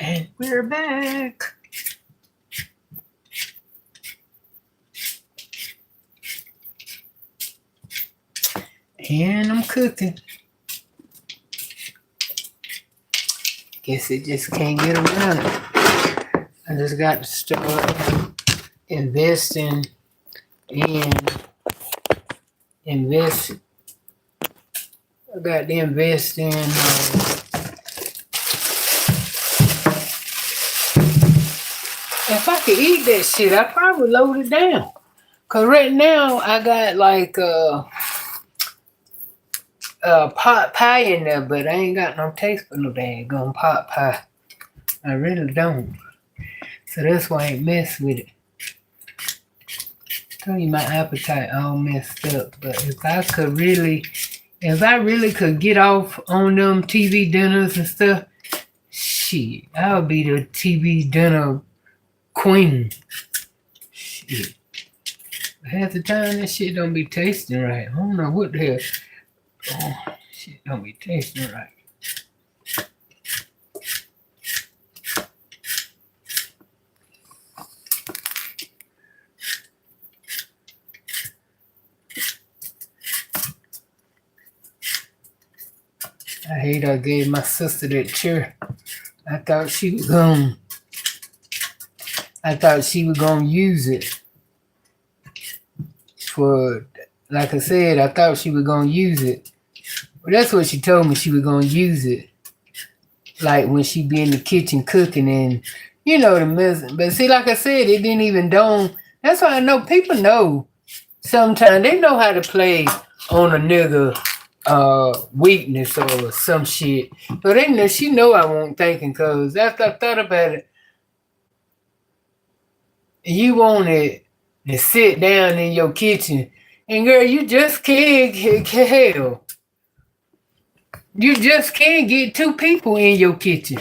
And we're back. And I'm cooking. Guess it just can't get around it. I just got to start investing in invest. I got to invest in. If I could eat that shit, I'd probably load it down. Cause right now I got like pot pie in there, but I ain't got no taste for no daggone pot pie. I really don't. So that's why I ain't mess with it. Tell you my appetite all messed up. But if I really could get off on them TV dinners and stuff, shit, I'll be the TV dinner queen. Shit. Half the time that shit don't be tasting right. I don't know what the hell. Oh, shit don't be tasting right. I hate I gave my sister that chair. I thought she was gonna use it for, like I said, I thought she was gonna use it. Well, that's what she told me, she was gonna use it. Like when she be in the kitchen cooking and, you know, the mess. But see, like I said, it didn't even dawn. That's why I know people know. Sometimes they know how to play on a nigga weakness or some shit. But they know, she know I won't thinking, cause after I thought about it, you wanted to sit down in your kitchen, and girl, you just can't hell. You just can't get two people in your kitchen.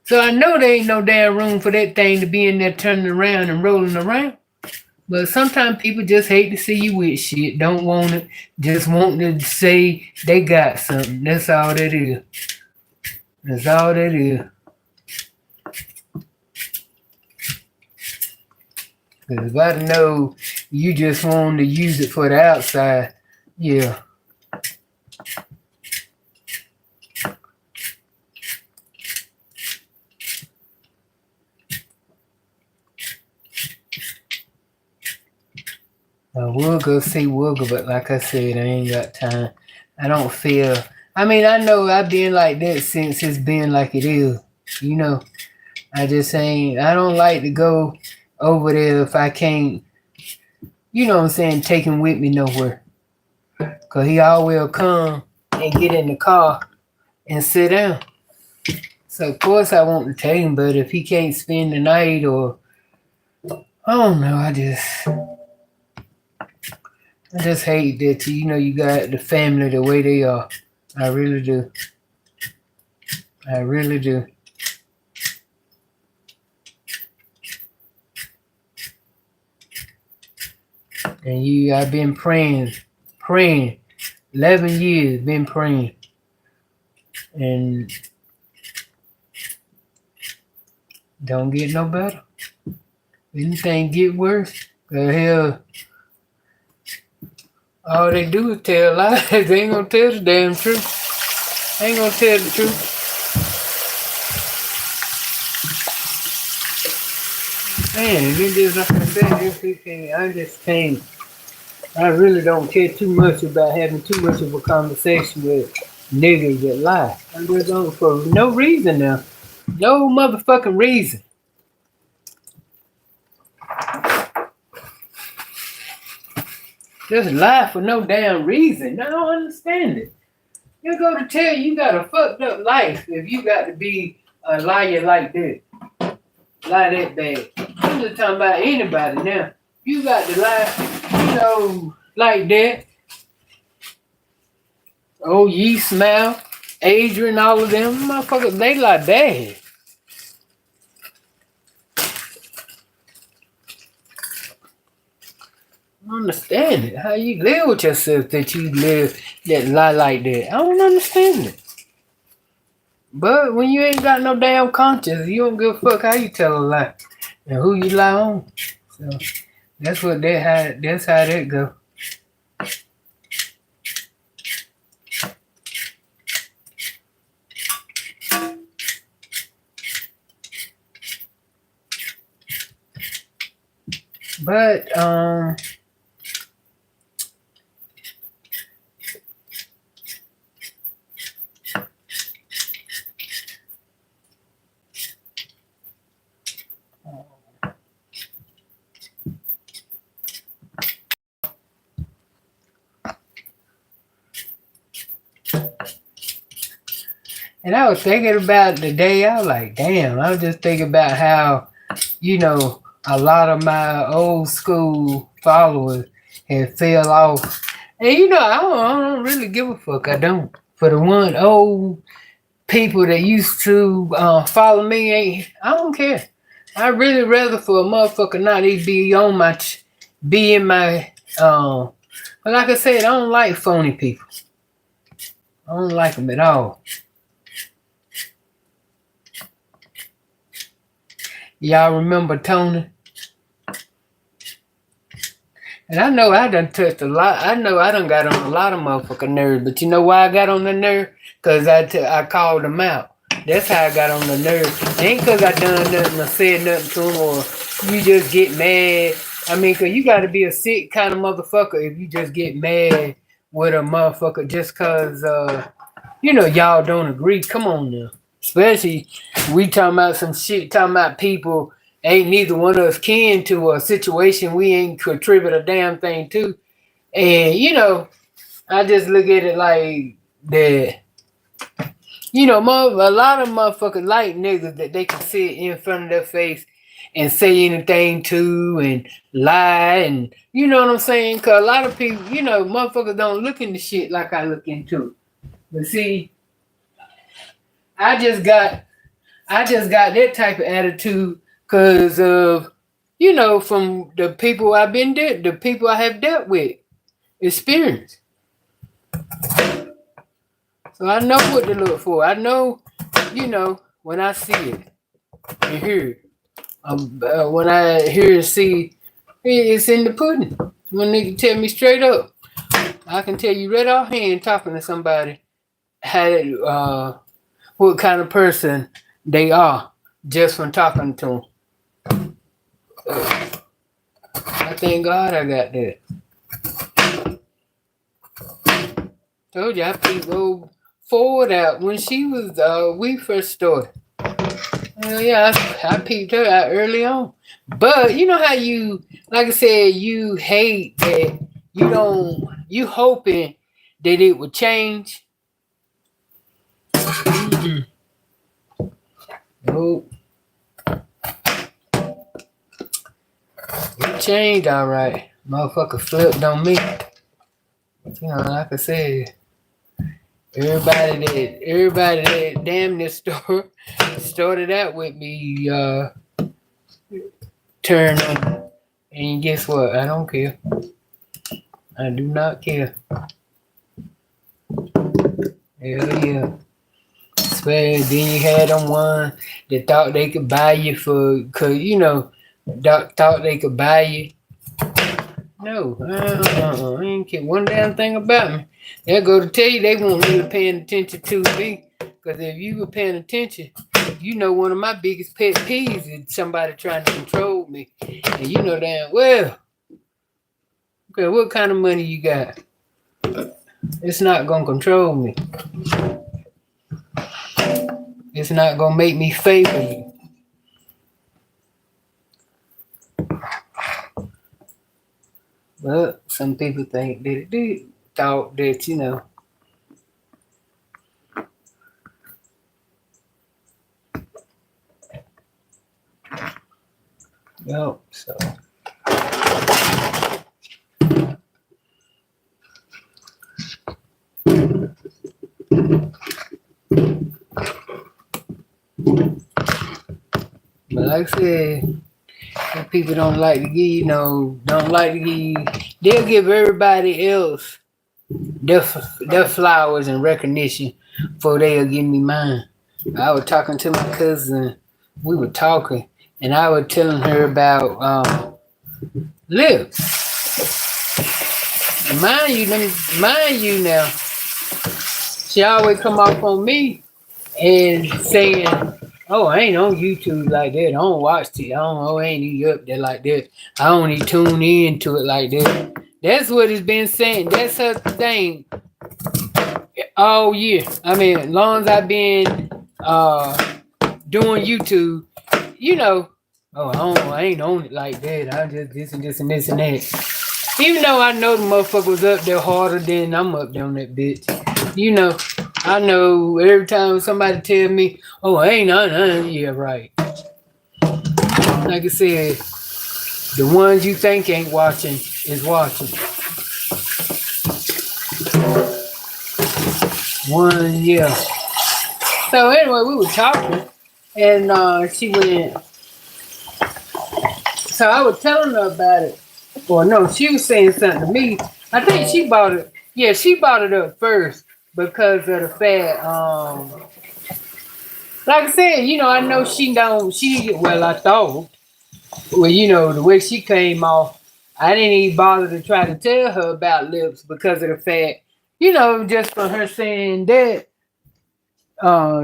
So I know there ain't no damn room for that thing to be in there turning around and rolling around. But sometimes people just hate to see you with shit. Don't want it. Just want to say they got something. That's all that is. That's all that is. Because if I know you just want to use it for the outside, yeah. I will go see Wooga, but like I said, I ain't got time. I don't feel I mean, I know I've been like that since it's been like it is. You know, I just ain't. I don't like to go over there if I can't. You know what I'm saying? Take him with me nowhere, cause he always come and get in the car and sit down. So of course I want to take him, but if he can't spend the night or I don't know, I just hate that you got the family the way they are. I really do. I really do. And I've been praying. 11 years been praying, and don't get no better. Anything get worse. Hell, all they do is tell lies. They ain't gonna tell the damn truth. They ain't gonna tell the truth. Man, it just like I said, I just can't. I really don't care too much about having too much of a conversation with niggas that lie. I'm just on for no reason now. No motherfucking reason. Just lie for no damn reason. I don't understand it. You go to tell you got a fucked up life if you got to be a liar like that. Lie that bad. I'm just talking about anybody now. You got to lie, like that. Oh, Yee Smile, Adrian, all of them motherfuckers, they lie bad. I don't understand it. How you live with yourself that you live that lie like that? I don't understand it. But when you ain't got no damn conscience, you don't give a fuck how you tell a lie and who you lie on. So that's how that go. But and I was thinking about the day. I was like, damn. I was just thinking about how, a lot of my old school followers had fell off. And I don't really give a fuck. I don't. For the one old people that used to follow me, I don't care. I really rather for a motherfucker not even be in my. But like I said, I don't like phony people. I don't like them at all. Y'all remember Tony? And I know I done touched a lot. I know I done got on a lot of motherfucking nerves. But you know why I got on the nerve? Because I called them out. That's how I got on the nerve. Ain't because I done nothing or said nothing to them or you just get mad. I mean, because you got to be a sick kind of motherfucker if you just get mad with a motherfucker just because, y'all don't agree. Come on now. Especially we talking about some shit, talking about people ain't neither one of us kin to a situation we ain't contribute a damn thing to. And, I just look at it like that. A lot of motherfuckers like niggas that they can sit in front of their face and say anything to and lie and you know what I'm saying? Because a lot of people, motherfuckers don't look into shit like I look into. But see, I just got that type of attitude because of, from the people the people I have dealt with, experience. So I know what to look for. I know, when I see it and hear it. When I hear and see, it's in the pudding. When they tell me straight up, I can tell you right offhand talking to somebody what kind of person they are just from talking to them. I thank God I got that. Told you I peep old forward out when she was we first started. Yeah, I peeped her out early on. But you know how you, like I said, you hate that you hoping that it would change. Mm-mm. Nope, it changed all right. Motherfucker flipped on me. You know, like I said, everybody that damn near started out with me turned on me. And guess what? I don't care. I do not care. Hell yeah. Swear, then you had them one that thought they could buy you cause thought they could buy you. No, I ain't care one damn thing about me. They'll go to tell you they weren't really paying attention to me. Cause if you were paying attention, you know one of my biggest pet peeves is somebody trying to control me. And you know damn well, okay, what kind of money you got? It's not gonna control me. It's not gonna make me favor you. But some people think that it did. Thought that, so. But like I said, if people don't like to give, they'll give everybody else their flowers and recognition before they'll give me mine. I was talking to my cousin, we were talking, and I was telling her about lips. Mind you now, she always come off on me and saying, "Oh, I ain't on YouTube like that. I don't watch it. I ain't even up there like that. I only tune in to it like that." That's what it's been saying. That's her thing all year. I mean, as long as I've been doing YouTube, I ain't on it like that. I just this and this and this and that. Even though I know the motherfucker was up there harder than I'm up there on that bitch. I know every time somebody tell me, "Oh, I ain't on," yeah, right. Like I said, the ones you think ain't watching is watching. One, yeah. So anyway, we were talking, and she went. So I was telling her about it. Well, no, she was saying something to me. I think she bought it. Yeah, she bought it up first because of the fact. Like I said, I know she don't. Well, I thought. Well, the way she came off, I didn't even bother to try to tell her about lips because of the fact, just for her saying that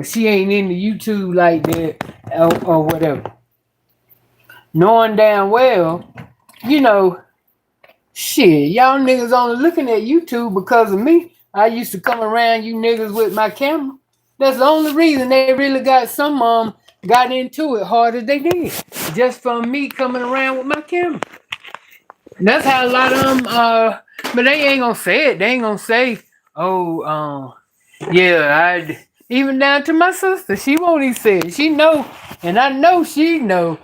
she ain't into YouTube like that or whatever. Knowing damn well, you know, shit, y'all niggas only looking at YouTube because of me. I used to come around you niggas with my camera. That's the only reason they really got into it hard as they did. Just from me coming around with my camera. That's how a lot of them but they ain't gonna say it. They ain't gonna say, oh, yeah, even down to my sister, she won't even say it. She know, and I know she know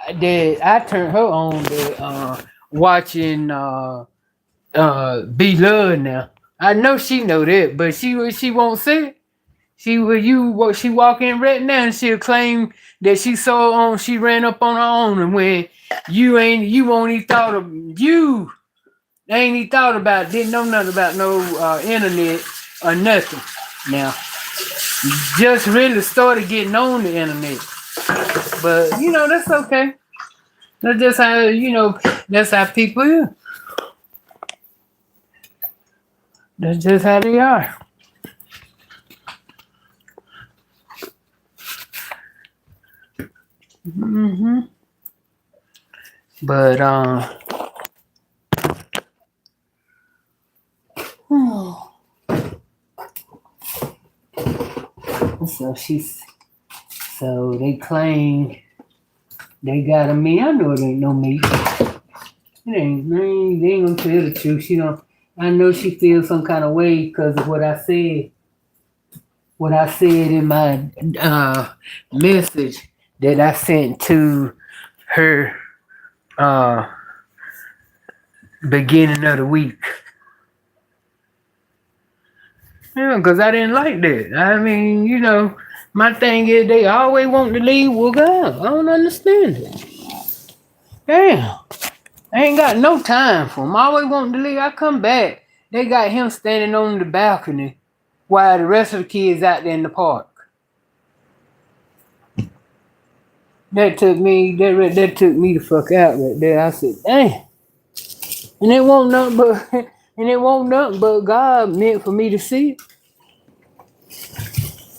that I turned her on to watching Be Love now. I know she know that, but she won't say it. She walk in right now and she'll claim that she ran up on her own, and when you ain't thought about, didn't know nothing about no internet or nothing. Now, just really started getting on the internet, but that's okay. That's just how that's how people are. That's just how they are. Mm-hmm. But So they claim they got a meat. I know it ain't no meat. They ain't gonna tell the truth. She don't. I know she feels some kind of way because of what I said. What I said in my message that I sent to her beginning of the week. Yeah, because I didn't like that. I mean, my thing is they always want to leave with God. I don't understand it. Damn. I ain't got no time for him. I always wanting to leave. I come back. They got him standing on the balcony while the rest of the kids out there in the park. That took me the fuck out right there. I said, damn. And it won't nothing but God meant for me to see it.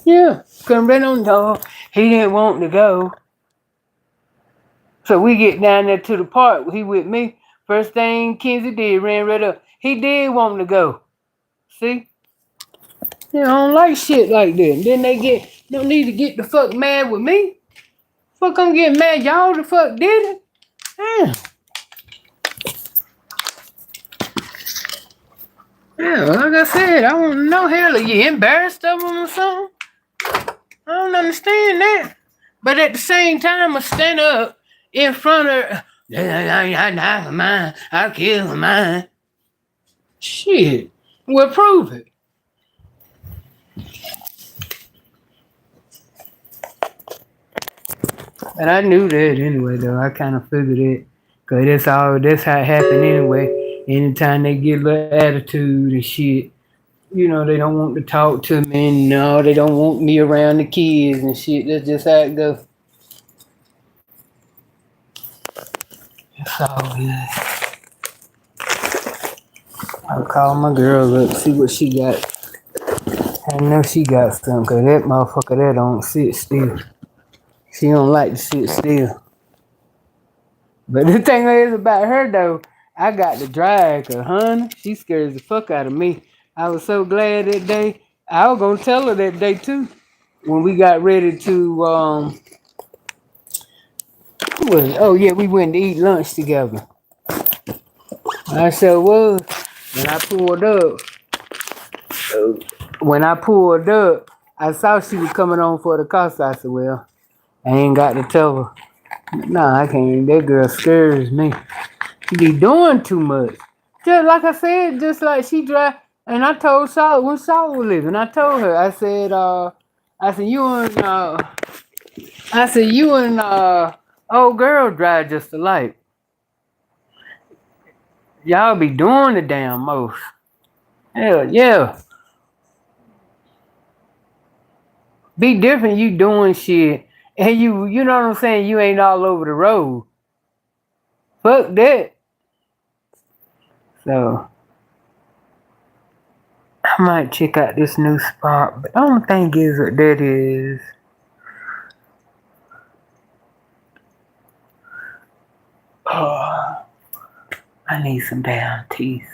Yeah. Cause they don't know he didn't want to go. So we get down there to the park. He with me. First thing Kenzie did, ran right up. He did want to go. See? They don't like shit like that. Then they don't need to get the fuck mad with me. Fuck, I'm getting mad. Y'all the fuck did it. Damn. Yeah, like I said, I want to know, hell, are you embarrassed of them or something? I don't understand that. But at the same time, I stand up in front of I'll kill mine. Shit. Well, prove it. And I knew that anyway, though. I kind of figured it. Because that's how it happened anyway. Anytime they get a little attitude and shit, they don't want to talk to me. And no, they don't want me around the kids and shit. That's just how it goes. It's all good. I'll call my girl up, see what she got. I know she got something, because that motherfucker there don't sit still. She don't like to sit still. But the thing is about her, though, I got to drag her, honey. She scares the fuck out of me. I was so glad that day. I was going to tell her that day, too. When we got ready to, we went to eat lunch together. I sure was. When I pulled up, I saw she was coming on for the car, so I said, well, I ain't got to tell her. Nah, I can't. That girl scares me. She be doing too much. Just like I said, just like she drive. And I told Saul when Saul was living, I told her, I said, you and old girl drive just alike. Y'all be doing the damn most. Hell yeah. Be different, you doing shit. And you know what I'm saying? You ain't all over the road. Fuck that. So I might check out this new spot, but the only thing is that is I need some damn teeth.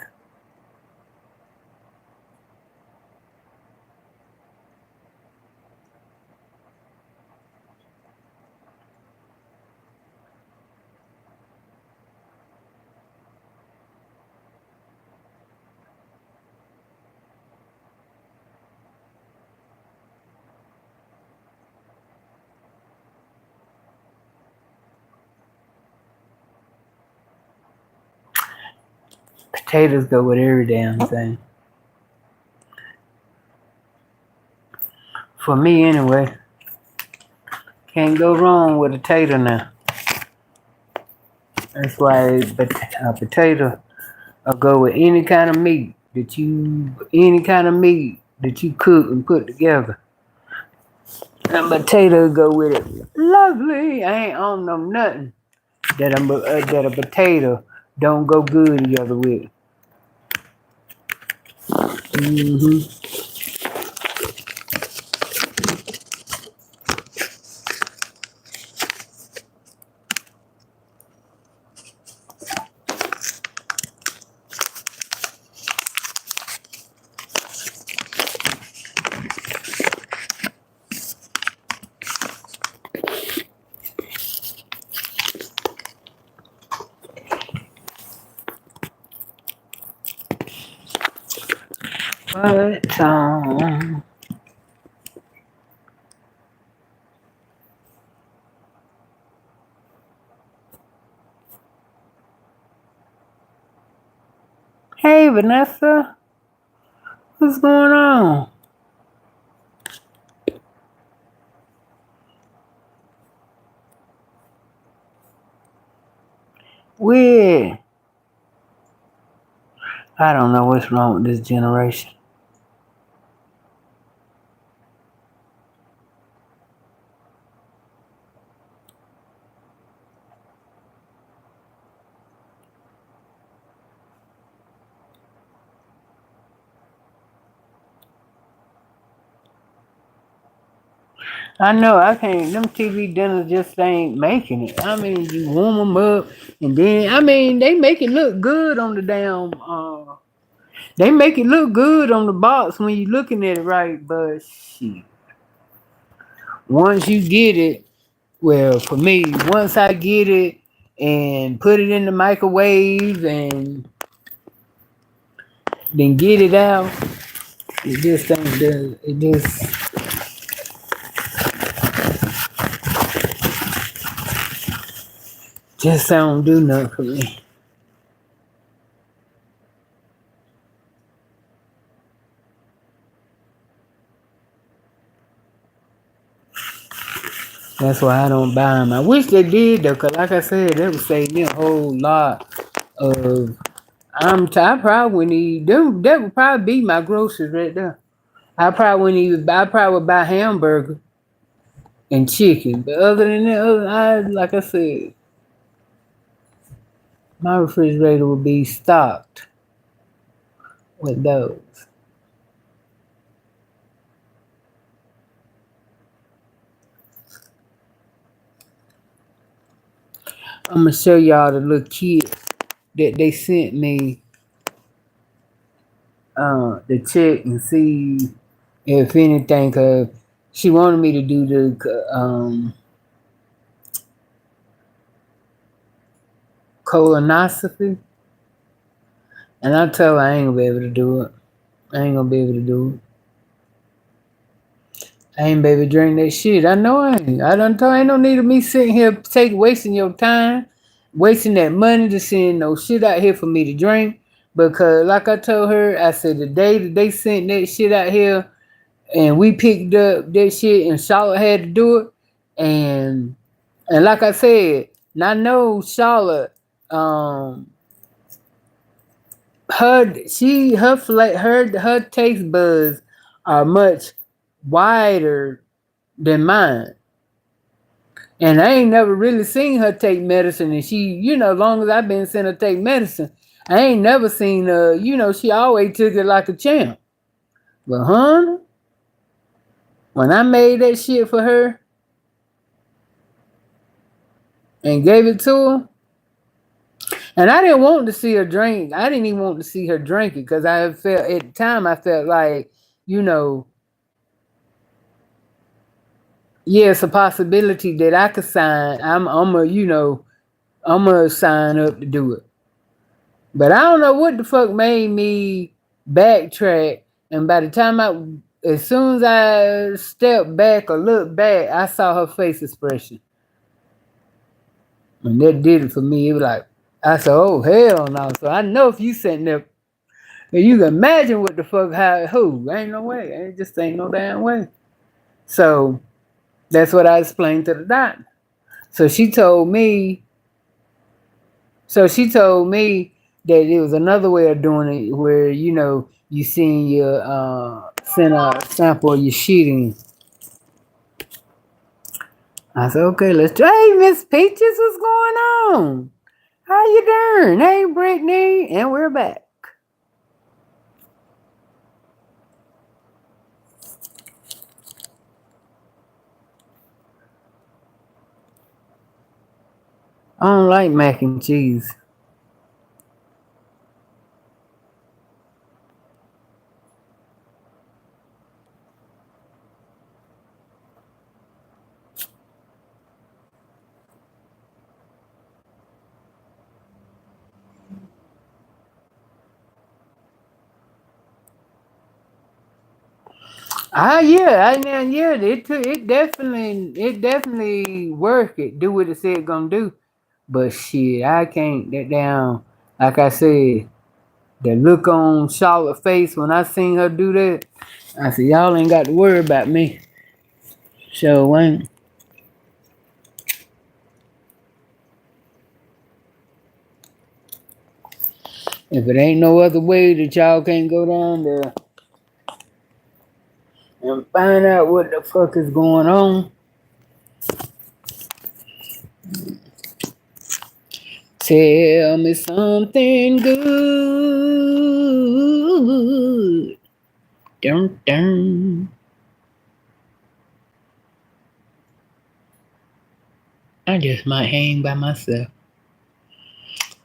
Potatoes go with every damn thing. For me, anyway. Can't go wrong with a tater now. That's why a potato will go with any kind of meat that you cook and put together. A potato go with it. Lovely. I ain't on no nothing that a potato don't go good together with. But hey Vanessa, what's going on? Weird. I don't know what's wrong with this generation. I know I can't. Them TV dinners just ain't making it. I mean, you warm them up, and then I mean they make it look good on the damn. They make it look good on the box when you looking at it right, but shit. Once you get it, well, for me, once I get it and put it in the microwave and then get it out, it just ain't done. It just don't do nothing for me. That's why I don't buy them. I wish they did though, cause like I said, that would save me a whole lot of. I probably wouldn't eat them. That would probably be my groceries right there. I probably wouldn't even. I probably would buy hamburger and chicken, but other than that, like I said, my refrigerator would be stocked with those. I'm gonna show y'all the little kit that they sent me to check and see if anything. Cause she wanted me to do the colonoscopy, and I told her I ain't gonna be able to do it. I ain't gonna be able to do it. I ain't baby drink that shit. I know I ain't. I done told ain't no need of me sitting here wasting your time, wasting that money to send no shit out here for me to drink. Because like I told her, I said the day that they sent that shit out here and we picked up that shit and Charlotte had to do it. And like I said, and I know Charlotte, her taste buds are much wider than mine. And I ain't never really seen her take medicine. And she, long as I've been seeing her take medicine, I ain't never seen her, she always took it like a champ. But when I made that shit for her and gave it to her, and I didn't want to see her drink. I didn't even want to see her drink it because I felt at the time I felt like, you know, yeah, it's a possibility that I could sign. I'm gonna sign up to do it. But I don't know what the fuck made me backtrack. And by the time as soon as I stepped back or looked back, I saw her face expression. And that did it for me. It was like, I said, oh, hell no. So I know if you sitting there, you can imagine what the fuck, who? Ain't no way. It just ain't no damn way. So that's what I explained to the doctor. So she told me that it was another way of doing it where, you send a sample of your shit in. I said, okay, let's try. Hey, Miss Peaches, what's going on? How you doing? Hey, Brittany, and we're back. I don't like mac and cheese. Yeah, it definitely work it, do what it said it gonna do. But shit, I can't that down like I said, the look on Charlotte's face when I seen her do that, I said, y'all ain't got to worry about me. So ain't. If it ain't no other way that y'all can't go down there and find out what the fuck is going on, tell me something good. Dun, dun. I just might hang by myself.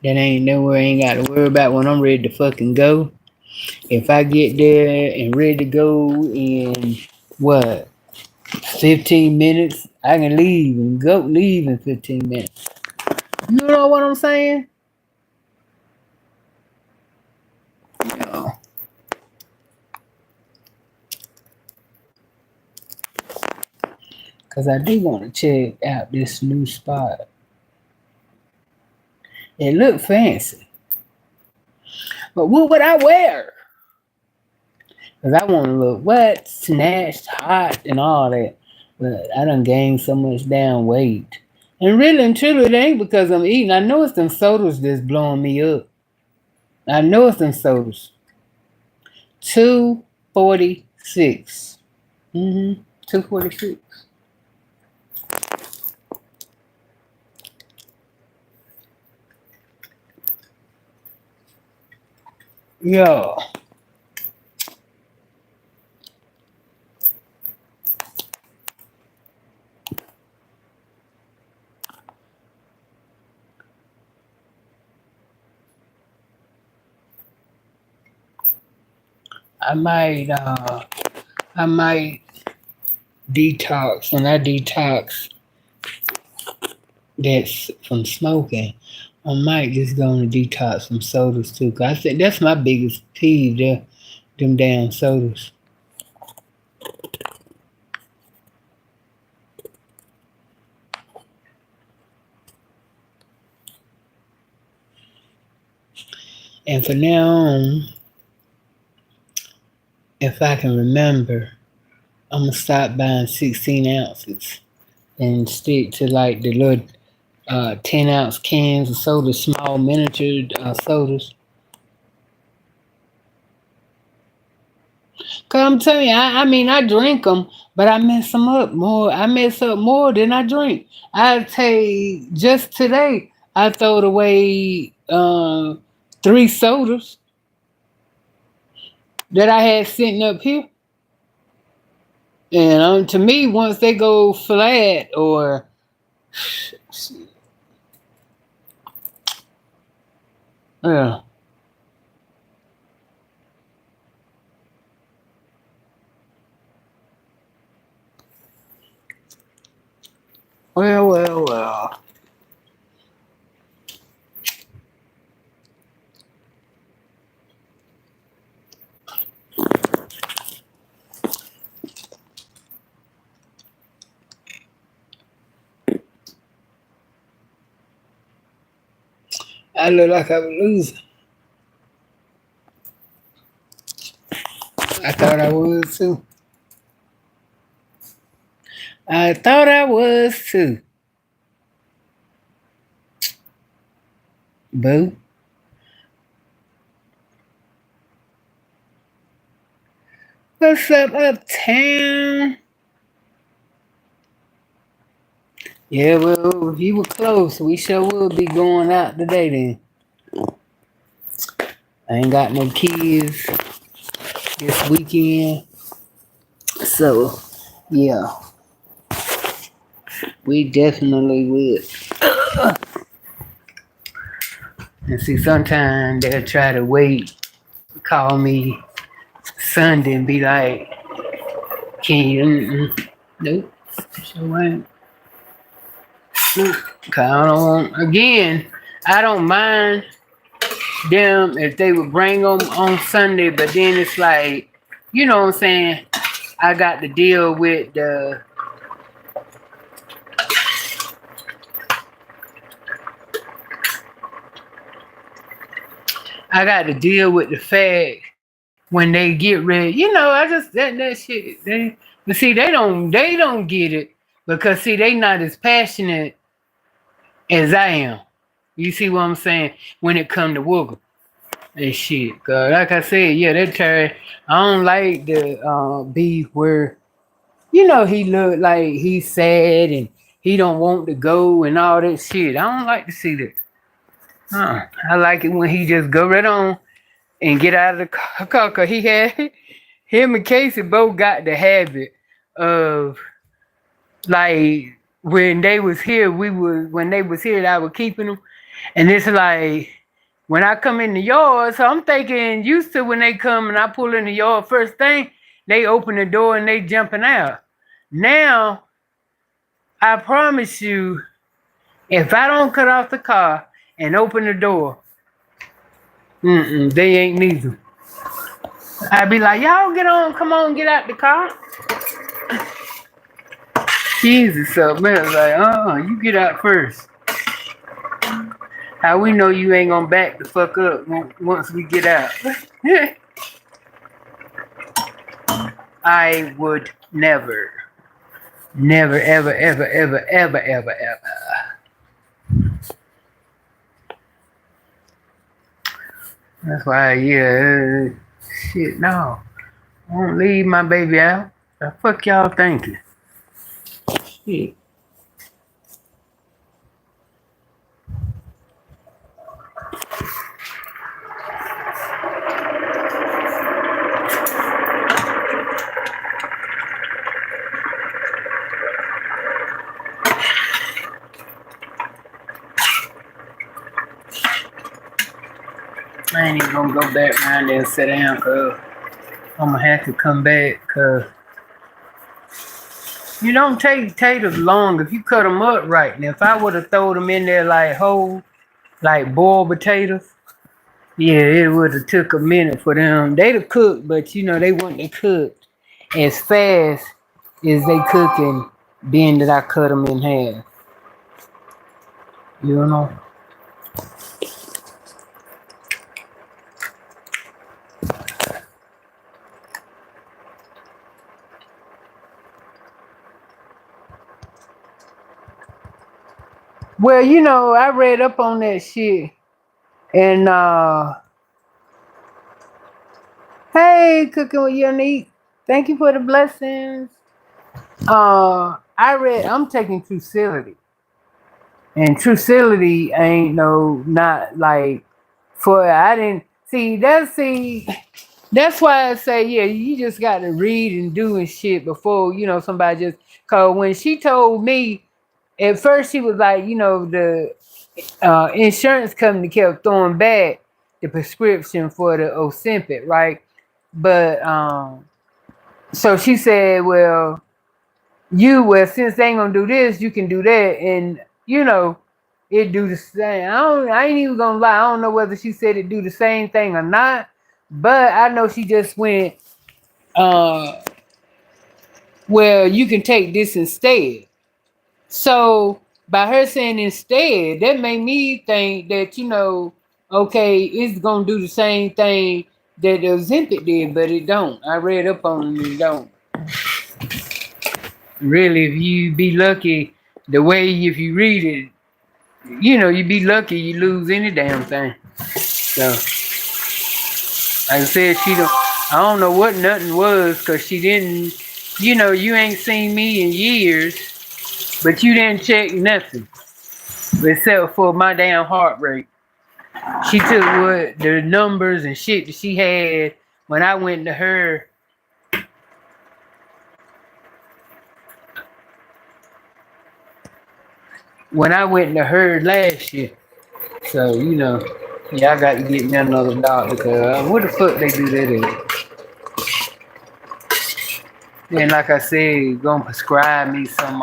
That ain't nowhere I ain't got to worry about when I'm ready to fucking go. If I get there and ready to go in what 15 minutes, I can leave in 15 minutes. You know what I'm saying? Yeah. Cause I do want to check out this new spot. It look fancy. But what would I wear? Cause I want to look wet, snatched, hot, and all that. But I done gained so much damn weight. And really and truly, it ain't because I'm eating. I know it's them sodas that's blowing me up. I know it's them sodas. 246. 246. Yeah. I might I might detox. When I detox that's from smoking, I might just go on a detox from sodas too. 'Cause I think that's my biggest peeve there, them damn sodas. And for now on, if I can remember, I'm gonna stop buying 16 ounces and stick to like the little 10-ounce cans of soda, small miniature sodas. Cause I'm telling you, I mean, I drink them, but I mess them up more. I mess up more than I drink. I take just today, I throwed away 3 sodas that I had sitting up here. And to me, once they go flat or yeah, well. I look like I was losing. I thought I was too. I thought I was too. Boo. What's up, uptown? Yeah, well, if you were close, we sure will be going out today then. I ain't got no kids this weekend. So, yeah, we definitely will. And see, sometimes they'll try to wait, call me Sunday and be like, can you? Nope. Sure ain't. Nope. 'Cause I don't, again, I don't mind them if they would bring them on Sunday, but then it's like, you know what I'm saying? I got to deal with the fact when they get ready. I just that shit. But see, they don't get it because see, they not as passionate as I am. You see what I'm saying? When it come to Woogle and shit. Cause like I said, yeah, that Terry, I don't like the beef where he look like he's sad and he don't want to go and all that shit. I don't like to see that. I like it when he just go right on and get out of the car. Cause he had him and Casey both got the habit of like when they was here, when they was here, I was keeping them, and it's like when I come in the yard. So I'm thinking used to when they come and I pull in the yard first thing, they open the door and they jumping out. Now I promise you, if I don't cut off the car and open the door, they ain't neither. I be like, y'all get on, come on, get out the car. Jesus, so man, like, you get out first. How we know you ain't gonna back the fuck up once we get out? I would never, never, ever, ever, ever, ever, ever, ever. That's why, yeah, shit, no. I won't leave my baby out. The fuck y'all thinking? Shit. I ain't even gonna go back around there and sit down, cause I'm gonna have to come back, cause you don't take potatoes long if you cut them up right. And if I would have thrown them in there like whole, like boiled potatoes, yeah, it would have took a minute for them. They'd have cooked, but they wouldn't have cooked as fast as they cooking being that I cut them in half. You know? Well, I read up on that shit. And hey, Cooking with Unique. Thank you for the blessings. I'm taking Trucility. And Trucility ain't not like I didn't see that's why I say, yeah, you just got to read and do and shit before, somebody just, cause when she told me, at first she was like, the insurance company kept throwing back the prescription for the Ozempic, right? But so she said, well, since they ain't gonna do this, you can do that, and it do the same. I ain't even gonna lie. I don't know whether she said it do the same thing or not, but I know she just went, well, you can take this instead. So by her saying instead, that made me think that okay, it's gonna do the same thing that the Ozempic did, but it don't. I read up on it, it don't. Really, if you be lucky, the way if you read it, you be lucky you lose any damn thing. So, like I said, I don't know what nothing was, because she didn't, you ain't seen me in years, but you didn't check nothing except for my damn heart rate. She took what the numbers and shit that she had when I went to her. When I went to her last year. So, yeah, I got to get me another doctor, because what the fuck they do that in? Then, like I said, gonna prescribe me some,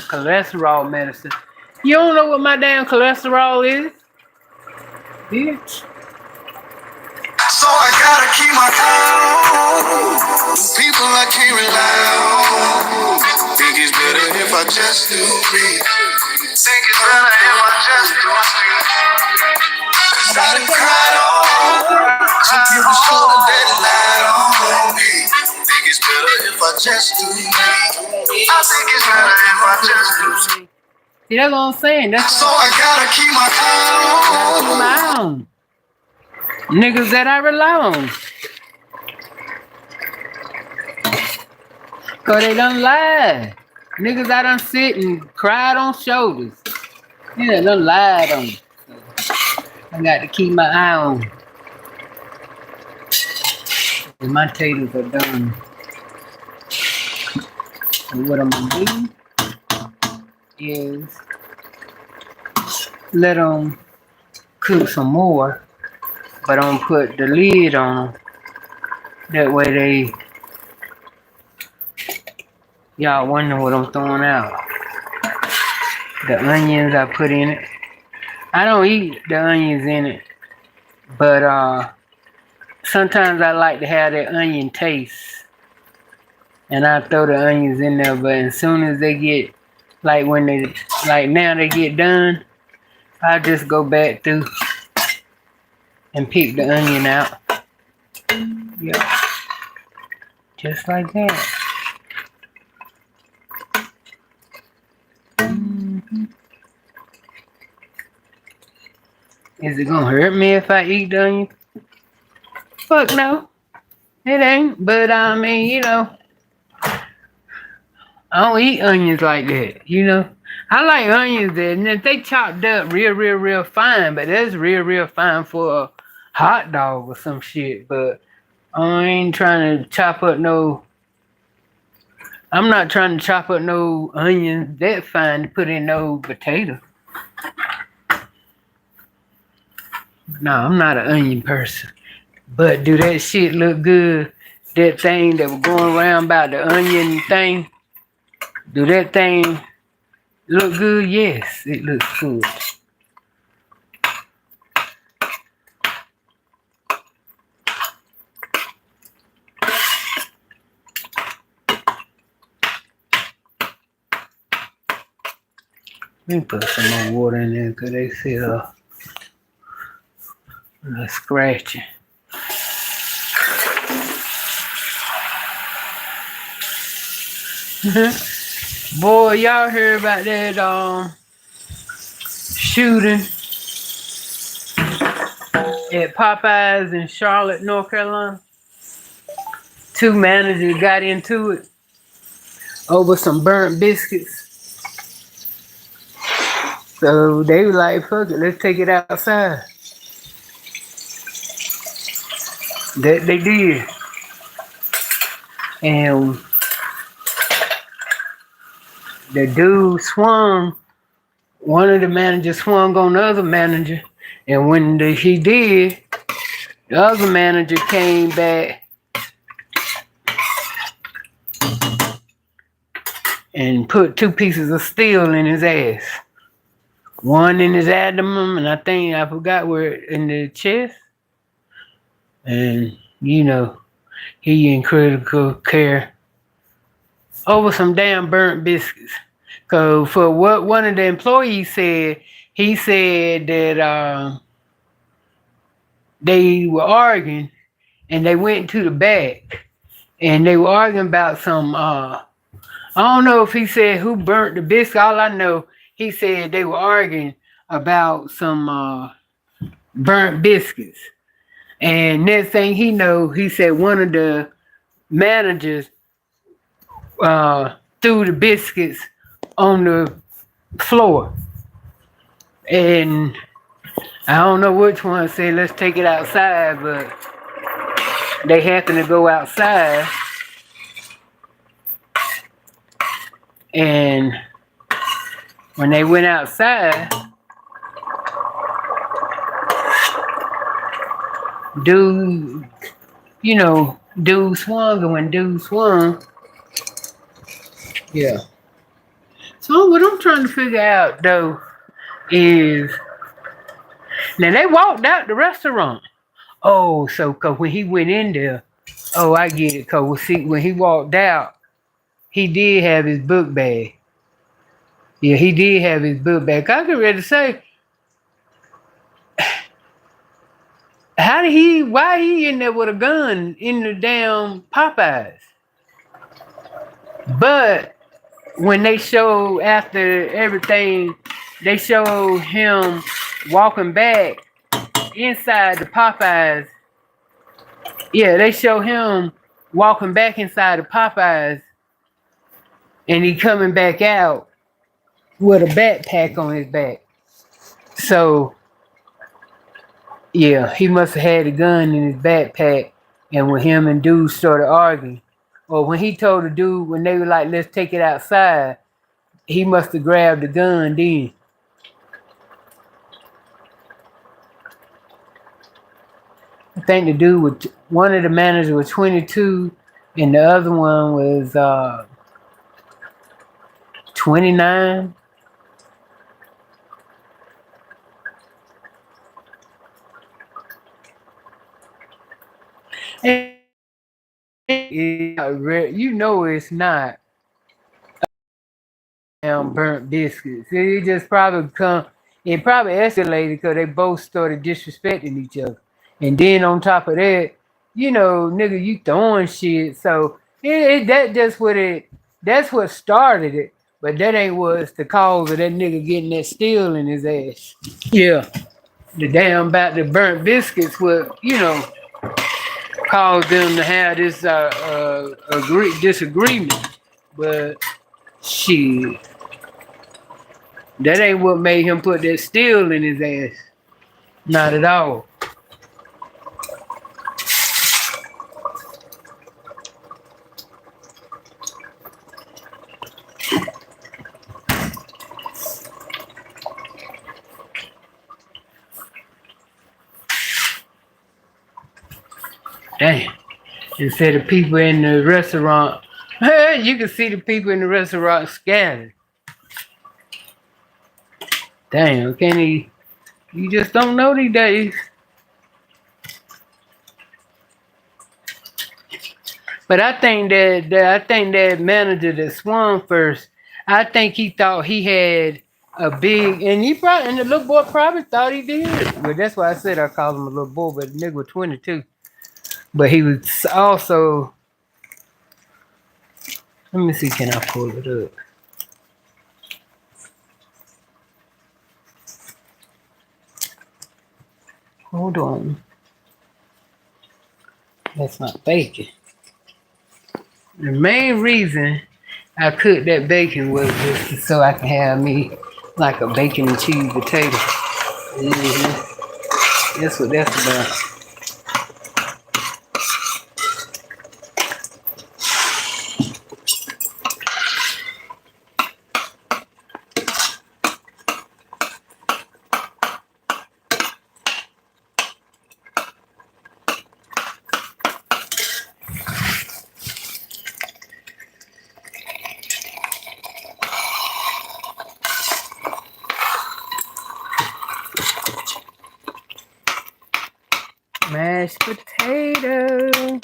cholesterol medicine. You don't know what my damn cholesterol is, bitch. keep my calm. People I can't rely on. Think it's better if I just do me. Think it's better if I just do me. Cause I done cried on. Some people shoulder that lied on me. Think it's better if I just do me. I think it's better if I just do me. See, that's what I'm saying. That's so I gotta keep my eye on niggas that I rely on. Cause they done lied. Niggas I done sit and cried on shoulders. Yeah, done lied on me. I got to keep my eye on. And my taters are done. So what I'm gonna do is let them cook some more, but I'm gonna put the lid on them. That way they, y'all wonder what I'm throwing out. The onions I put in it. I don't eat the onions in it, but sometimes I like to have that onion taste. And I throw the onions in there, but as soon as they get, like when they, like now they get done, I just go back through and pick the onion out. Yeah. Just like that. Is it gonna hurt me if I eat the onion? Fuck no. It ain't. But I mean, you know, I don't eat onions like that, you know. I like onions that, and if they chopped up real fine, but that's real fine for a hot dog or some shit. But I ain't trying to chop up no, I'm not trying to chop up no onions that fine to put in no potato. No, I'm not an onion person. But do that shit look good? That thing that was going around about the onion thing, do that thing look good? Yes, it looks good. Let me put some more water in there because they feel a little scratchy. Boy, y'all heard about that shooting at Popeyes in Charlotte, North Carolina? 2 managers got into it over some burnt biscuits. So they were like, fuck it, let's take it outside. That they did. And the dude swung, one of the managers swung on the other manager. And when he did, the other manager came back and put 2 pieces of steel in his ass. One in his abdomen, and I forgot where, in the chest. And, you know, he in critical care over some damn burnt biscuits. Cause for what one of the employees said, he said that they were arguing and they went to the back and they were arguing about some, I don't know if he said who burnt the biscuit. All I know, he said they were arguing about some burnt biscuits. And next thing he know, he said one of the managers threw the biscuits on the floor. And I don't know which one said, let's take it outside, but they happened to go outside. And when they went outside, dude swung, and when dude swung, yeah. So what I'm trying to figure out though is, now they walked out the restaurant. Oh, so cause when he went in there, oh, I get it. Cause see, when he walked out, he did have his book bag. Yeah, he did have his book bag. I could ready to say, how did he? Why he in there with a gun in the damn Popeyes? But when they show after everything, they show him walking back inside the Popeyes. Yeah, they show him walking back inside the Popeyes, and he coming back out with a backpack on his back. So yeah, he must have had a gun in his backpack, and when him and dude started arguing, or when he told the dude when they were like, "Let's take it outside," he must have grabbed the gun then. I think the dude was one of the managers was 22, and the other one was 29. And you know it's not burnt biscuits. It just probably come. It probably escalated because they both started disrespecting each other, and then on top of that, you know, nigga, you throwing shit. So that just what it. That's what started it. But that ain't what's the cause of that nigga getting that steel in his ass. Yeah, the damn about the burnt biscuits would, you know, cause them to have this disagreement. But shit, that ain't what made him put that steel in his ass. Not at all. Damn. Instead of people in the restaurant, you can see the people in the restaurant scattered. Damn, can he? You just don't know these days. But I think that manager that swung first, I think he thought he had a big, and the little boy probably thought he did. But that's why I said I called him a little boy. But the nigga was 22. But he was also. Let me see, can I pull it up? Hold on. That's not bacon. The main reason I cooked that bacon was just so I can have me like a bacon and cheese potato. That's what that's about. Mashed potato.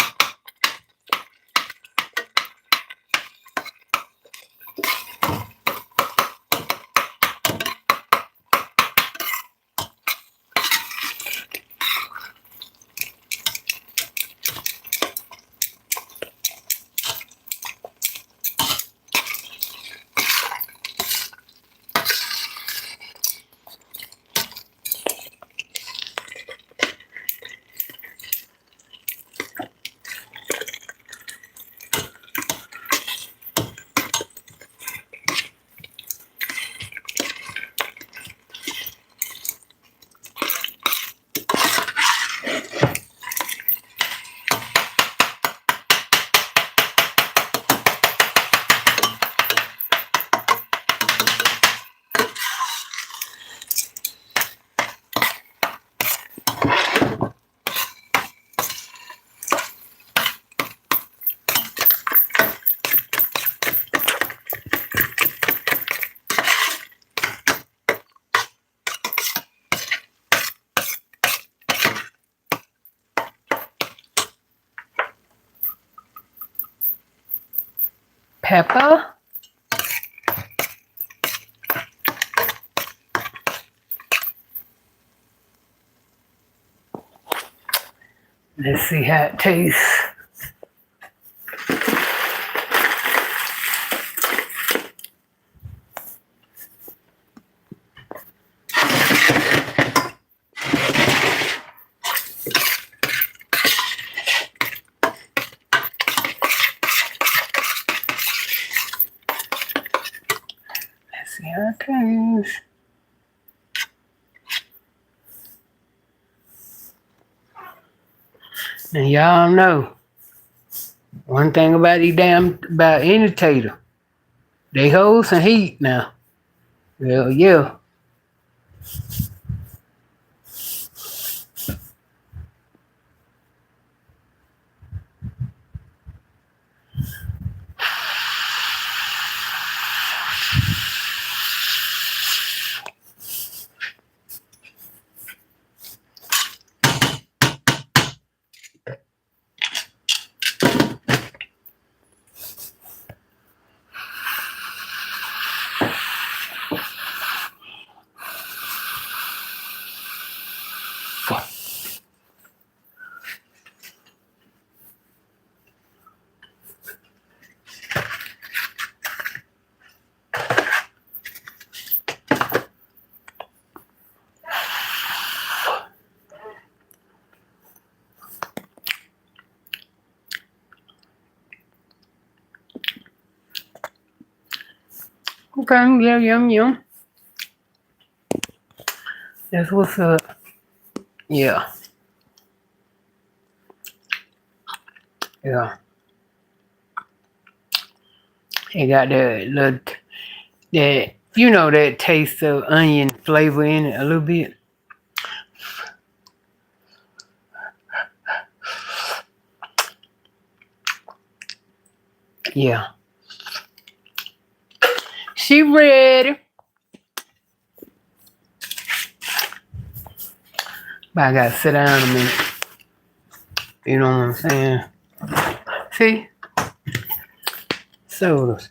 pepper. Let's see how it tastes. Let's see how it tastes. And y'all know one thing about any tater, they hold some heat now. Well, yeah. Okay, yeah, yum. That's what's up. Yeah. Yeah. It got that that taste of onion flavor in it a little bit. Yeah. She ready. But I gotta sit down a minute. You know what I'm saying? See? Sodas.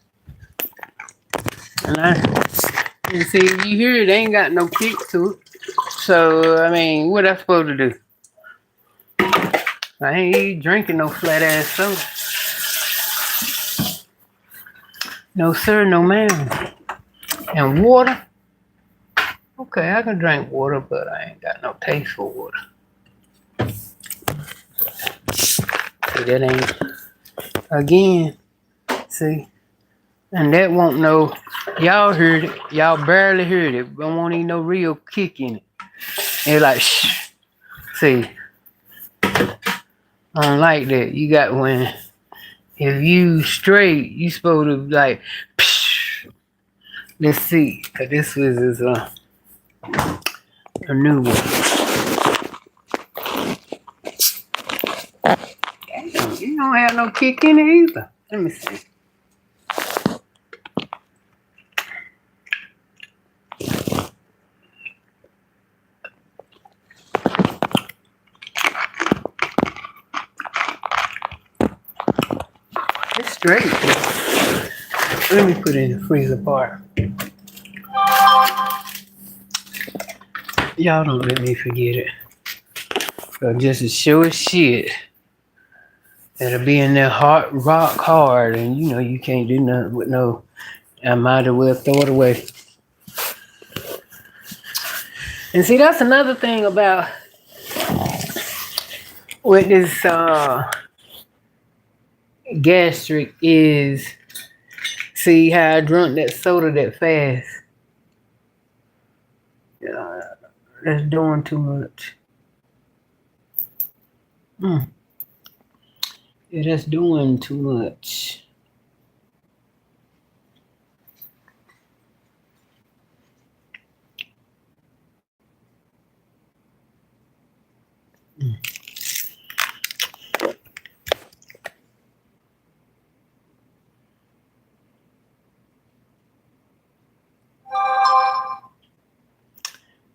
And see, you hear it ain't got no kick to it. So, I mean, what I supposed to do? I ain't drinking no flat ass soda. No sir, no ma'am. And water? Okay, I can drink water, but I ain't got no taste for water. See, that ain't, again, see, and that won't no, y'all heard it, y'all barely heard it, but won't even no real kick in it. It's like, shh, see, I don't like that. You got when, if you straight, you supposed to like, psh. Let's see, cause this is a new one. Damn, you don't have no kick in it either. Let me see. It's straight. Let me put it in the freezer part. Y'all don't let me forget it. So just as sure as shit, it'll be in there rock hard, and you can't do nothing with no. I might as well throw it away. And see, that's another thing about with this gastric is, see how I drunk that soda that fast. That's doing too much. Yeah, that's doing too much.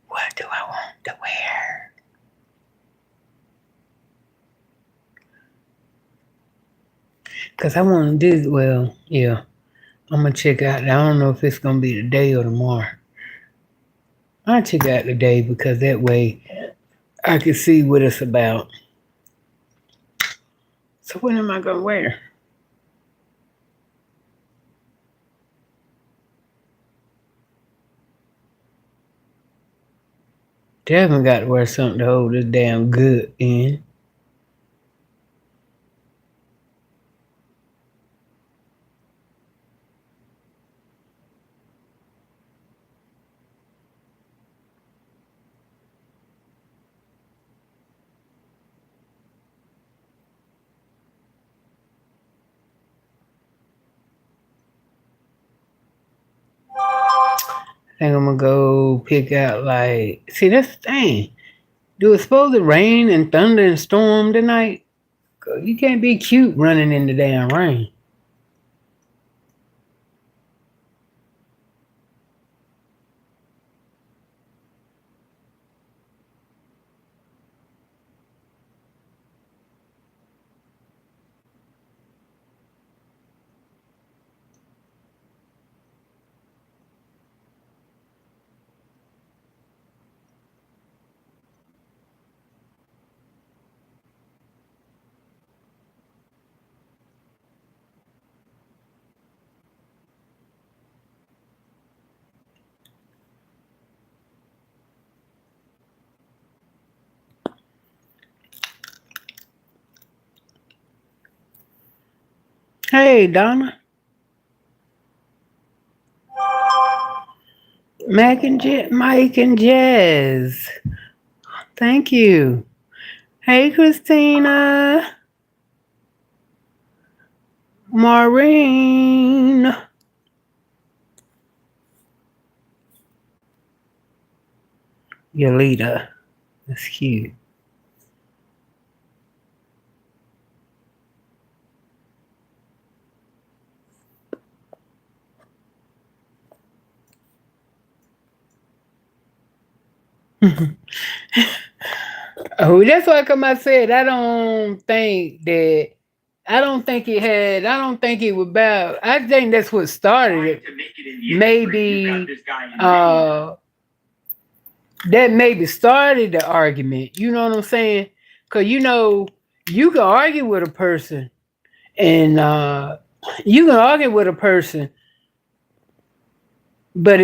What do I want to wear? Cause I want to do well. Yeah, I'm gonna check out. I don't know if it's gonna be today or tomorrow. I'll check out today because that way I can see what it's about. So what am I gonna wear? Definitely got to wear something to hold this damn good in. I think I'm gonna go pick out like. See, that's the thing. Do it supposed to rain and thunder and storm tonight? You can't be cute running in the damn rain. Hey, Donna, Mike and Jazz. Thank you. Hey, Christina, Maureen, Yolita. That's cute. Oh, that's why come I said I don't think it had I don't think it was about I think that's what started it. Maybe uh that maybe started the argument. You know what I'm saying? Cause you can argue with a person and you can argue with a person, but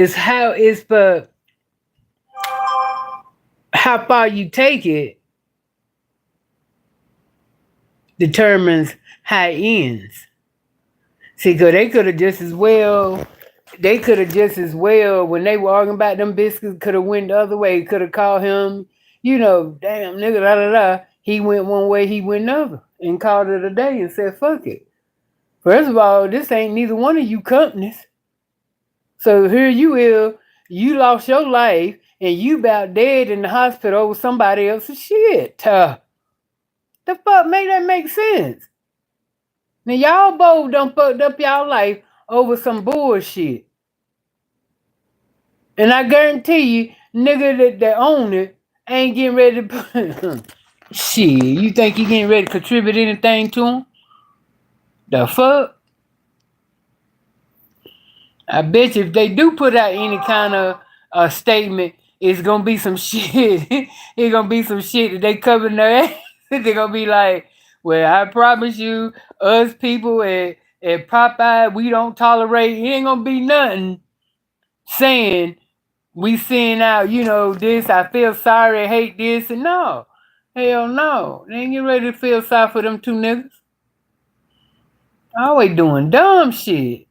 but how far you take it determines how it ends. See, cause they could have just as well when they were arguing about them biscuits could have went the other way. Could have called him, damn nigga, da da da. He went one way, he went another, and called it a day and said, "Fuck it." First of all, this ain't neither one of you companies. So here you is, you lost your life, and you about dead in the hospital over somebody else's shit. The fuck make that make sense? Now y'all both done fucked up y'all life over some bullshit. And I guarantee you, nigga that own it ain't getting ready to put shit. You think you getting ready to contribute anything to him? The fuck? I bet you if they do put out any kind of statement, it's gonna be some shit. It's gonna be some shit that they cover their ass. They're gonna be like, well, I promise you, us people at Popeye, we don't tolerate, it ain't gonna be nothing saying we send out, this, I feel sorry, I hate this, and no. Hell no. They ain't getting ready to feel sorry for them two niggas. Always doing dumb shit.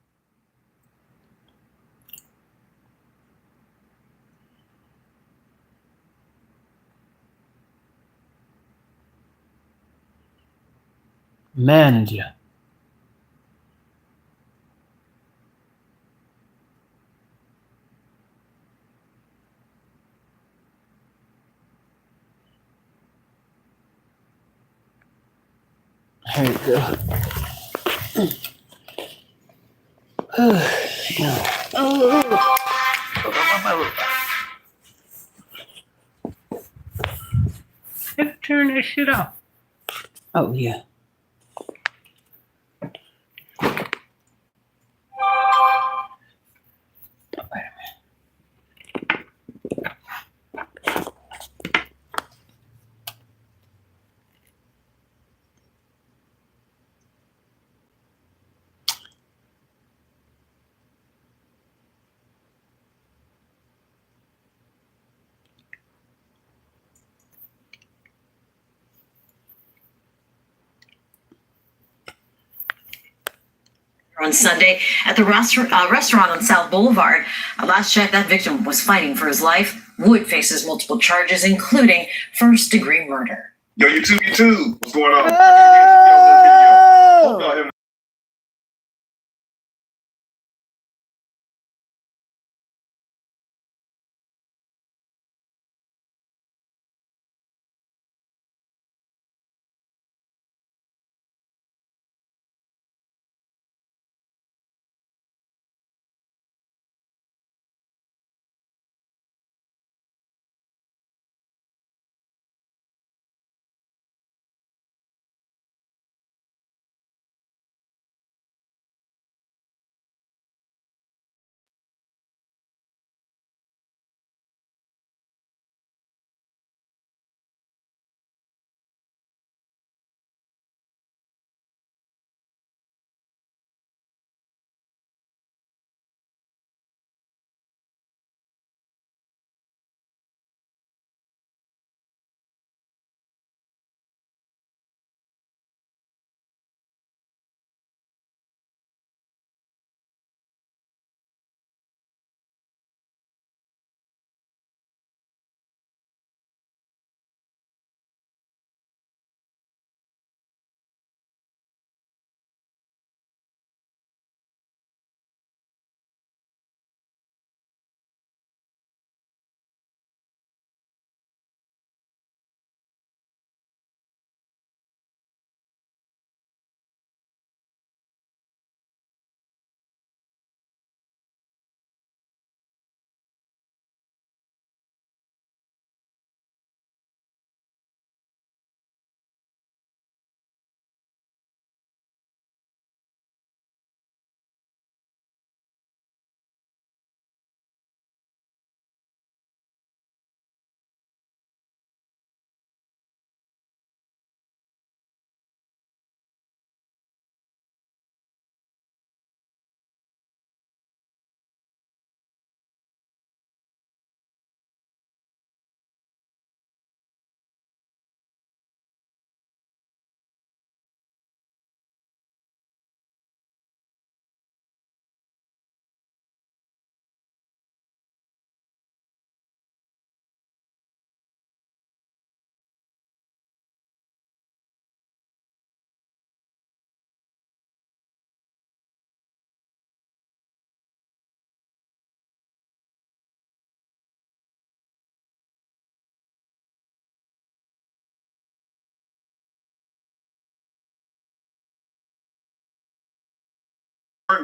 Manager. Here we go. Let's turn that shit off. Oh, yeah. On Sunday at the restaurant on South Boulevard. Last check, that victim was fighting for his life. Wood faces multiple charges, including first-degree murder. Yo, YouTube, what's going on? Oh!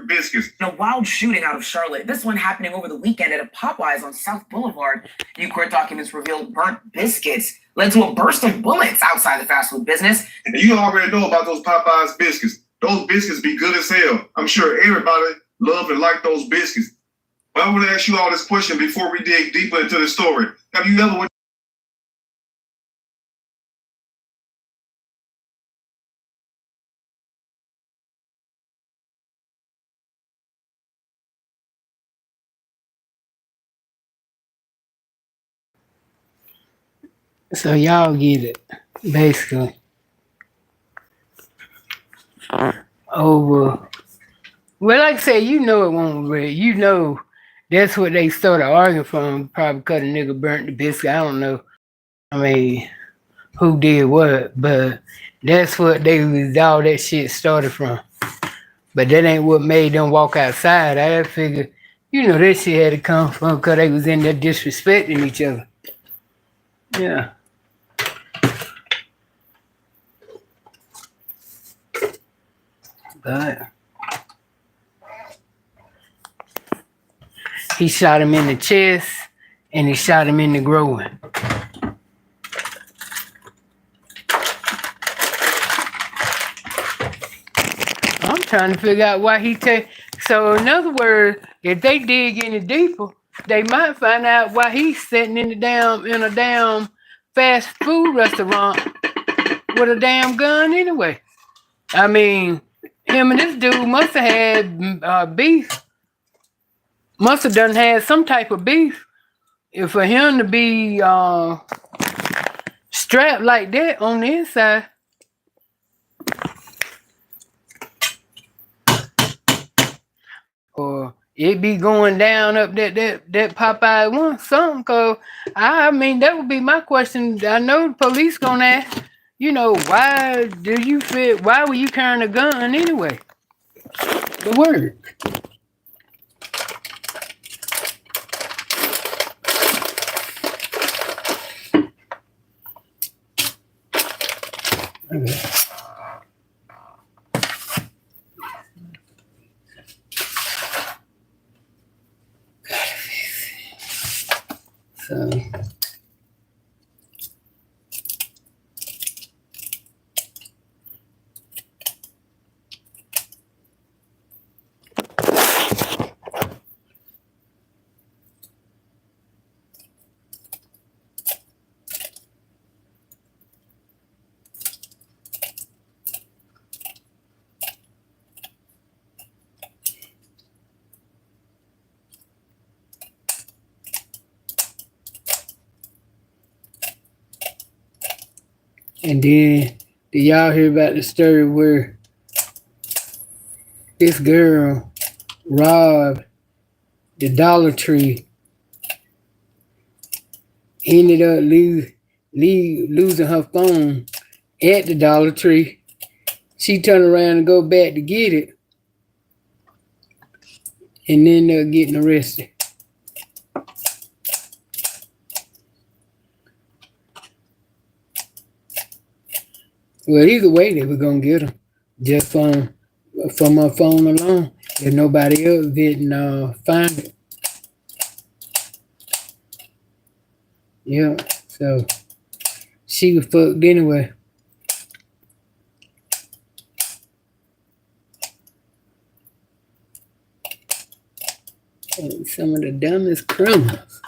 Biscuits. In a wild shooting out of Charlotte. This one happening over the weekend at a Popeyes on South Boulevard. New court documents revealed burnt biscuits led to a burst of bullets outside the fast food business. And you already know about those Popeyes biscuits. Those biscuits be good as hell. I'm sure everybody love and like those biscuits. But I want to ask you all this question before we dig deeper into the story. Have you ever went So y'all get it, basically. Over. Well, like I say, you know it won't red. You know that's what they started arguing from. Probably because a nigga burnt the biscuit. I don't know. I mean, who did what, but that's what all that shit started from. But that ain't what made them walk outside. I figured, that shit had to come from because they was in there disrespecting each other. Yeah. But he shot him in the chest and he shot him in the groin. I'm trying to figure out why he so in other words, if they dig any deeper, they might find out why he's sitting in a damn fast food restaurant with a damn gun anyway. I mean, him and this dude must have had beef. Must have done had some type of beef. If for him to be strapped like that on the inside. or it be going down up that Popeye one something. Cause I mean that would be my question. I know the police gonna ask. You know, why do you feel? Why were you carrying a gun anyway? The word. Okay. So. And then, did y'all hear about the story where this girl robbed the Dollar Tree, ended up losing her phone at the Dollar Tree? She turned around and go back to get it and ended up getting arrested. Well, either way, they were gonna get him just from her phone alone. If nobody else didn't find it. Yeah, so she was fucked anyway. And some of the dumbest criminals.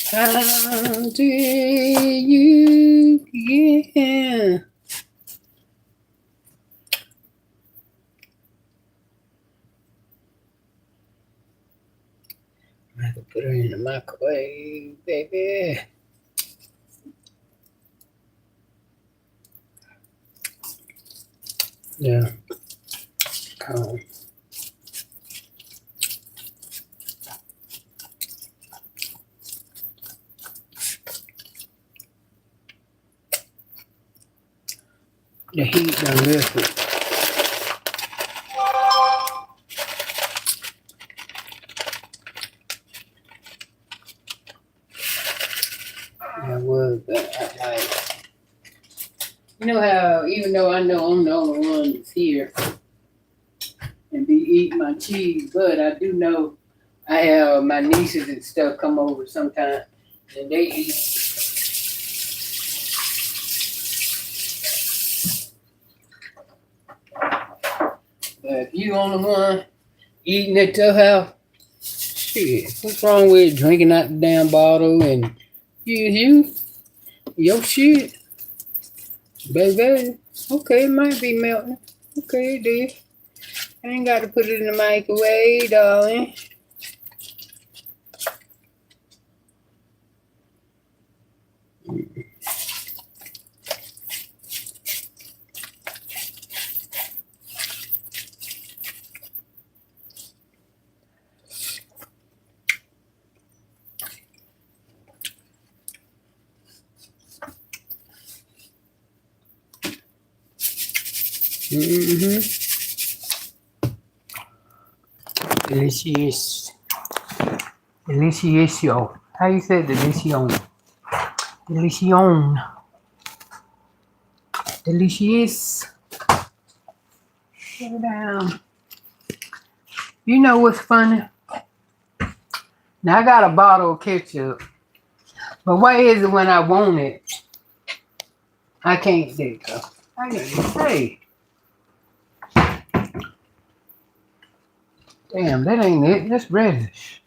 How do you get? I have to put her in the microwave, baby. Yeah. Calm. The heat done lifted. I was, but you know how, even though I know I'm the only one that's here and be eating my cheese, but I do know I have my nieces and stuff come over sometimes and they eat. But if you only one eating at your house, shit, what's wrong with drinking out the damn bottle and your shit? Baby, okay, it might be melting. Okay, it is. I ain't got to put it in the microwave, darling. Delicious. Delicioso. How you say delicious? Delicious. Delicious. Sit down. You know what's funny? Now I got a bottle of ketchup, but why is it when I want it, I can't. There you go. I got to say. Damn, that ain't it. That's reddish.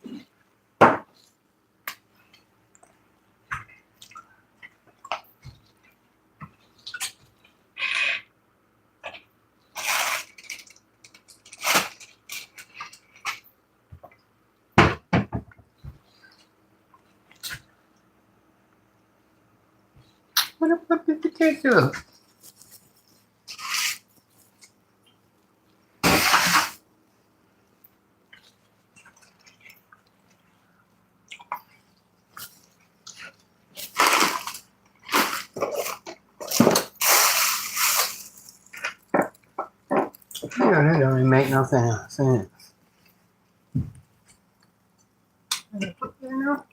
What the fuck did the ketchup? Yeah, that don't even make no sense. You know?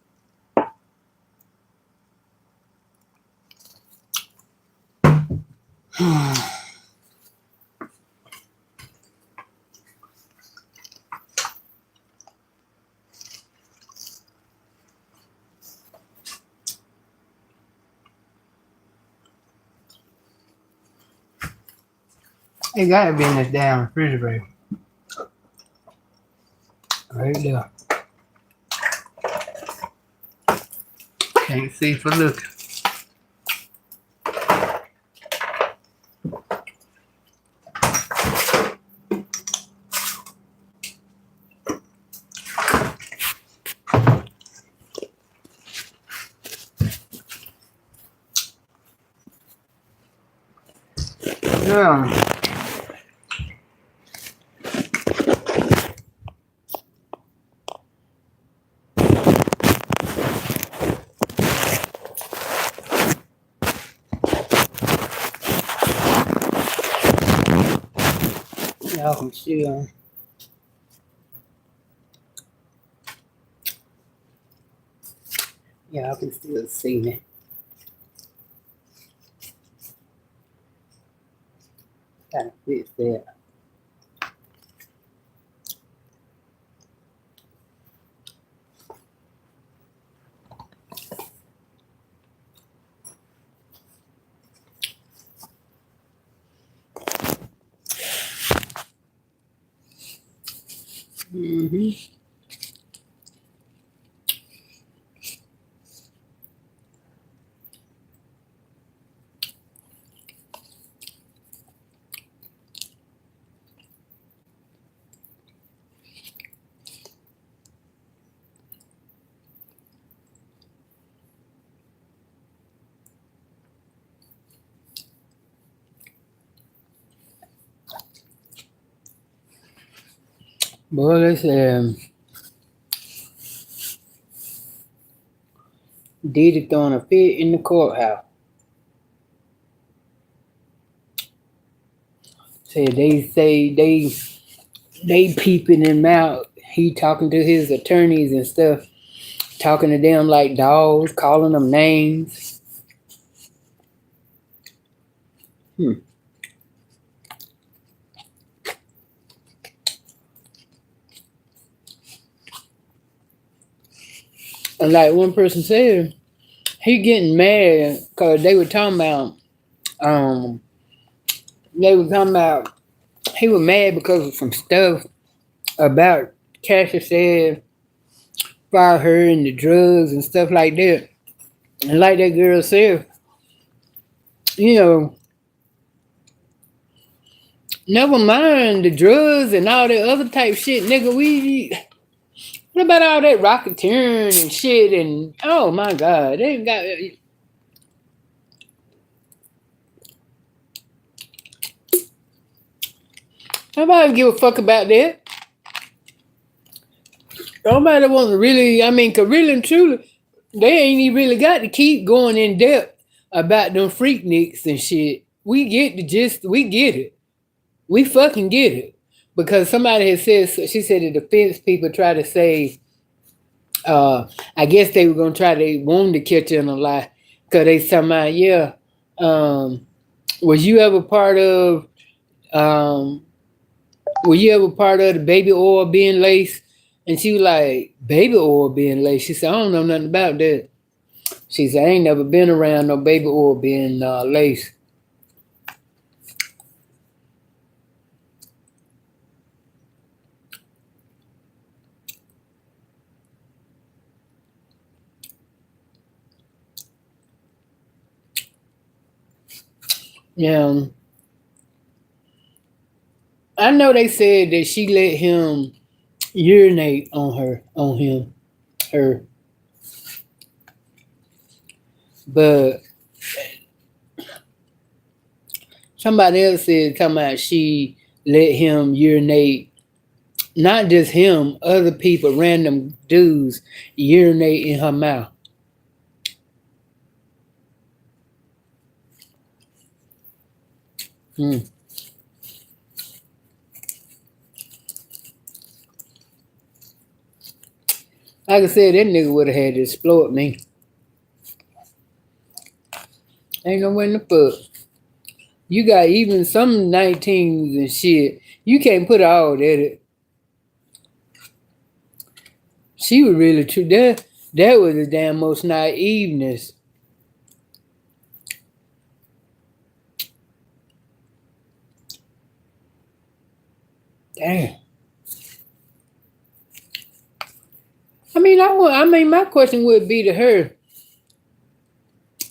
It gotta be in this damn refrigerator. Right there. Can't see for looking. Yeah. Y'all can see y'all can still see me. Gotta fix that. Mm-hmm. Boy, let's Diddy throwing a fit in the courthouse. Said they say they peeping him out. He talking to his attorneys and stuff, talking to them like dogs, calling them names. And like one person said, he getting mad because they were talking about he was mad because of some stuff about Cassius said about her and the drugs and stuff like that. And like that girl said, you know, never mind the drugs and all that other type shit, nigga. What about all that racketeering and shit? And oh my God, they got. Nobody give a fuck about that. Nobody wants to really. I mean, cause really and truly, they ain't even really got to keep going in depth about them freakniks and shit. We get the gist. We get it. We fucking get it. Because somebody had said, she said the defense people try to say, I guess they were going to try, they wanted to catch her in a lie. Because they talking about, yeah, was you ever part of, the baby oil being laced? And she was like, baby oil being laced? She said, I don't know nothing about that. She said, I ain't never been around no baby oil being laced. Now, I know they said that she let him urinate on her, but somebody else said talking about she let him urinate. Not just him, other people, random dudes, urinate in her mouth. Hmm. Like I said, that nigga would have had to explode me. Ain't no way in the fuck. You got even some 19s and shit. You can't put all that. She was really true. That was the damn most naiveness. Damn. I mean, my question would be to her: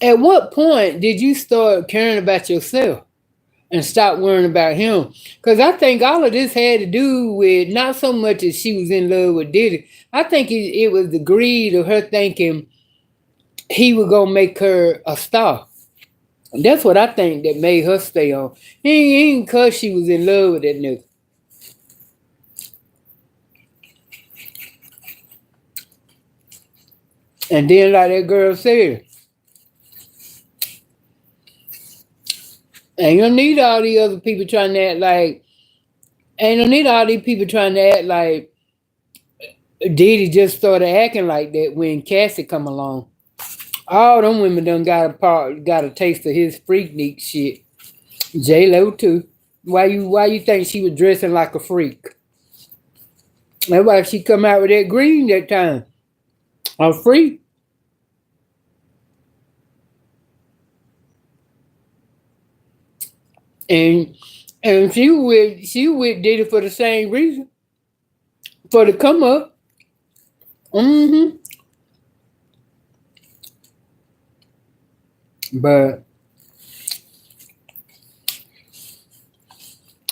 at what point did you start caring about yourself and stop worrying about him? Because I think all of this had to do with not so much as she was in love with Diddy. I think it was the greed of her thinking he was gonna make her a star. And that's what I think that made her stay on. He ain't cause she was in love with that nigga. And then like that girl said, ain't no need all these other people trying to act like ain't no need all these people trying to act like Diddy just started acting like that when Cassie come along. All them women done got a taste of his freaknik shit. J Lo too. Why you think she was dressing like a freak? That's why she come out with that green that time. A freak. And she with Diddy for the same reason. For the come up. Mm-hmm. But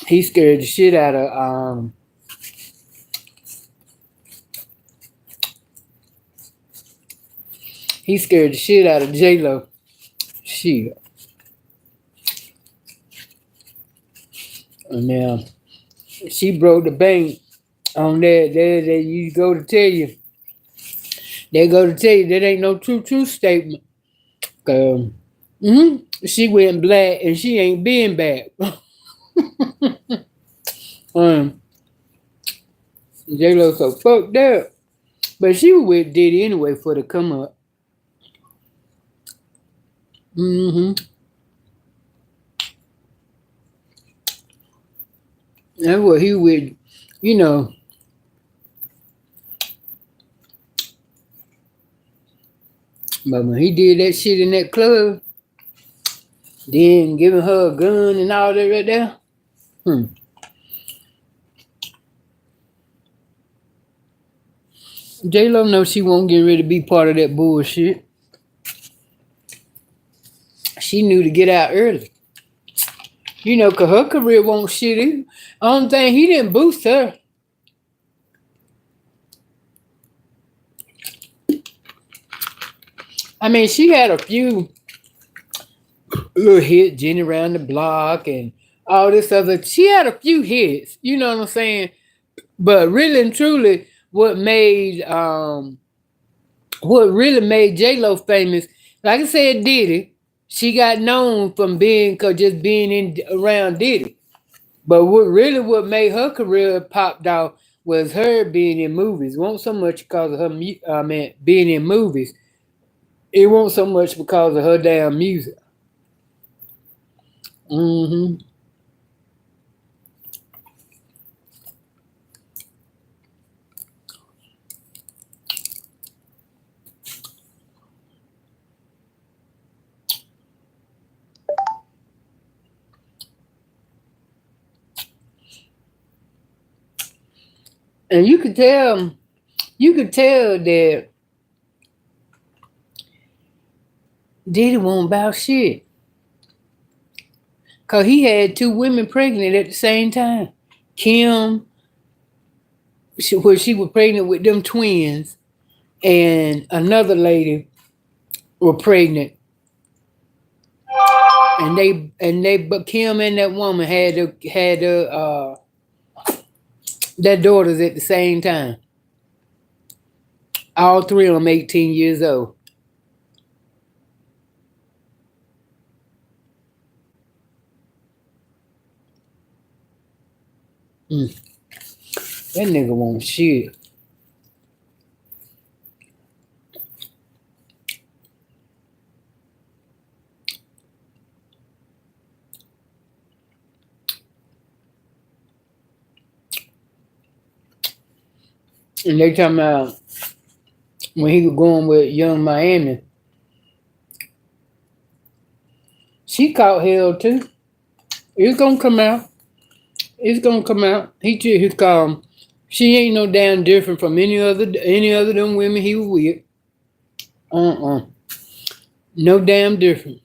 he scared the shit out of he scared the shit out of J Lo. Shit. And now she broke the bank on that. They you go to tell you. They go to tell you that ain't no true statement. She went black and she ain't been back. J Lo so fucked up. But she was with Diddy anyway for the come up. That's what he would, you know. But when he did that shit in that club, then giving her a gun and all that right there. J Lo knows she won't get ready to be part of that bullshit. She knew to get out early. You know, cause her career won't shit either. Only thing, he didn't boost her. I mean, she had a few little hits, Jenny around the block and all this other. She had a few hits, you know what I'm saying? But really and truly, what really made J Lo famous, like I said, Diddy. She got known from just being in around Diddy. But what made her career popped off was her being in movies. It wasn't so much because of her being in movies. It wasn't so much because of her damn music. Mm-hmm. And you could tell that Diddy won't about shit. Because he had 2 women pregnant at the same time. Kim, where she was pregnant with them twins, and another lady were pregnant. But Kim and that woman had their daughters at the same time. All 3 of them 18 years old. That nigga won't shit. And they talking about when he was going with Young Miami, she caught hell too. It's gonna come out. It's gonna come out. He's called. She ain't no damn different from any other them women he was with. No damn different.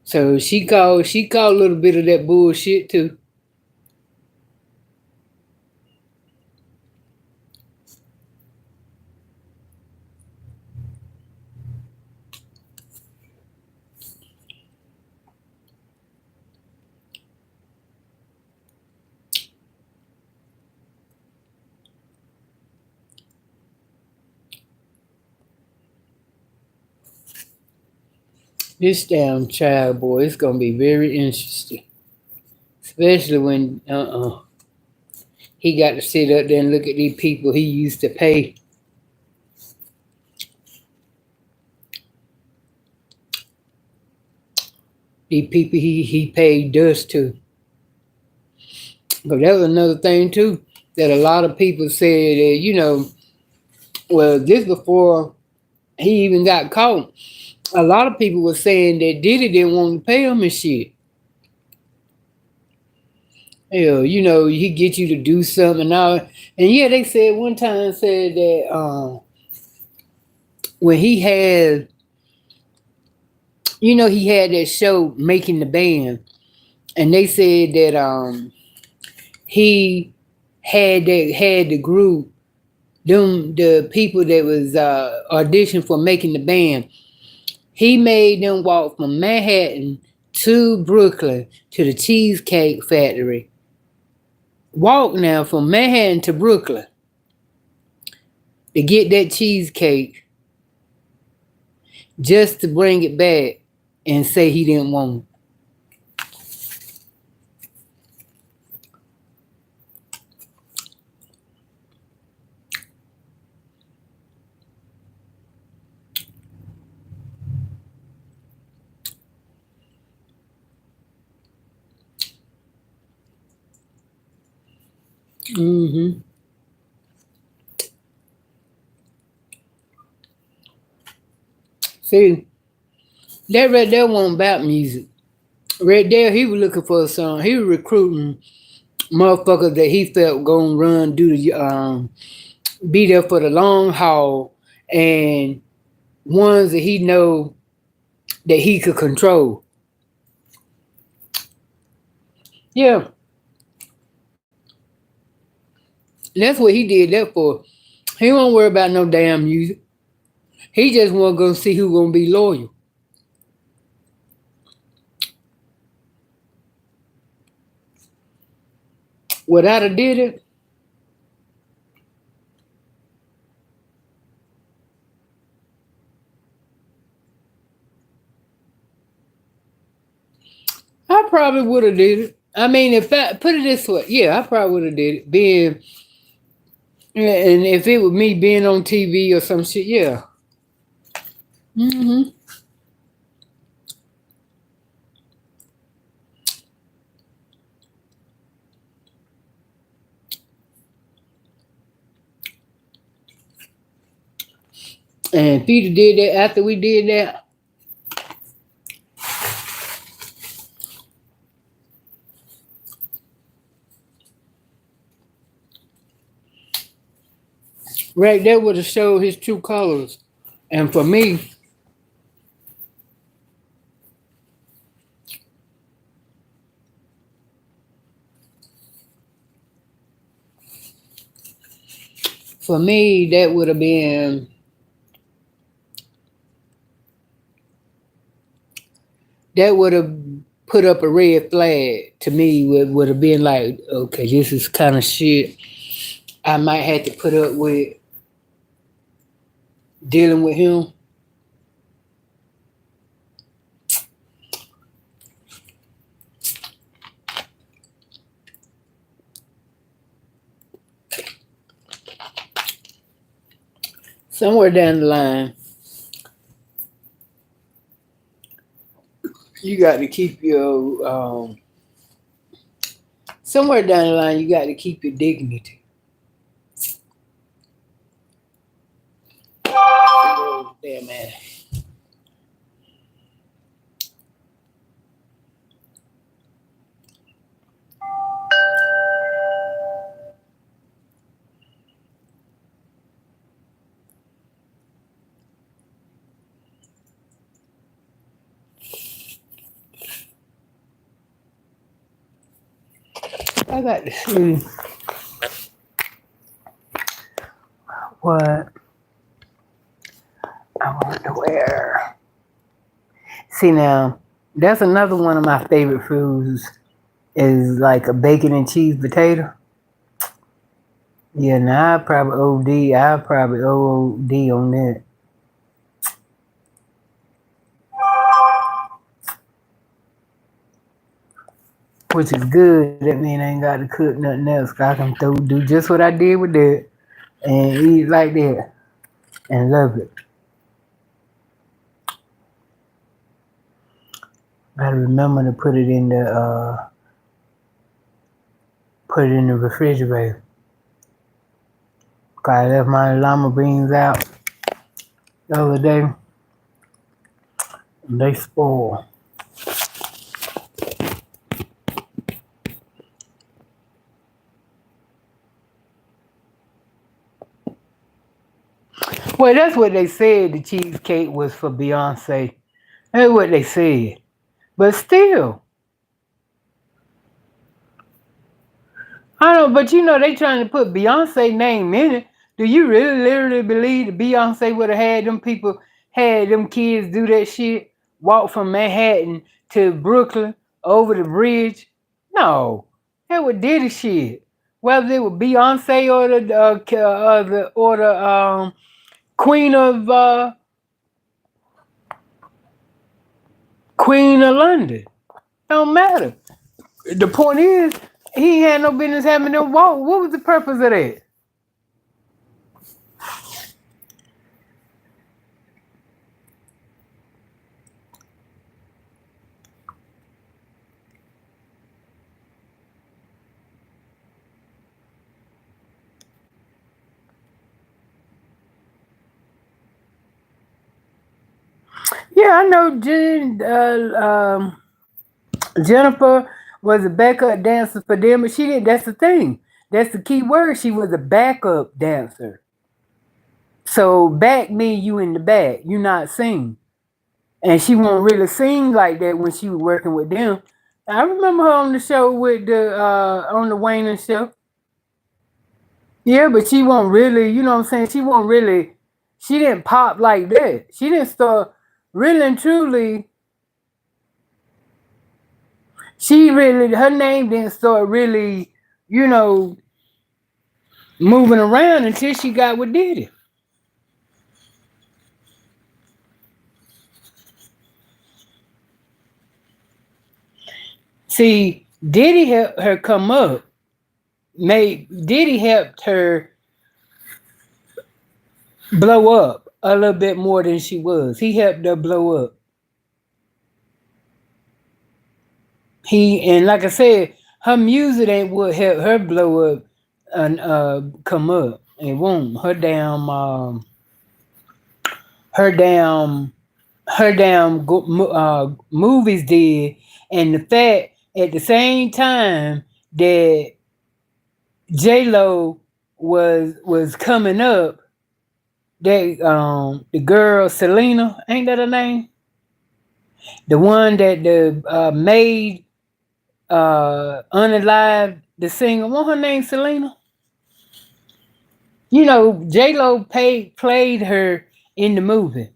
So she called a little bit of that bullshit too. This damn child boy, it's gonna be very interesting. Especially when he got to sit up there and look at these people he used to pay. These people he paid dust to. But that was another thing too, that a lot of people said that, well, this before he even got caught. A lot of people were saying that Diddy didn't want to pay him and shit. Hell, he get you to do something and all. And yeah, they said one time that when he had, he had that show Making the Band, and they said that he had the group, the people that was auditioned for Making the Band. He made them walk from Manhattan to Brooklyn to the Cheesecake Factory. Walk now from Manhattan to Brooklyn to get that cheesecake just to bring it back and say he didn't want it. Mm-hmm. See, that right there wasn't about music. Right there, he was looking for a song. He was recruiting motherfuckers that he felt gonna run, be there for the long haul, and ones that he know that he could control. Yeah. That's what he did that for. He won't worry about no damn music. He just want to go see who gonna be loyal. Would I have did it? I probably would have did it. I mean, if I put it this way, yeah, I probably would have did it. And if it was me being on TV or some shit, yeah. Mm-hmm. And Peter did that after we did that. Right there would have showed his true colors. And for me, For me, that would have been that would have put up a red flag to me. Would have been like, okay, this is kind of shit I might have to put up with dealing with him. Somewhere down the line, you got to keep your somewhere down the line, you got to keep your dignity. Oh, damn man. I got to see what I want to wear. See now, that's another one of my favorite foods is like a bacon and cheese potato. Yeah, now I probably OD on that. Which is good. That mean I ain't got to cook nothing else. I can do just what I did with that and eat like that and love it. Gotta remember to put it in the refrigerator. Cause I left my llama beans out the other day and they spoiled. Well, that's what they said the cheesecake was for Beyonce. That's what they said. But still, I don't. But they trying to put Beyonce name in it. Do you really literally believe that Beyonce would have had them kids do that shit, walk from Manhattan to Brooklyn over the bridge? No, that was Diddy shit. Whether it was Beyonce or the Queen of Queen of London, don't matter. The point is, he had no business having them walk. What was the purpose of that? Yeah, I know Jennifer was a backup dancer for them, but she didn't. That's the thing. That's the key word. She was a backup dancer. So back mean you in the back. You not sing. And she won't really sing like that when she was working with them. I remember her on the show with the on the Wayne and show. Yeah, but she won't really, you know what I'm saying? She didn't pop like that. She didn't start really and truly, her name didn't start really, you know, moving around until she got with Diddy. See, Diddy helped her come up. Diddy helped her blow up a little bit more than she was. He helped her blow up. And like I said, her music ain't what helped her blow up and come up. It won't. Her damn movies did, and the fact at the same time that J Lo was coming up, that the girl Selena, ain't that her name? The one that the made unalive the singer. What her name? Selena. You know, J-Lo played her in the movie.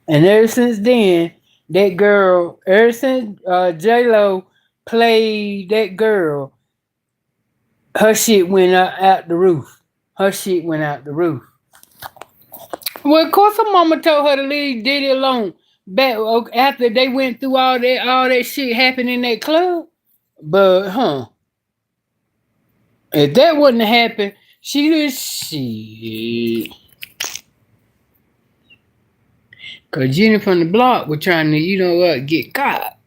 And ever since then, that girl, ever since J-Lo played that girl, her shit went out the roof. Her shit went out the roof. Well, of course, her mama told her to leave Diddy alone. Back after they went through all that shit happened in that club. But if that wouldn't have happened, she just shit. Cause Jenny from the block was trying to, get caught.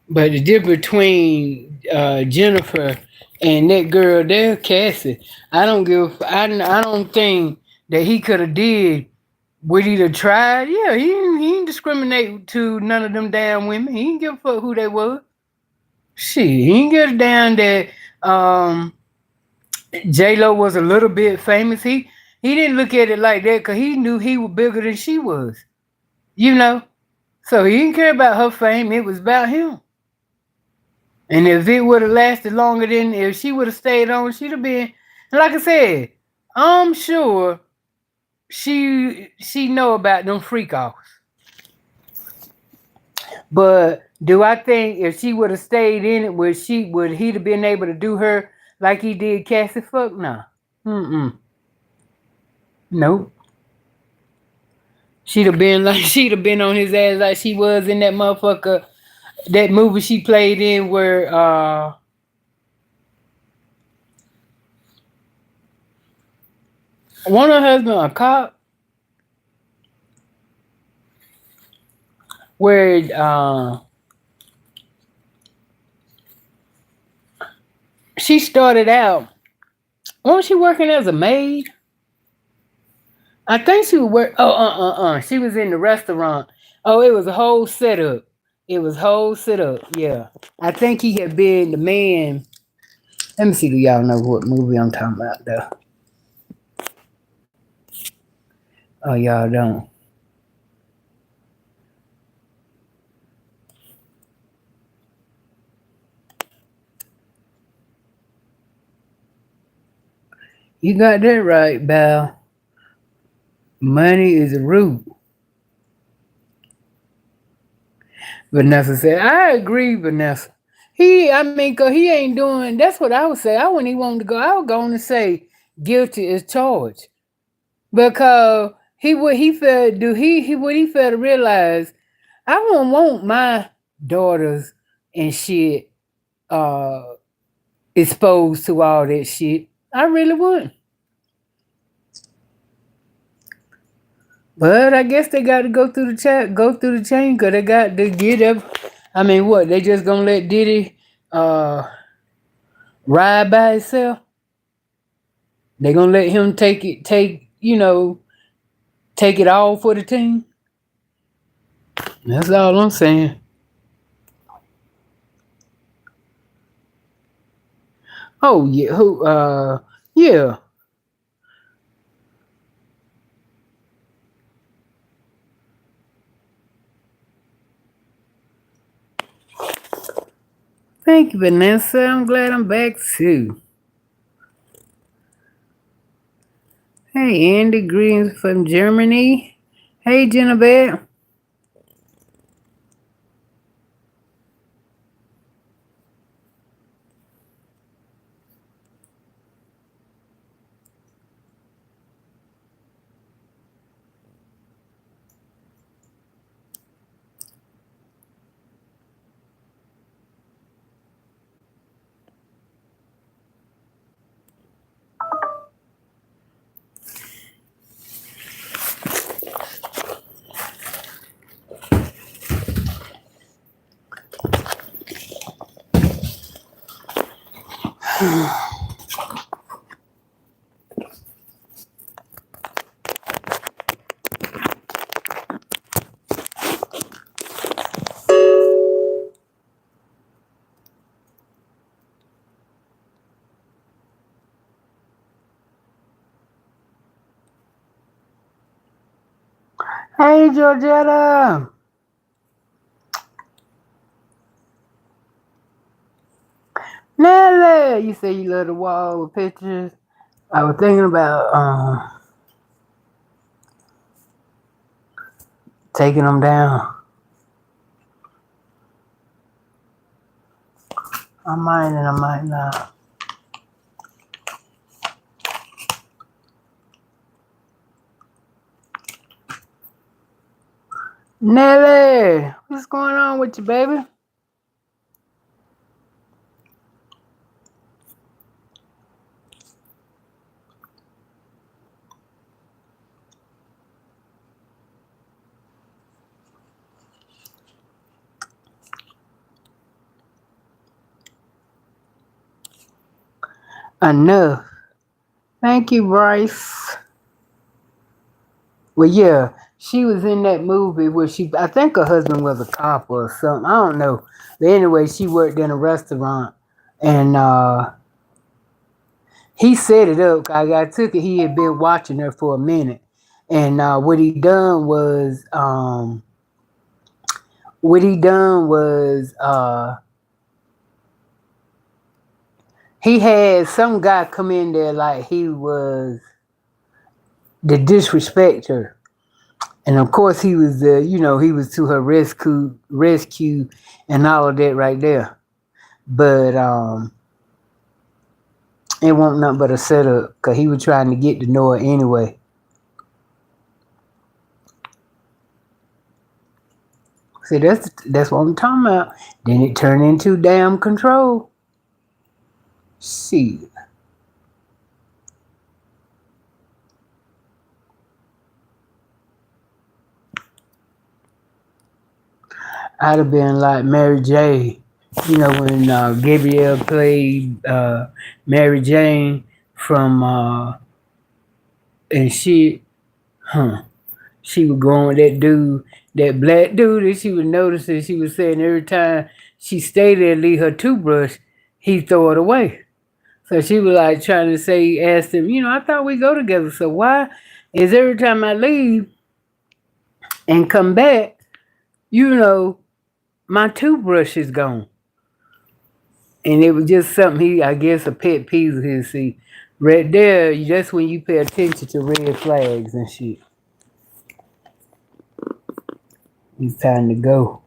But the difference between Jennifer and that girl there, Cassie, I don't think that he could have did what he'd have tried. Yeah, he didn't discriminate to none of them damn women. He didn't give a fuck who they were. Shit, he didn't give a damn that J Lo was a little bit famous. He didn't look at it like that because he knew he was bigger than she was. You know, so he didn't care about her fame. It was about him. And if it would have lasted longer than if she would have stayed on, she'd have been. And like I said, I'm sure she know about them freak offs. But do I think if she would have stayed in it, would he have been able to do her like he did Cassie? Fuck no. Nope. She'd have been on his ass like she was in that motherfucker, that movie she played in where one of her husband a cop, where she started out. Wasn't she working as a maid? I think she was work. Oh, she was in the restaurant. Oh, it was a whole setup. It was whole setup. Yeah, I think he had been the man. Let me see. Do y'all know what movie I'm talking about? Though. Oh, y'all don't. You got that right, Bal. Money is a root. Vanessa said, I agree, Vanessa. Cause he ain't doing, that's what I would say. I wouldn't even want to go. I would go on and say guilty as charged. Because what he failed to realize, I wouldn't want my daughters and shit exposed to all that shit. I really wouldn't. But I guess they got to go through the chain, cause they got to get up. I mean, what? They just gonna let Diddy ride by himself? They gonna let him take it all for the team? That's all I'm saying. Oh yeah, yeah. Thank you, Vanessa. I'm glad I'm back too. Hey, Andy, greetings from Germany. Hey, Genevieve. Hey, Georgetta. Nelly, you say you love the wall with pictures. I was thinking about taking them down. I might and I might not. Nelly, what's going on with you, baby? Enough. Thank you, Bryce. Well, yeah, she was in that movie where I think her husband was a cop or something. I don't know. But anyway, she worked in a restaurant and he set it up. I took it. He had been watching her for a minute. And what he done was he had some guy come in there like he was to disrespect her. And of course he was he was to her rescue and all of that right there. But it wasn't nothing but a setup because he was trying to get to know her anyway. See, that's what I'm talking about. Then it turned into damn control. See. I'd have been like Mary J. You know, when Gabrielle played Mary Jane from and she would go on with that dude, that black dude that she would notice that she was saying every time she stayed there, leave her toothbrush, he'd throw it away. So she was like trying to say, asked him, I thought we go together. So why is every time I leave and come back, my toothbrush is gone? And it was just something I guess, a pet peeve of his. See, right there, that's when you pay attention to red flags and shit. It's time to go.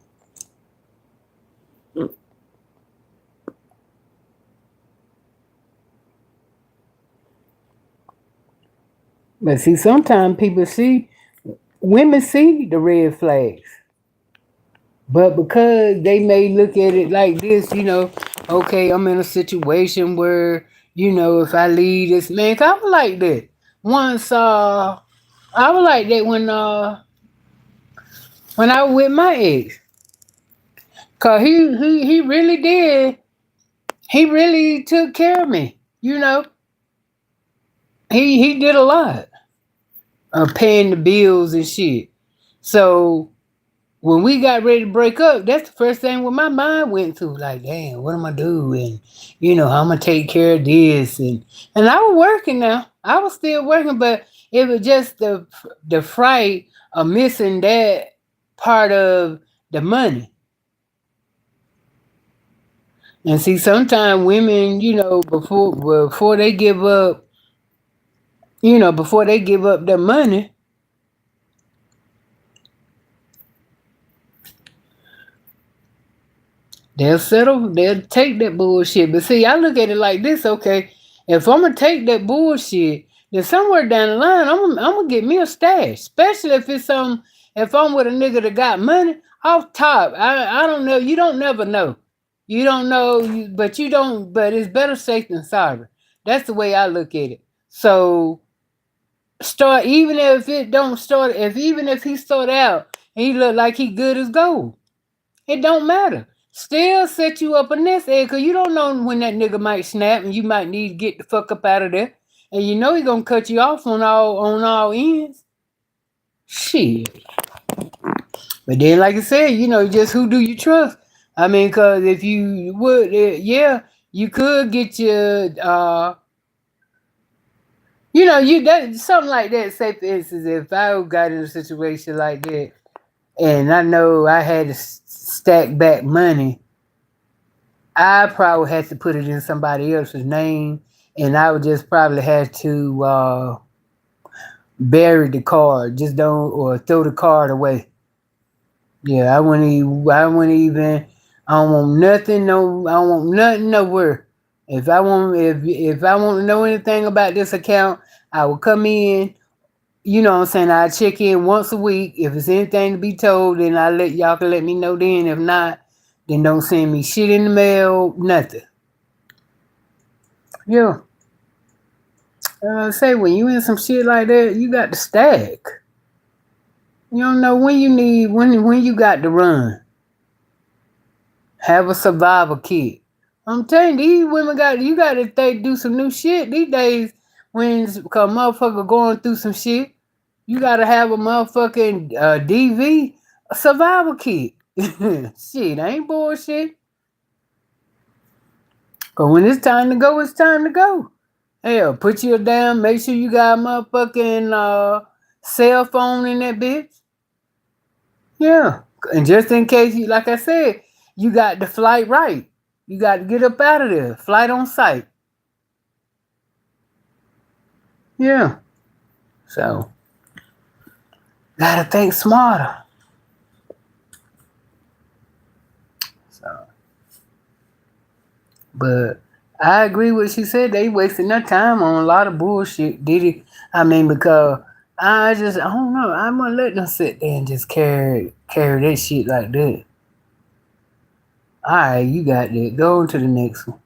But see, sometimes women see the red flags. But because they may look at it like this, okay, I'm in a situation where, if I leave this man, 'cause I was like that. Once I was like that when I was with my ex. Cause he really did. He really took care of me. He did a lot of paying the bills and shit. So when we got ready to break up, that's the first thing what my mind went to. Like, damn, what am I doing? How I'm gonna take care of this and I was working now. I was still working, but it was just the fright of missing that part of the money. And see, sometimes women, before they give up, before they give up their money, they'll take that bullshit. But see, I look at it like this, okay, if I'm gonna take that bullshit, then somewhere down the line, I'm gonna get me a stash. Especially if I'm with a nigga that got money off top. I don't know. You don't never know. You don't know, but you don't. But it's better safe than sorry. That's the way I look at it. So start, even if it don't start, even if he start out and he look like he good as gold, it don't matter. Still set you up a nest egg, because you don't know when that nigga might snap and you might need to get the fuck up out of there. And he gonna cut you off on all ends. Shit. But then, like I said, just who do you trust? I mean, because if you would, yeah, you could get your You know, you that something like that. Say for instance, if I got in a situation like that, and I know I had to stack back money, I probably had to put it in somebody else's name, and I would just probably have to bury the card. Just don't or throw the card away. Yeah, I wouldn't. I wouldn't even. I don't want nothing. No, I don't want nothing nowhere. If I want to know anything about this account, I will come in. You know what I'm saying? I check in once a week. If it's anything to be told, then I let y'all can let me know then. If not, then don't send me shit in the mail, nothing. Yeah. Say when you in some shit like that, you got to stack. You don't know when you need when you got to run. Have a survival kit. I'm telling you, these women got you got to do some new shit these days. When cause motherfucker going through some shit, you got to have a motherfucking DV a survival kit. Shit, ain't bullshit. Cause when it's time to go, it's time to go. Hell, put you down. Make sure you got a motherfucking cell phone in that bitch. Yeah, and just in case you, like I said, you got the flight right. You got to get up out of there. Flight on sight. Yeah. So, gotta think smarter. So, but I agree with what she said. They wasting their time on a lot of bullshit. Did it? I mean, because I don't know. I'm gonna let them sit there and just carry that shit like that. All right, you got that. Go on to the next one.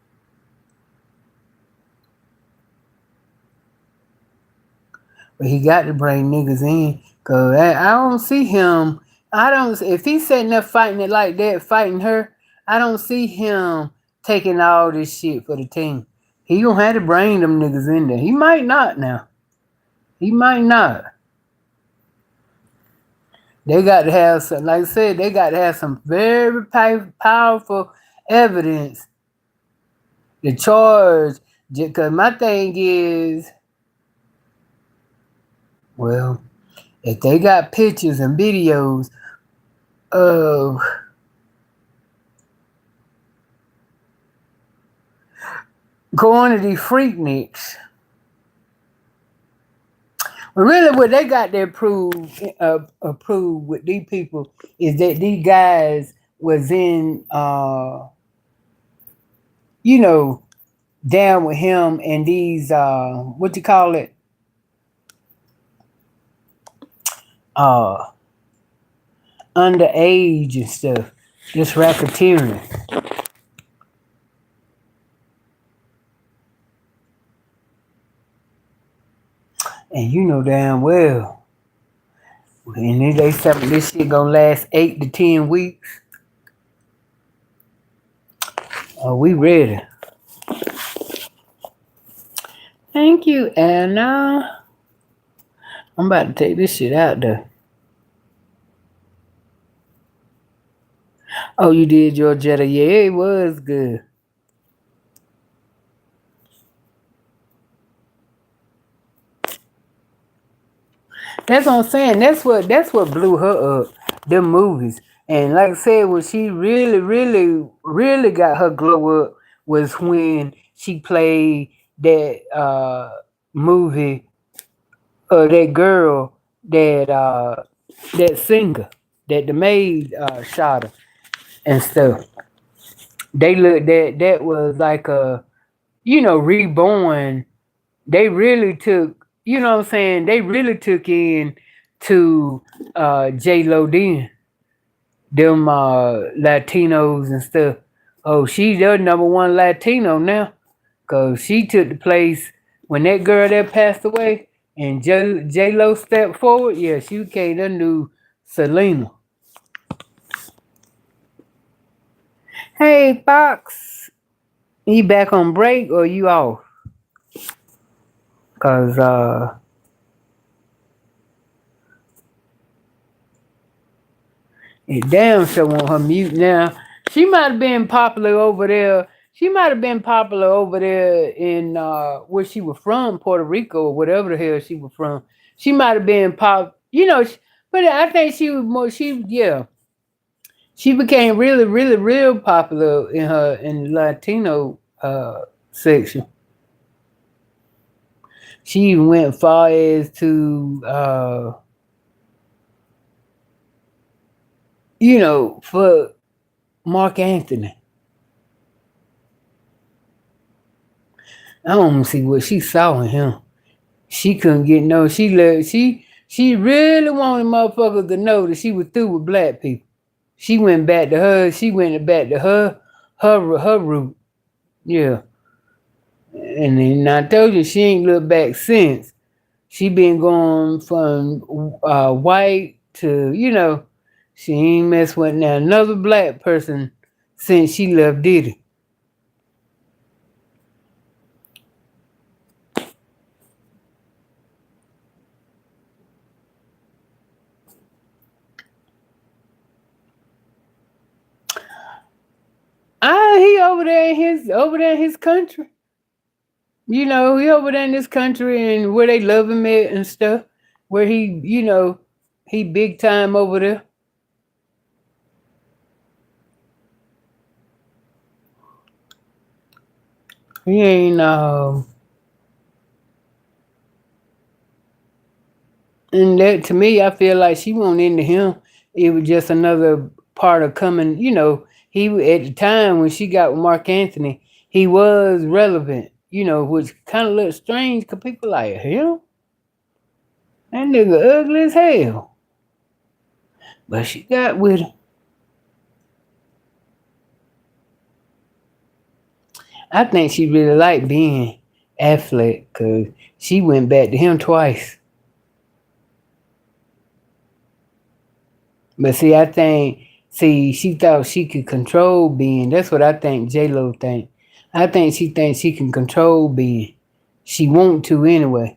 But he got to bring niggas in. Cause I don't see him. I don't. If he's sitting there fighting it like that, fighting her, I don't see him taking all this shit for the team. He gonna have to bring them niggas in there. He might not now. He might not. They got to have some. Like I said, they got to have some very powerful evidence to charge. Cause my thing is, well, if they got pictures and videos of going to these freakniks. But really, what they got to prove with these people is that these guys was in, you know, down with him and these, what you call it, uh, underage and stuff, just racketeering. And you know damn well, and they say this shit gonna last 8 to 10 weeks. We ready? Thank you, Anna. I'm about to take this shit out there. Oh, you did your Jetta? Yeah, it was good. That's what I'm saying. That's what blew her up. Them movies. And like I said, when she really, really, really got her glow up was when she played that movie that girl that singer that the maid shot her and stuff. They looked that was like a reborn. They really took, what I'm saying, they really took in to J Lo then, them Latinos and stuff. Oh, she's the number one Latino now, cause she took the place when that girl that passed away and J Lo stepped forward. Yeah, she became the new Selena. Hey, Fox, you back on break or you off? Cause it damn sure want her mute now. She might have been popular over there She might have been popular over there in where she was from, Puerto Rico or whatever the hell she was from. She might have been but I think she was more. She became really, really, real popular in the Latino section. She even went far as to for Mark Anthony. I don't see what she saw in him. She couldn't get no. She really wanted motherfuckers to know that she was through with black people. She went back to her. She went back to her root. Yeah, and then I told you she ain't looked back since. She been going from white to she ain't messed with now another black person since she left Diddy. He over there in his country. He over there in this country and where they love him at and stuff. Where he big time over there. He ain't and that to me I feel like she won't into him. It was just another part of coming, he at the time when she got with Mark Anthony, he was relevant, which kind of looked strange because people like him. That nigga ugly as hell. But she got with him. I think she really liked being Affleck because she went back to him twice. But she thought she could control Ben. That's what I think J-Lo think. I think she thinks she can control Ben. She want to anyway.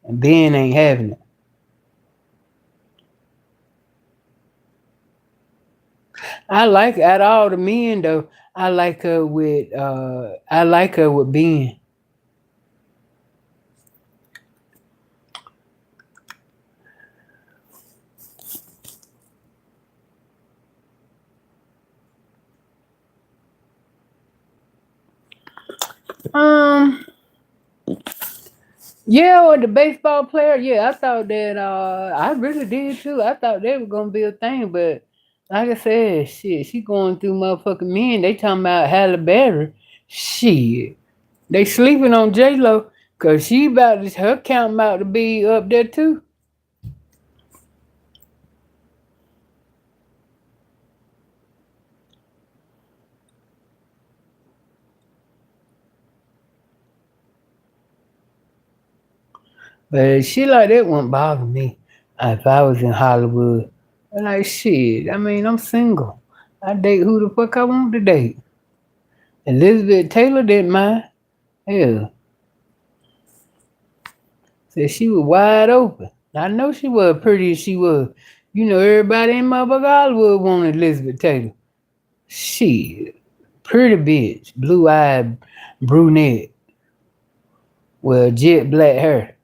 And Ben ain't having it. I like out of all the men though, I like her with Ben. Um Yeah, or the baseball player. Yeah, I thought that. I really did too. I thought they were gonna be a thing, but like I said, shit, she going through motherfucking men. They talking about Halle Berry. Shit, they sleeping on J Lo because her count about to be up there too. But shit like that wouldn't bother me if I was in Hollywood. Like shit, I mean I'm single. I date who the fuck I want to date. Elizabeth Taylor didn't mind. Hell, said she was wide open. I know she was pretty as she was. Everybody in motherfucker Hollywood wanted Elizabeth Taylor. Shit. Pretty bitch. Blue eyed brunette with jet black hair.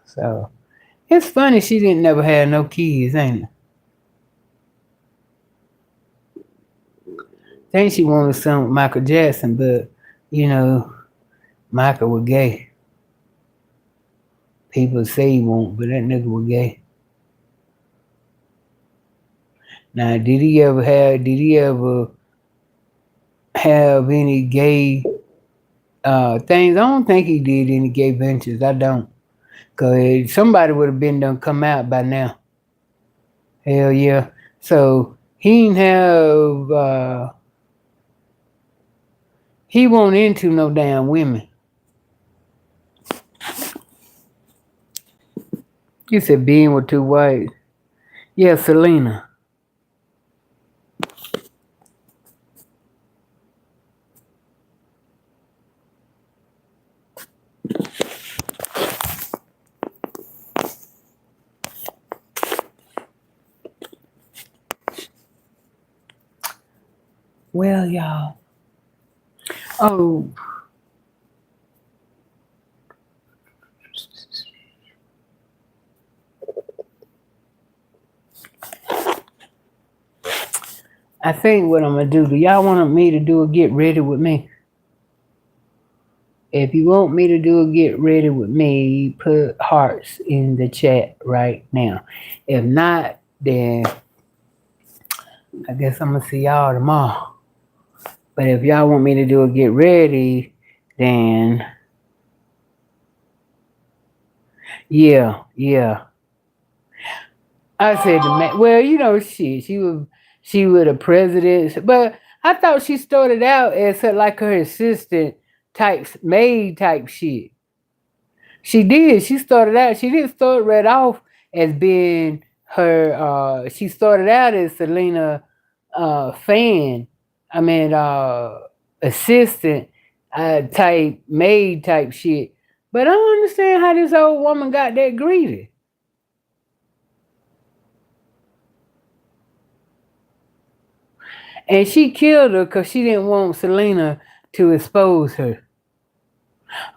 So it's funny she didn't never have no kids, ain't it? Think she wanted some with Michael Jackson, but Michael was gay. People say he won't, but that nigga was gay. Now, did he ever have any gay things? I don't think he did any gay ventures. I don't. Cause somebody would have been done come out by now. Hell yeah. So he won't into no damn women. You said being with two whites. Yeah, Selena. Well, y'all. Oh, I think what I'm gonna do. Do y'all want me to do a get ready with me? If you want me to do a get ready with me, put hearts in the chat right now. If not, then I guess I'm gonna see y'all tomorrow. But if y'all want me to do a get ready, then yeah. I said the man. Well, she was a president, but I thought she started out as like her assistant type maid type shit. She did. She started out. She didn't start right off as being her. She started out as Selena fan. I mean, assistant type maid type shit. But I don't understand how this old woman got that greedy. And she killed her because she didn't want Selena to expose her.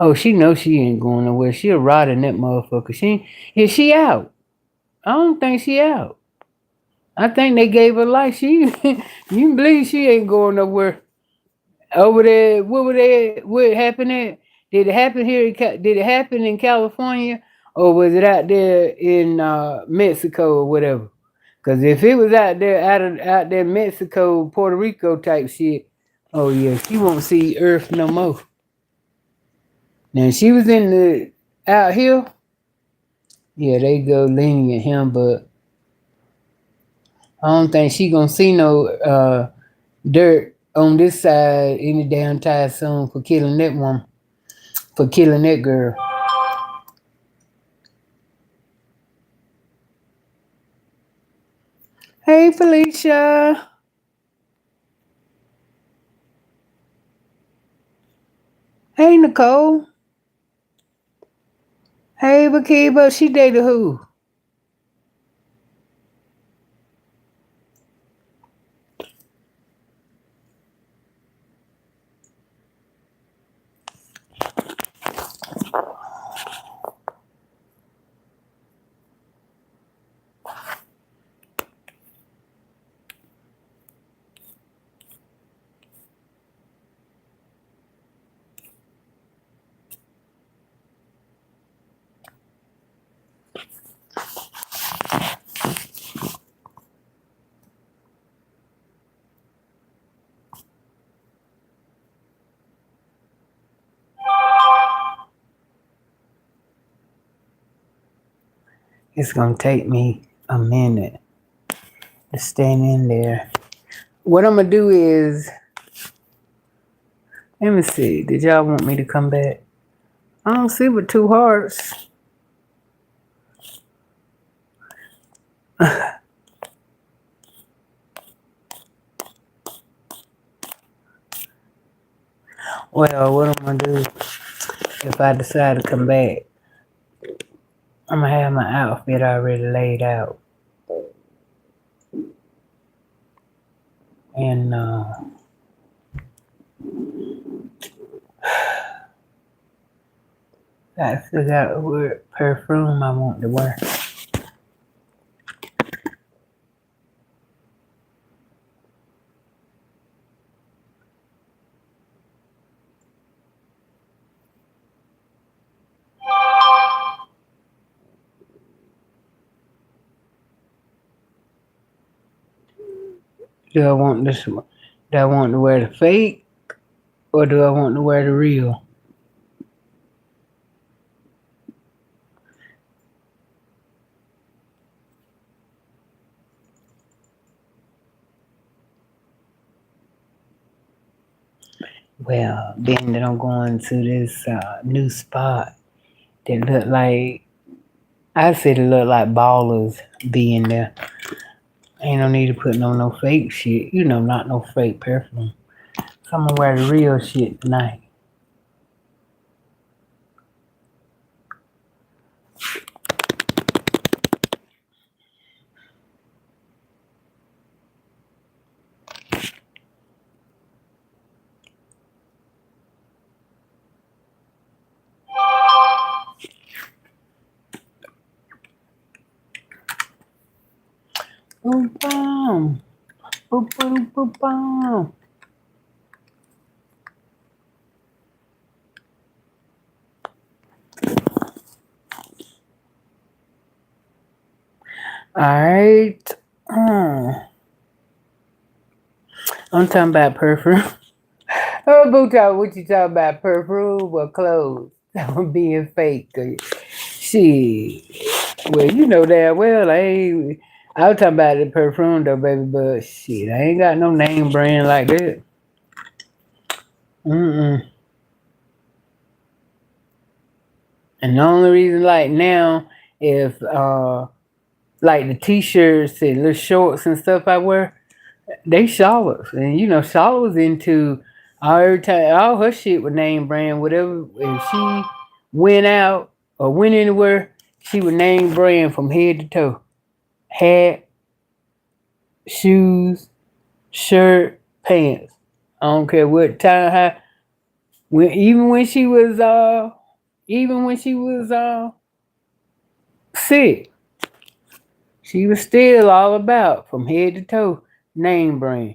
Oh, she knows she ain't going nowhere. She'll rot in that motherfucker. Is she out? I don't think she out. I think they gave her life. You can believe she ain't going nowhere. Over there, what happened at? Did it happen here? Did it happen in California? Or was it out there in Mexico or whatever? Because if it was out there Mexico, Puerto Rico type shit, oh yeah, she won't see Earth no more. Now she was in the out here, yeah, they go lenient him, but I don't think she gonna see no dirt on this side any damn time soon for killing that woman, for killing that girl. Hey Felicia. Hey Nicole. Hey Bakiba, she dated who? It's gonna take me a minute to stand in there. What I'm gonna do is, let me see. Did y'all want me to come back? I don't see but two hearts. Well, what I'm gonna do if I decide to come back, I'm gonna have my outfit already laid out, and I figure out what perfume I want to wear. Do I want this? Do I want to wear the fake, or do I want to wear the real? Well, being that I'm going to this new spot that look like, I said it look like ballers being there. Ain't no need to put no fake shit. Not no fake perfume. So I'm gonna wear the real shit tonight. Boom, boom. Boom, boom, boom, boom. All right. I'm talking about perfume. Oh, Booty, what you talking about? Perfume or clothes? I'm being fake. Shit. Well, you know that well. I was talking about the perfume though, baby, but shit, I ain't got no name brand like that. Mm-mm. And the only reason, like now, if like the t-shirts and little shorts and stuff I wear, they Charlotte's, and Charlotte was into all her shit with name brand. Whatever, if she went out or went anywhere, she would name brand from head to toe. Hat, shoes, shirt, pants. I don't care what time. Even when she was sick, she was still all about from head to toe name brand.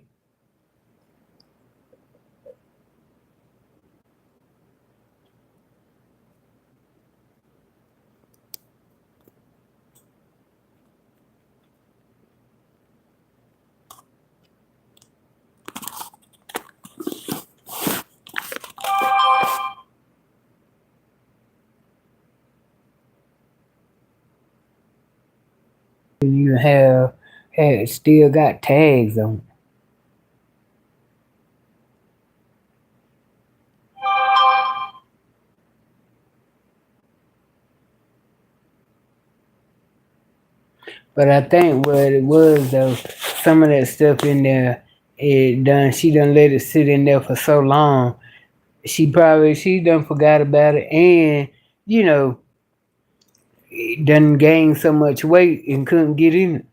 And you had still got tags on it. But I think what it was though, some of that stuff in there, she done let it sit in there for so long. She done forgot about it, and you know done gained so much weight and couldn't get in it.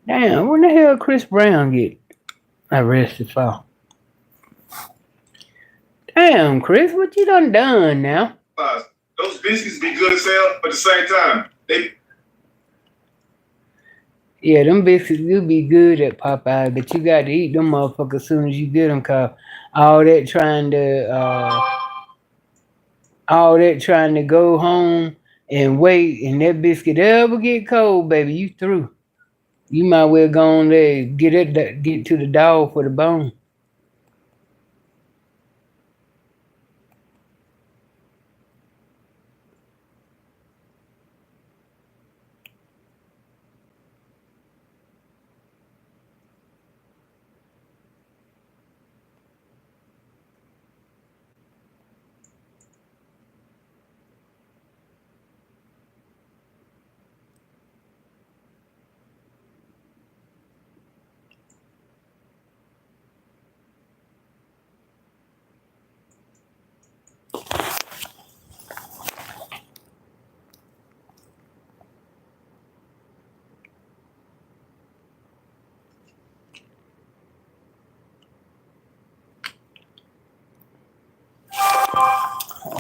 Damn, when the hell Chris Brown get arrested for? Damn, Chris, what you done now? Those biscuits be good as hell, but at the same time, Yeah, them biscuits will be good at Popeyes, but you got to eat them motherfuckers as soon as you get them, cause all that trying to uh, all that trying to go home and wait, and that biscuit ever get cold, baby, you through. You might well go on there get to the dog for the bone.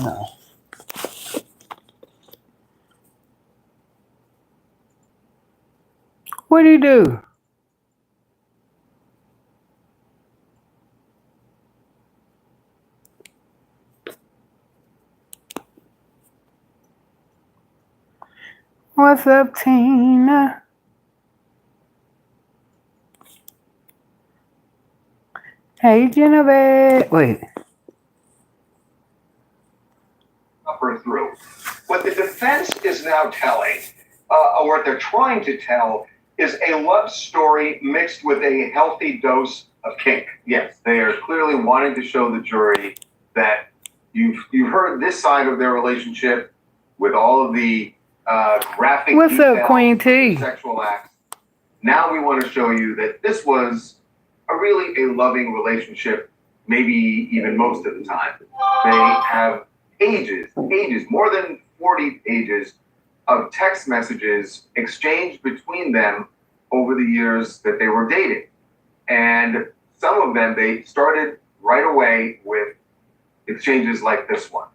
No. What do you do? What's up, Tina? Hey, Genevieve. Wait. Upper through. What the defense is now telling, or what they're trying to tell, is a love story mixed with a healthy dose of kink. Yes, they are clearly wanting to show the jury that you've heard this side of their relationship with all of the graphic What's details up, Queen of T? sexual acts. Now we want to show you that this was really a loving relationship, maybe even most of the time. They have pages, more than 40 pages of text messages exchanged between them over the years that they were dating. And some of them, they started right away with exchanges like this one.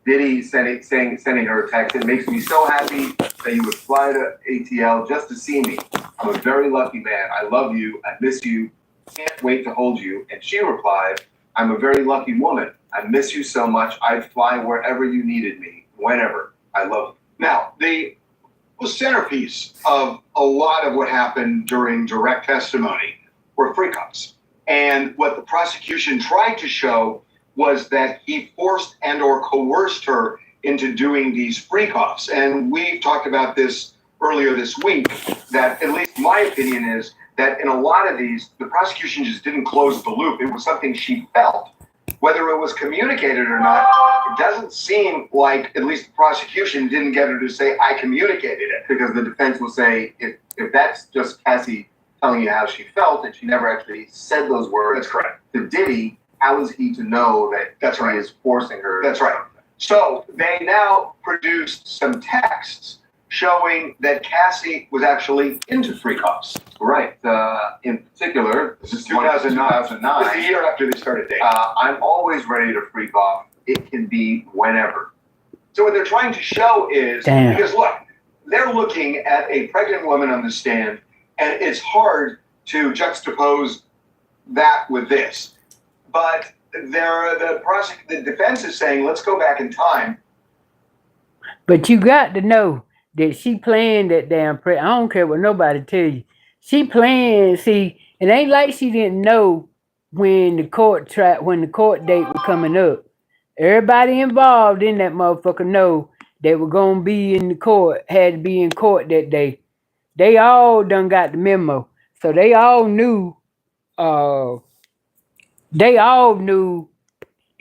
Diddy sending her a text. It makes me so happy that you would fly to ATL just to see me. I'm a very lucky man. I love you. I miss you. Can't wait to hold you. And she replied, I'm a very lucky woman. I miss you so much. I'd fly wherever you needed me, whenever. I love you. Now, the centerpiece of a lot of what happened during direct testimony were freak-offs. And what the prosecution tried to show was that he forced and or coerced her into doing these freak-offs. And we talked about this earlier this week, that at least my opinion is that in a lot of these, the prosecution just didn't close the loop. It was something she felt. Whether it was communicated or not, it doesn't seem like at least the prosecution didn't get her to say, I communicated it. Because the defense will say, if that's just Cassie telling you how she felt and she never actually said those words. That's correct. To Diddy, how is he to know that That's right. he is forcing her? That's right. So they now produced some texts showing that Cassie was actually into freak-offs. Right. In particular, This is 2009. This is the year after they started dating. I'm always ready to freak off. It can be whenever. So what they're trying to show is, Damn. because look, they're looking at a pregnant woman on the stand, and it's hard to juxtapose that with this. But the defense is saying, let's go back in time. But you got to know that she planned that damn I don't care what nobody tell you. She planned. See, it ain't like she didn't know when the court date was coming up. Everybody involved in that motherfucker know they were gonna be in the court, had to be in court that day. They all done got the memo, so they all knew.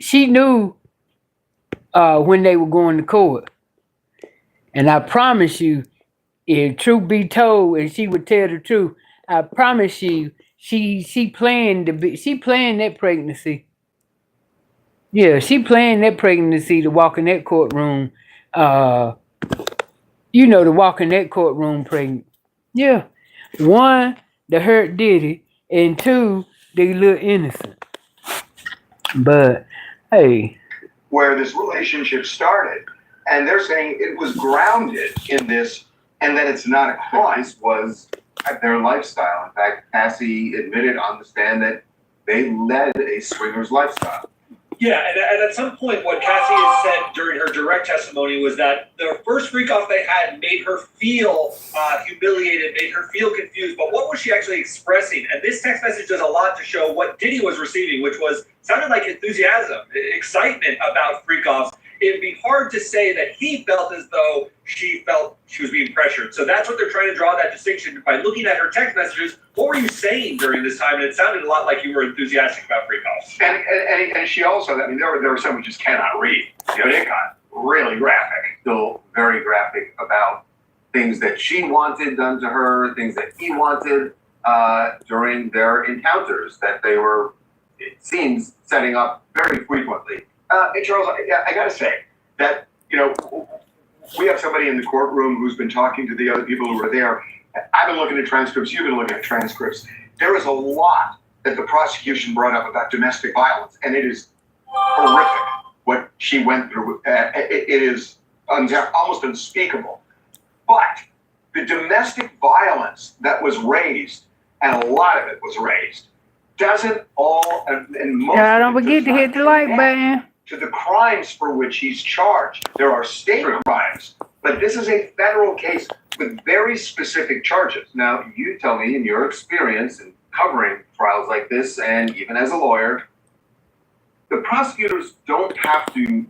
She knew when they were going to court. And I promise you, if truth be told, and she would tell the truth, I promise you, she planned that pregnancy. Yeah, she planned that pregnancy to walk in that courtroom. To walk in that courtroom pregnant. Yeah, one, the hurt Diddy, and two, they look innocent. But hey, Where this relationship started. And they're saying it was grounded in this and that it's not a crime. This was their lifestyle. In fact, Cassie admitted on the stand that they led a swingers lifestyle. Yeah, and at some point, what Cassie has said during her direct testimony was that the first freak-off they had made her feel humiliated, made her feel confused. But what was she actually expressing? And this text message does a lot to show what Diddy was receiving, which sounded like enthusiasm, excitement about freak-offs. It'd be hard to say that he felt as though she felt she was being pressured. So that's what they're trying to draw that distinction by looking at her text messages. What were you saying during this time? And it sounded a lot like you were enthusiastic about freak-offs. And she also, I mean, there were some who just cannot read. But it got really graphic. Still very graphic about things that she wanted done to her, things that he wanted during their encounters that they were, it seems, setting up very frequently. And Charles, I got to say that, we have somebody in the courtroom who's been talking to the other people who were there. I've been looking at transcripts. You've been looking at transcripts. There is a lot that the prosecution brought up about domestic violence, and it is horrific what she went through. It is almost unspeakable. But the domestic violence that was raised, and a lot of it was raised, doesn't all, and most yeah, don't forget to hit the like button. To the crimes for which he's charged. There are state crimes, but this is a federal case with very specific charges. Now, you tell me, in your experience in covering trials like this, and even as a lawyer, the prosecutors don't have to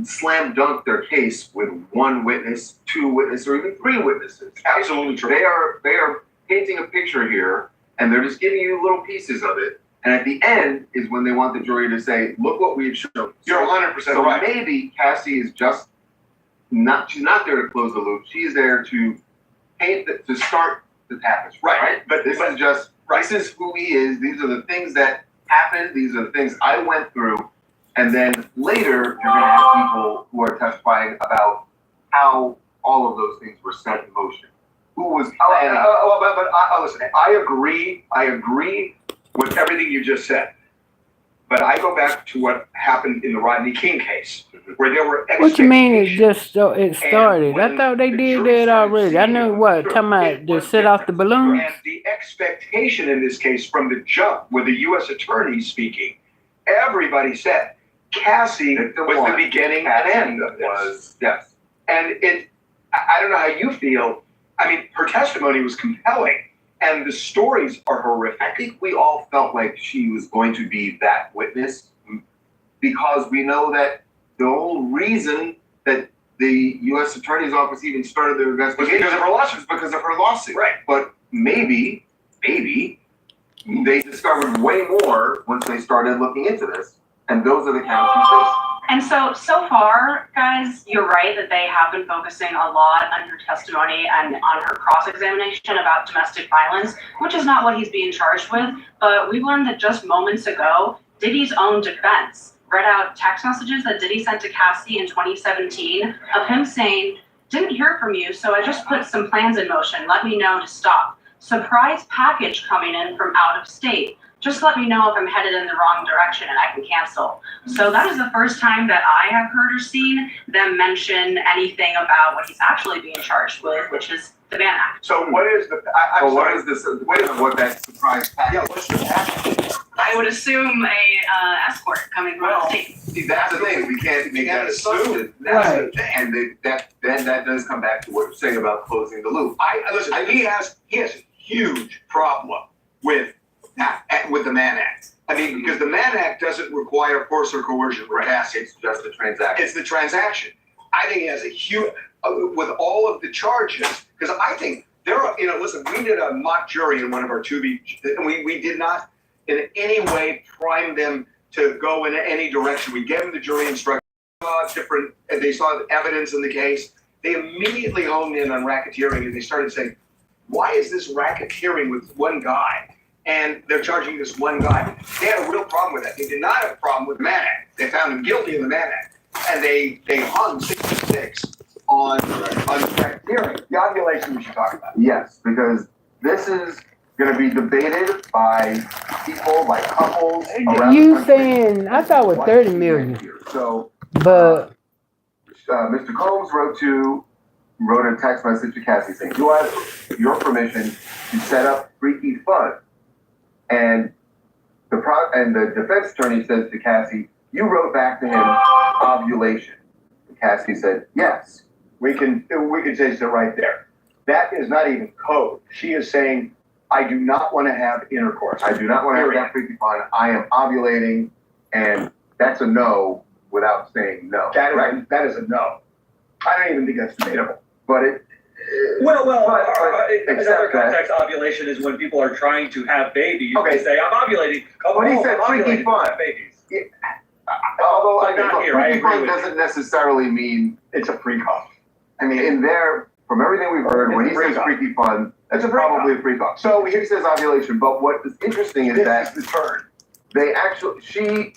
slam dunk their case with one witness, two witnesses, or even three witnesses. Absolutely true. They are painting a picture here, and they're just giving you little pieces of it. And at the end is when they want the jury to say, look what we've shown. You're 100% so right. Maybe Cassie is just she's not there to close the loop. She's there to paint, to start the tapestry. Right? But this is who he is. These are the things that happened. These are the things I went through. And then later, you're going to have people who are testifying about how all of those things were set in motion. who was planning. Listen, I agree with everything you just said. But I go back to what happened in the Rodney King case, where there were What you mean it expectations. it started? I thought they did that already. I know what, talking about to set off the balloons? And the expectation in this case from the jump, with the U.S. attorney speaking, everybody said Cassie was the beginning and end of this. Yes. And I don't know how you feel. I mean, her testimony was compelling, and the stories are horrific. I think we all felt like she was going to be that witness because we know that the whole reason that the U.S. Attorney's Office even started their investigation because of her lawsuit. Right. But maybe they discovered way more once they started looking into this. And those are the counts she faced. And so far, guys, you're right that they have been focusing a lot on her testimony and on her cross-examination about domestic violence, which is not what he's being charged with. But we've learned that just moments ago, Diddy's own defense read out text messages that Diddy sent to Cassie in 2017 of him saying, "Didn't hear from you, so I just put some plans in motion. Let me know to stop. Surprise package coming in from out of state. Just let me know if I'm headed in the wrong direction and I can cancel." So that is the first time that I have heard or seen them mention anything about what he's actually being charged with, which is the Mann Act. So what is the? What is this? What that surprise package? Yeah, what's the package? I would assume a escort coming from out of state. See, that's the thing. We can't make that assumption. Right. That's the thing. And that does come back to what you're saying about closing the loop. Listen. He has a huge problem with the Mann Act. I mean, because the Mann Act doesn't require force or coercion for Cassie. It's just the transaction. It's the transaction. I think he has a huge, with all of the charges, because I think there are, listen, we did a mock jury in one of our Tubi, and we did not in any way prime them to go in any direction. We gave them the jury instructions, they saw the evidence in the case. They immediately honed in on racketeering, and they started saying, why is this racketeering with one guy? And they're charging this one guy. They had a real problem with that. They did not have a problem with the Mann Act. They found him guilty in the Mann Act. And they hung 66 on racketeering. The ovulation we should talk about. Yes, because this is going to be debated by people, by couples around You the country. saying, I thought it was 30 million. So, But Mr. Combs wrote a text message to Cassie saying, "Do I have your permission to set up Freaky Fun?" And the defense attorney says to Cassie, "You wrote back to him ovulation." And Cassie said, "Yes." We can change it right there. That is not even code. She is saying, I do not want to have intercourse. I do not want to have that Freaky Fun. I am ovulating, and that's a no without saying no. That is a no. I don't even think that's debatable. But it. Another context, ovulation is when people are trying to have babies. Okay. They say, I'm ovulating. But he said Freaky Fun. Babies. Yeah. Although But not here, I Freaky agree Fun with doesn't necessarily mean It's a pre-com. I mean, in there, from everything we've heard, when he says Freaky Fun, that's probably a pre-com. So he says ovulation, but what is interesting is that the turn. she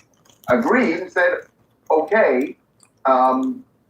agreed and said, okay,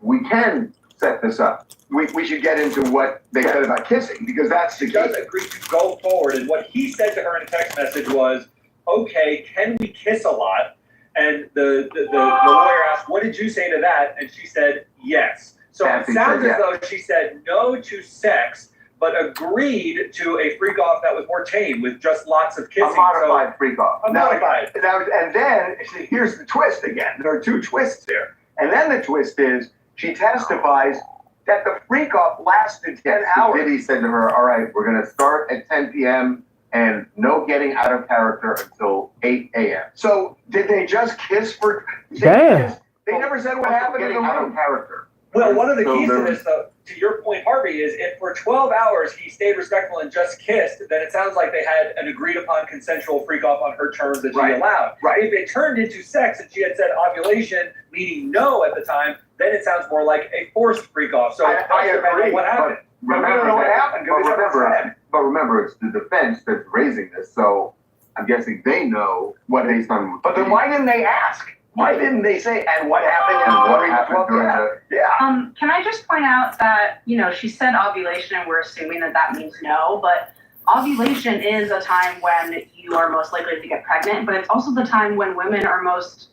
we can set this up. We should get into what they said about kissing, because that's the She key. does agree to go forward, and what he said to her in a text message was, okay, can we kiss a lot? And the lawyer asked, what did you say to that? And she said, yes. So Kathy it sounds said as though she said no to sex, but agreed to a freak-off that was more tame, with just lots of kissing. A modified freak-off. A modified. And then, here's the twist again. There are two twists here. And then the twist is, she testifies that the freak-off lasted 10 hours. Diddy said to her, all right, we're going to start at 10 p.m. and no getting out of character until 8 a.m. So, did they just kiss for... Damn. They never said what happened in the Getting out of room. character. Well, one of the So keys to there- this, though, to your point, Harvey, is if for 12 hours he stayed respectful and just kissed, then it sounds like they had an agreed-upon consensual freak-off on her terms that she Right. allowed. Right. If it turned into sex and she had said ovulation, meaning no at the time, then it sounds more like a forced freak-off. So I agree. what happened? But we don't know what happened, because they never said. But remember, it's the defense that's raising this, so I'm guessing they know what based on. But then why didn't they ask? Why didn't they say, and what happened? And what happened during the... Yeah. Can I just point out that, she said ovulation and we're assuming that means no, but ovulation is a time when you are most likely to get pregnant, but it's also the time when women are most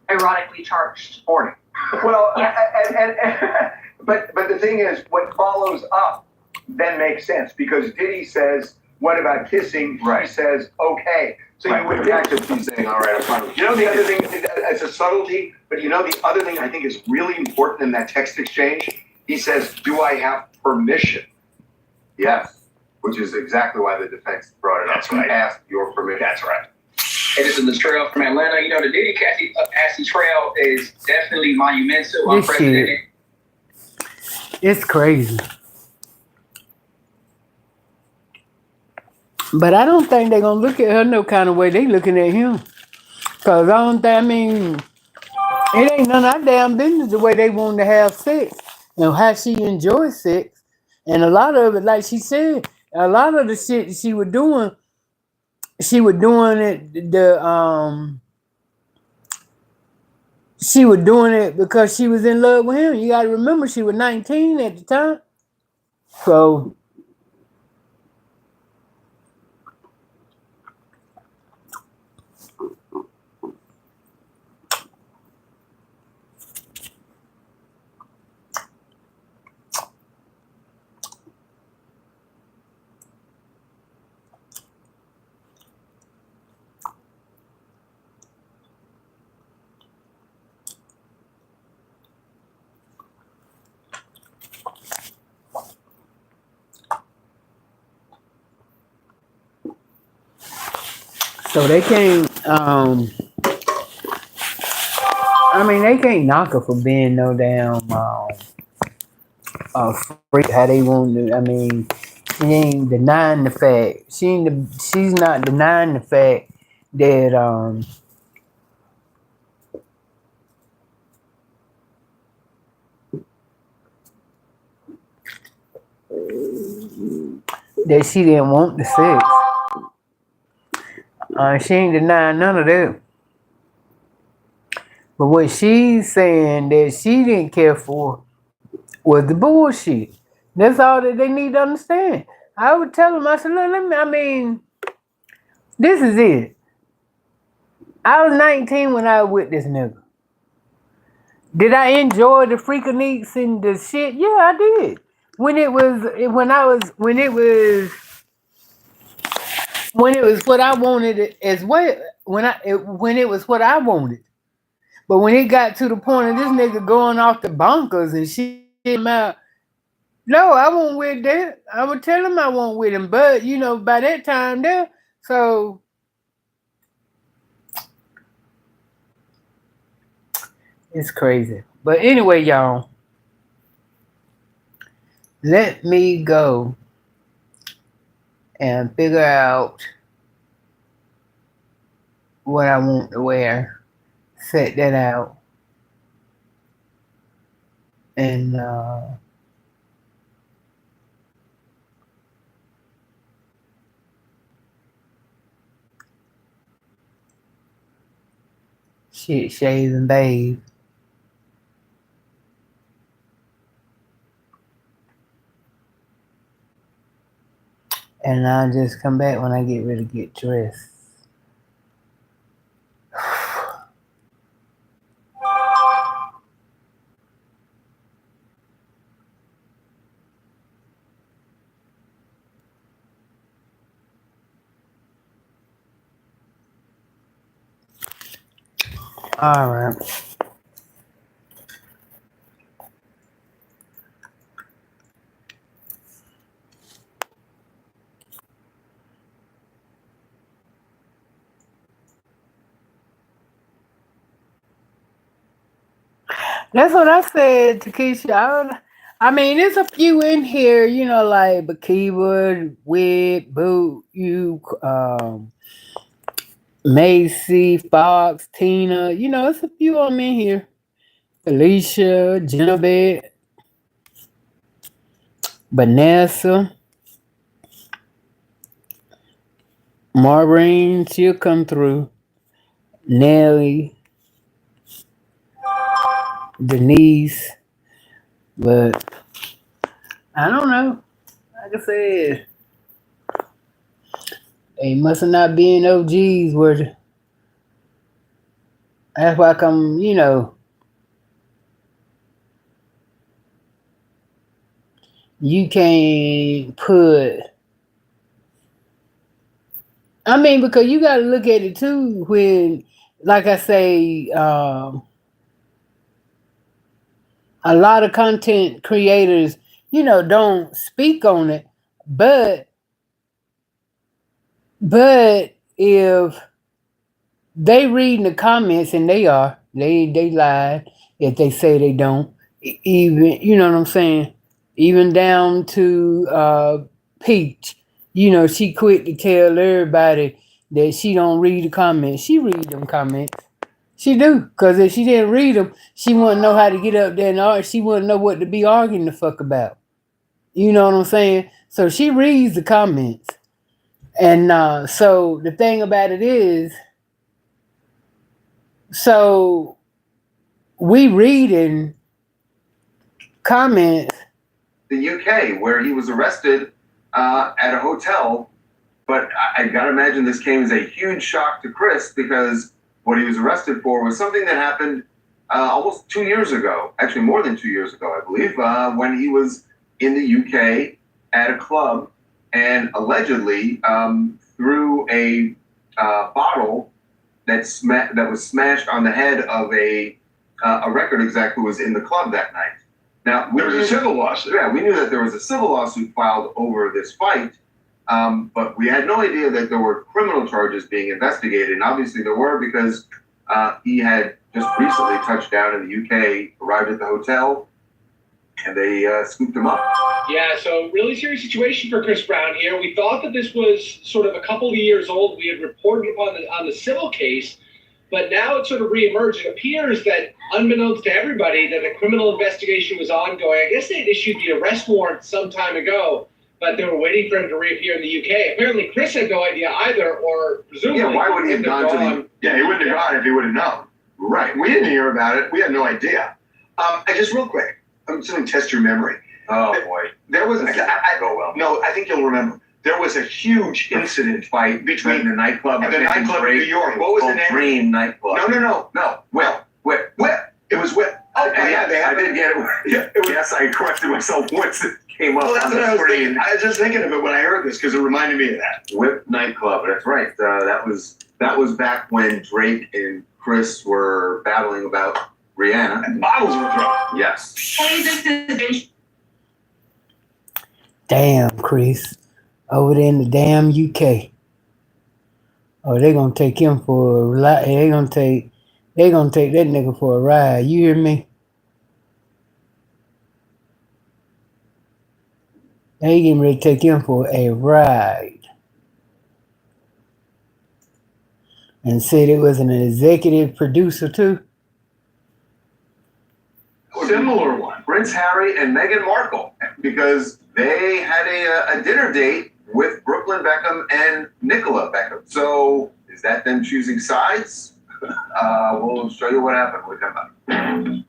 erotically charged. Horny. Well, yeah. But the thing is, what follows up then makes sense, because Diddy says, what about kissing? Right. He says, okay. So you would just be saying, all right, I'm fine. You know the other thing, it's a subtlety, but the other thing I think is really important in that text exchange, he says, do I have permission? Yes. Which is exactly why the defense brought it up. That's right. He asked your permission. That's right. Hey, this is Latrell from Atlanta. The Diddy Cassie trail is definitely monumental, unprecedented. It's crazy. But I don't think they're going to look at her no kind of way they looking at him. Because it ain't none of our damn business the way they want to have sex and how she enjoys sex. And a lot of it, like she said, a lot of the shit she was doing it she was doing it because she was in love with him. You got to remember she was 19 at the time. So they can't they can't knock her for being no damn freak how they want to. She ain't denying the fact. She's not denying the fact that that she didn't want the sex. She ain't denying none of that. But what she's saying that she didn't care for was the bullshit. That's all that they need to understand. I would tell them, I said, look, this is it. I was 19 when I was with this nigga. Did I enjoy the freakaniques and the shit? Yeah, I did. When it was what I wanted as well. When it was what I wanted. But when it got to the point of this nigga going off the bonkers and shit out, no, I won't with that. I would tell him I won't with him. But, by that time there, so it's crazy. But anyway, y'all, let me go and figure out what I want to wear. Set that out. And shit, shave and bathe. And I'll just come back when I get ready to get dressed. All right. That's what I said to Keisha. There's a few in here, like Bakiba, Wig, Boot, Macy, Fox, Tina. It's a few of them in here. Alicia, Genevieve, Vanessa, Maureen, she'll come through. Nelly, Denise, but I don't know. Like I said, they must have not been OGs where that's why come, you can't put because you gotta look at it too when like I say, a lot of content creators, don't speak on it, but if they read in the comments and they lied if they say they don't. Even you know what I'm saying? Even down to Peach. She quick to tell everybody that she don't read the comments. She read them comments. She do. Because if she didn't read them, she wouldn't know how to get up there and argue. She wouldn't know what to be arguing the fuck about. You know what I'm saying? So she reads the comments. And so the thing about it is, so we read in comments. The UK, where he was arrested at a hotel. But I gotta imagine this came as a huge shock to Chris because what he was arrested for was something that happened almost 2 years ago, actually more than 2 years ago, I believe, when he was in the UK at a club and allegedly threw a bottle that was smashed on the head of a record exec who was in the club that night. Now, there was a civil lawsuit. Yeah, we knew that there was a civil lawsuit filed over this fight, but we had no idea that there were criminal charges being investigated. And obviously there were because he had just recently touched down in the UK, arrived at the hotel, and they scooped him up. Yeah, so really serious situation for Chris Brown here. We thought that this was sort of a couple of years old. We had reported upon on the civil case, but now it sort of reemerged. It appears that, unbeknownst to everybody, that a criminal investigation was ongoing. I guess they had issued the arrest warrant some time ago, but they were waiting for him to reappear in the UK. Apparently, Chris had no idea either, or presumably... Yeah, why would he have gone to the... Yeah, he wouldn't have gone if he would have known. Right. We didn't hear about it. We had no idea. Just real quick, I'm just going to test your memory. Oh, boy. There was... go well. No, I think you'll remember. There was a huge incident Fight between the nightclub and the nightclub in New York. What was the name? Dream nightclub. No. Whip. It was Whip. Oh, yeah, I did get it. Yeah, Yes, I corrected myself once it came up Well, that's on what I the was screen. thinking. I was just thinking of it when I heard this because it reminded me of that. Whip nightclub. That's right. That was back when Drake and Chris were battling about Rihanna. And bottles were thrown. Yes. Damn, Chris. Over there in the damn UK. Oh, they're gonna take him for a ride. They're gonna take that nigga for a ride. You hear me? They getting ready to take him for a ride. And said it was an executive producer too. Similar one. Prince Harry and Meghan Markle, because they had a dinner date with Brooklyn Beckham and Nicola Beckham. So is that them choosing sides? We'll show you what happened with them.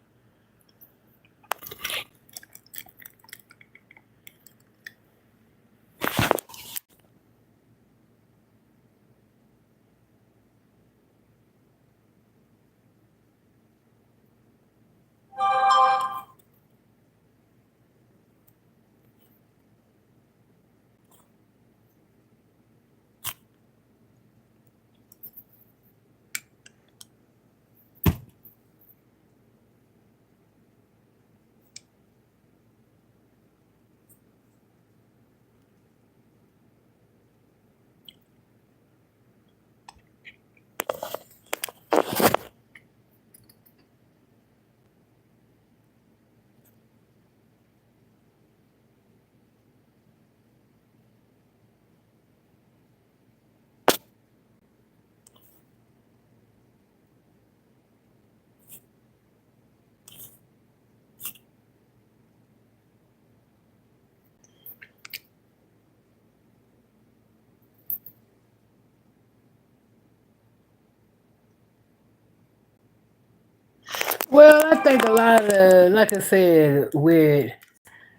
I think a lot of, like I said,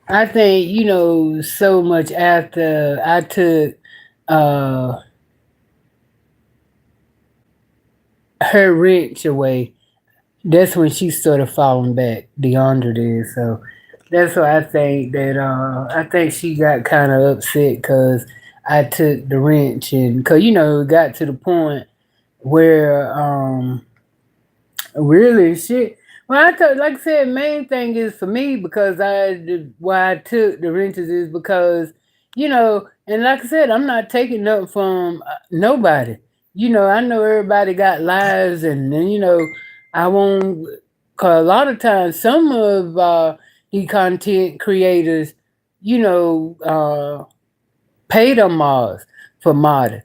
I think, so much after I took uh her wrench away, that's when she started falling back. DeAndre did. So that's why I think she got kind of upset because I took the wrench, and because it got to the point where really shit. Well, like I said, main thing is for me because why I took the wrenches is because and like I said, I'm not taking nothing from nobody. I know everybody got lives, and then I won't. Cause a lot of times, some of the content creators, pay them mods for modding,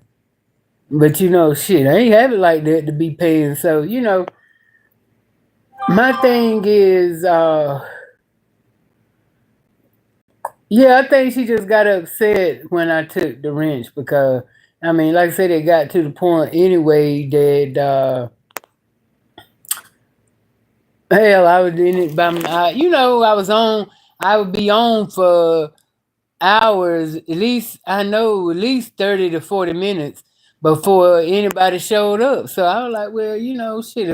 but shit, I ain't have it like that to be paying. So my thing is, yeah, I think she just got upset when I took the wrench because, I mean, like I said, it got to the point anyway that, hell, I was in it I would be on for hours, at least 30 to 40 minutes before anybody showed up. So I was like, well, shit,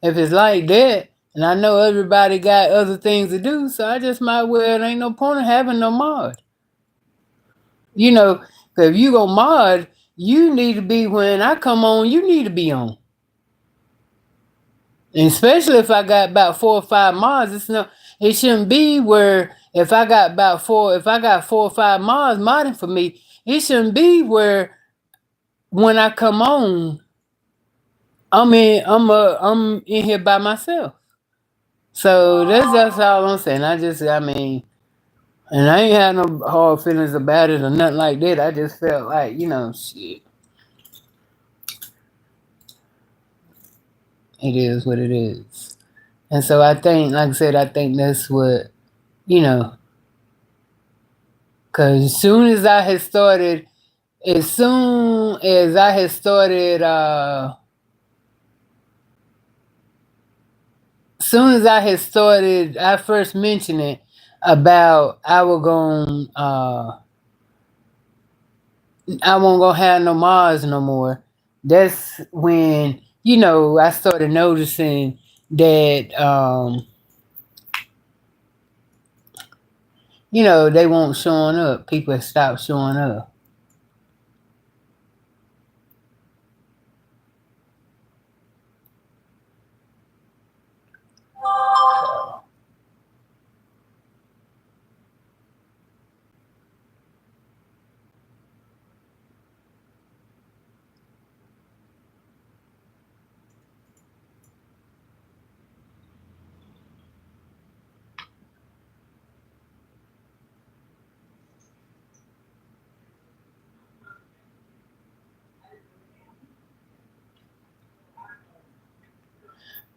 if it's like that, and I know everybody got other things to do, so I just might well, ain't no point in having no mod. Cause if you go mod, you need to be when I come on, you need to be on. And especially if I got about 4 or 5 mods, it shouldn't be where if I got 4 or 5 mods modding for me, it shouldn't be where when I come on, I'm in here by myself. So that's all I'm saying. And I ain't had no hard feelings about it or nothing like that. I just felt like, shit. It is what it is. And so I think, like I said, I think that's what, because as soon as I had started, I first mentioned it about I won't go have no Mars no more. That's when, I started noticing that, they won't showing up. People have stopped showing up.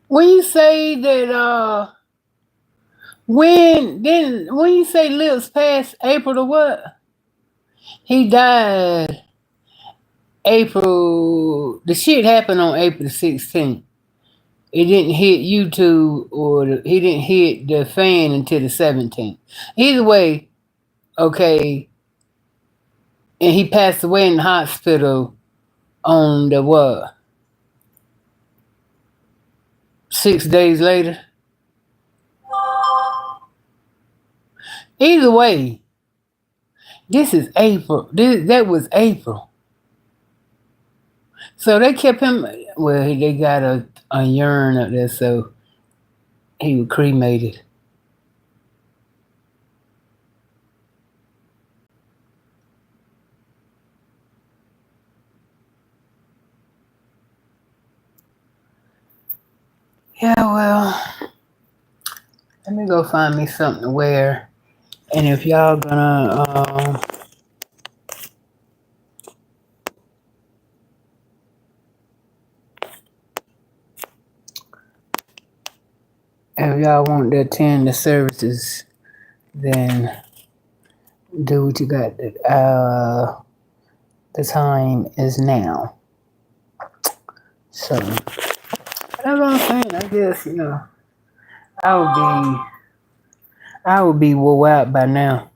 When you say that, when you say lives past April to what? He died April. The shit happened on April 16th. It didn't hit YouTube he didn't hit the fan until the 17th. Either way, okay. And he passed away in the hospital on the what? 6 days later. Either way, this is April. That was April. So they kept him. Well, they got a urn up there, so he was cremated. Yeah, well, let me go find me something to wear. And if y'all gonna if y'all want to attend the services, then do what you got. The time is now. So that's what I'm saying. I guess I would be wore out by now.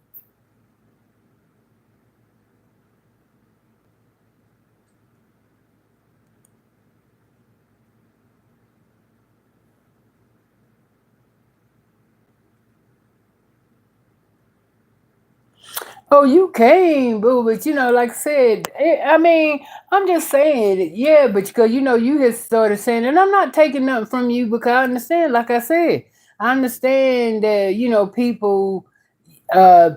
Oh, you came, boo, but like I said, I mean, I'm just saying, yeah, but because you had started saying, and I'm not taking nothing from you because I understand, like I said, I understand that people uh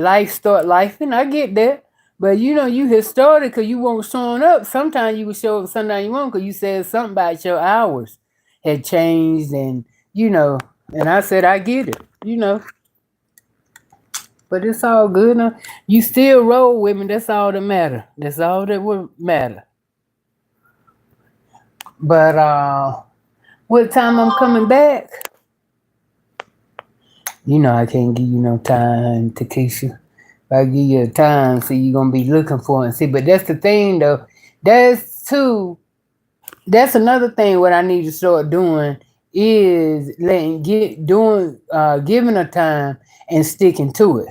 life start life, and I get that, but you had started because you weren't showing up. Sometimes you would show up, sometimes you won't, because you said something about your hours had changed, and and I said I get it. But it's all good. You still roll with me. That's all that matter. That's all that would matter. But what time I'm coming back? I can't give you no time, Takesha. If I give you a time, so you're gonna be looking for it and see. But that's the thing though. That's too that's another thing what I need to start doing is giving a time and sticking to it.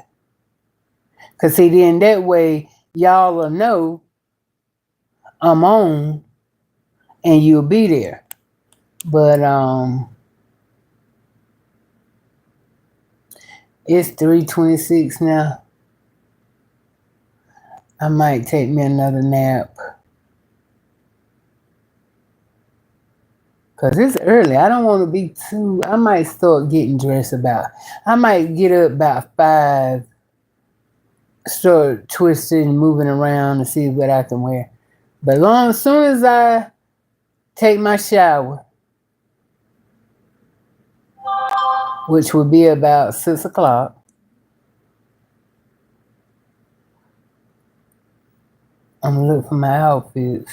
Cause see then that way y'all will know I'm on and you'll be there. But it's 3:26 now. I might take me another nap. Cause it's early. I don't want to be too. I might start getting dressed about. I might get up about 5. Start twisting, moving around to see what I can wear. But as soon as I take my shower, which will be about 6 o'clock, I'm gonna look for my outfits.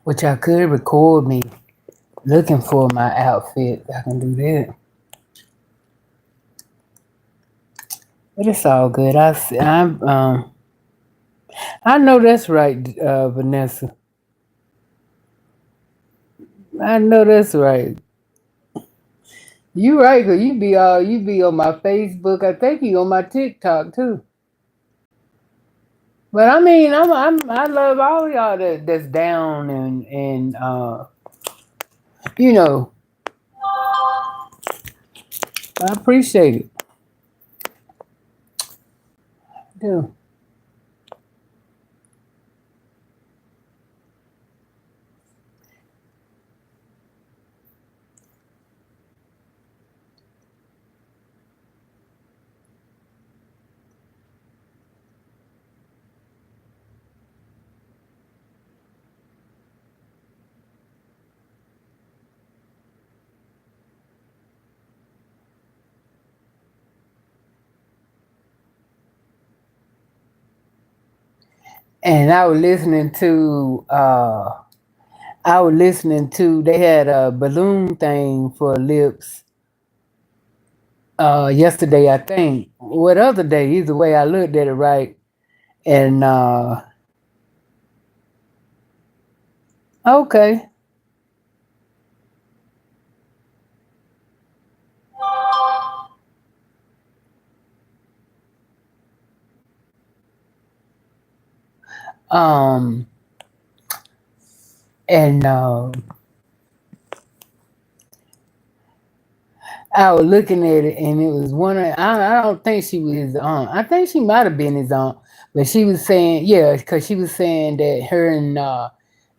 Which I could record me looking for my outfit. I can do that. But it's all good. I know that's right, Vanessa. I know that's right. You right, cause you be on my Facebook. I think you on my TikTok too. But I mean, I love all y'all that's down and you know I appreciate it. I do. And I was listening to they had a balloon thing for lips yesterday, I think. What other day? Either way I looked at it right. And okay. Um and I was looking at it, and it was one of I don't think she was his aunt. I think she might have been his aunt, but she was saying yeah, because she was saying that her and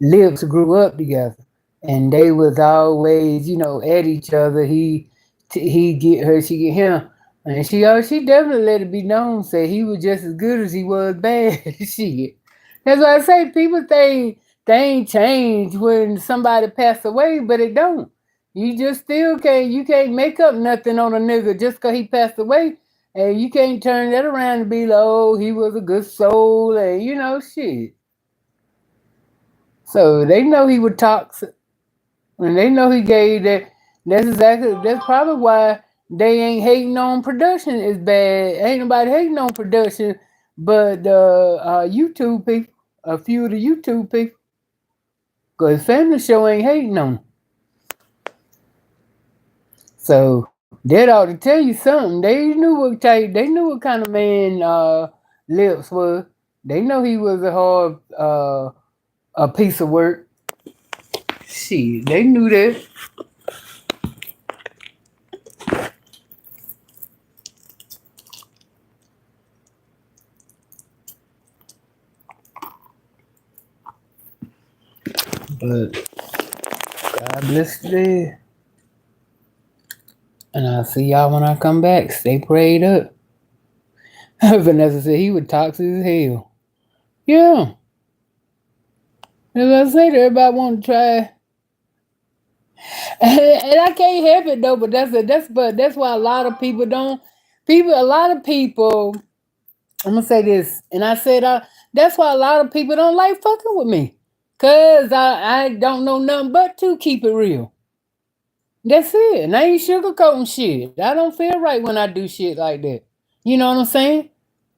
Lips grew up together, and they was always at each other. He get her, she get him, and she definitely let it be known say he was just as good as he was bad. Shit, that's why I say people think they ain't changed when somebody passed away, but it don't. You just still can't make up nothing on a nigga just cause he passed away. And you can't turn that around and be like, oh, he was a good soul and shit. So they know he was toxic. And they know he gave that That's probably why they ain't hating on production is bad. Ain't nobody hating on production but the YouTube people, a few of the YouTube people. Cause Family Show ain't hating on 'em. So that ought to tell you something. They knew what kind of man Lips was. They know he was a hard a piece of work. Shit, they knew that. But God bless the dead. And I'll see y'all when I come back. Stay prayed up. Vanessa said he was toxic as hell. Yeah. As I said, everybody want to try. And I can't help it though, but that's why a lot of people don't a lot of people I'm gonna say this, and I said that's why a lot of people don't like fucking with me. Cause I don't know nothing but to keep it real. That's it. And I ain't sugarcoating shit. I don't feel right when I do shit like that. You know what I'm saying?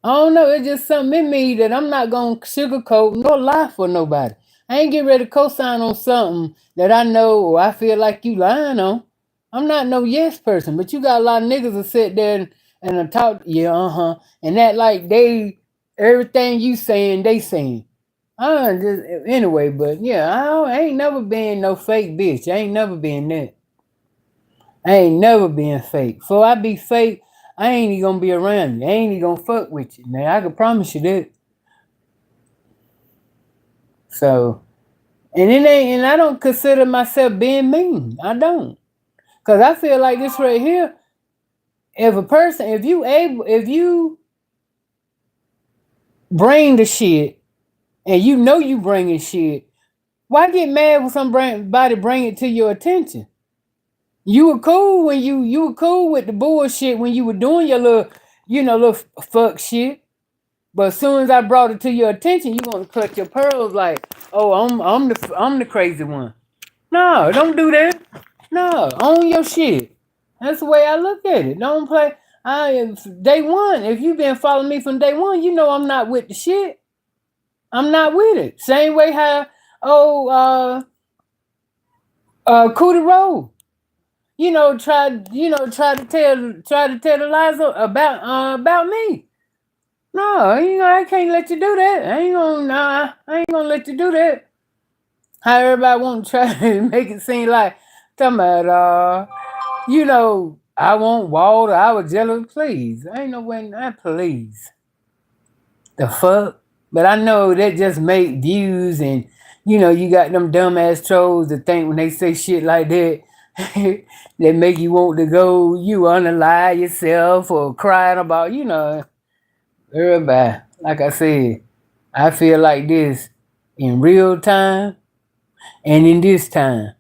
I don't know. It's just something in me that I'm not gonna sugarcoat nor lie for nobody. I ain't getting ready to co-sign on something that I know or I feel like you lying on. I'm not no yes person, but you got a lot of niggas that sit there and talk, yeah, and that like they everything you saying, they saying. Just anyway, but yeah, I ain't never been no fake bitch. I ain't never been that. I ain't never been fake. So I be fake, I ain't even gonna be around you. I ain't even gonna fuck with you. Now I can promise you that. So and it ain't and I don't consider myself being mean. I don't. Cause I feel like this right here, if you bring the shit and you know you bringing shit, why get mad when somebody bring it to your attention? You were cool when you were cool with the bullshit when you were doing your little fuck shit. But as soon as I brought it to your attention, you want to clutch your pearls like, oh, I'm the crazy one. No, don't do that. No, own your shit. That's the way I look at it. Don't play. Day one. If you've been following me from day one, you know I'm not with the shit. I'm not with it. Same way how Cootie Road. Try to tell the lies about me. No, I can't let you do that. I ain't gonna let you do that. How everybody want to try to make it seem like talking about I want water, I was jealous, please. I ain't no way not please. The fuck? But I know that just make views and you got them dumbass trolls that think when they say shit like that, they make you want to go, you unalive yourself or crying about, everybody. Like I said, I feel like this in real time and in this time.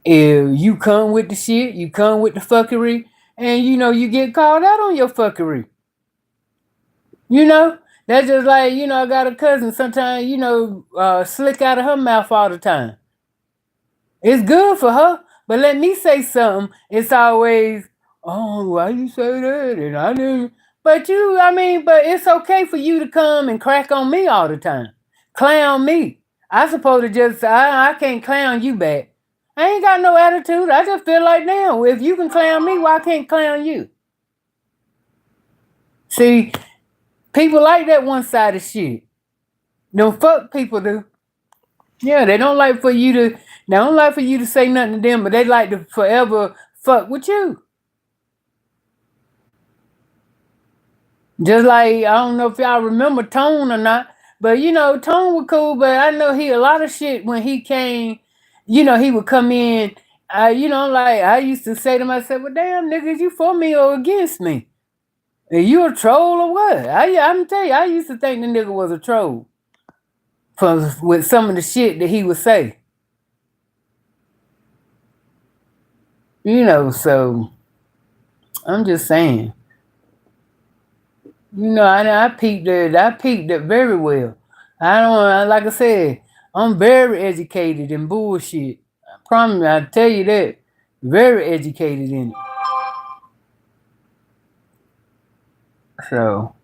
If you come with the shit, you come with the fuckery, and you get called out on your fuckery. That's just like, I got a cousin sometimes, slick out of her mouth all the time. It's good for her, but let me say something. It's always, oh, why you say that? And I didn't. But but it's okay for you to come and crack on me all the time. Clown me. I supposed to just, I can't clown you back. I ain't got no attitude. I just feel like, now, if you can clown me, why can't clown you? See, people like that one-sided shit. Them fuck people do. Yeah, they don't like for you to say nothing to them, but they like to forever fuck with you. Just like, I don't know if y'all remember Tone or not, but Tone was cool, but I know he a lot of shit when he came, he would come in. Like I used to say to myself, well, damn niggas, you for me or against me? Are you a troll or what? I'm tell you, I used to think the nigga was a troll with some of the shit that he would say. So I'm just saying. I peeped it. I peeped it very well. I don't like I said, I'm very educated in bullshit. promise, I tell you that. Very educated in it. So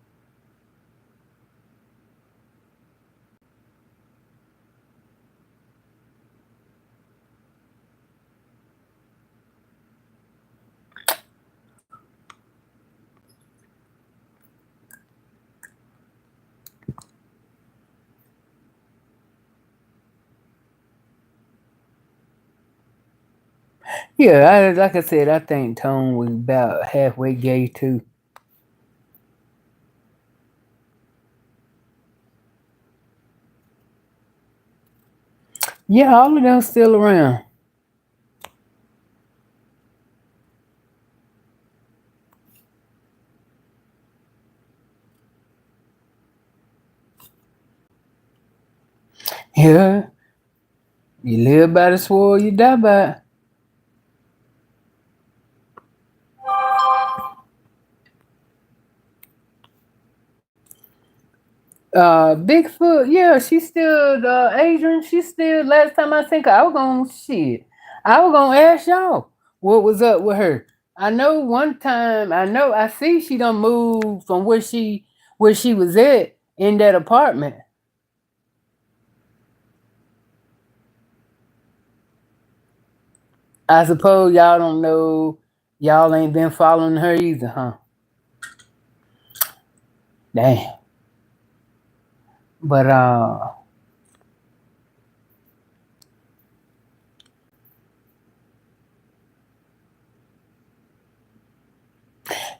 yeah, like I said, I think Tone was about halfway gay too. Yeah, all of them still around. Yeah, you live by the sword, you die by it. Bigfoot, yeah, she's still Adrian. She's still. Last time I think I was gonna shit. I was gonna ask y'all what was up with her. I know one time. I see she done moved from where she was at in that apartment. I suppose y'all don't know. Y'all ain't been following her either, huh? Damn. But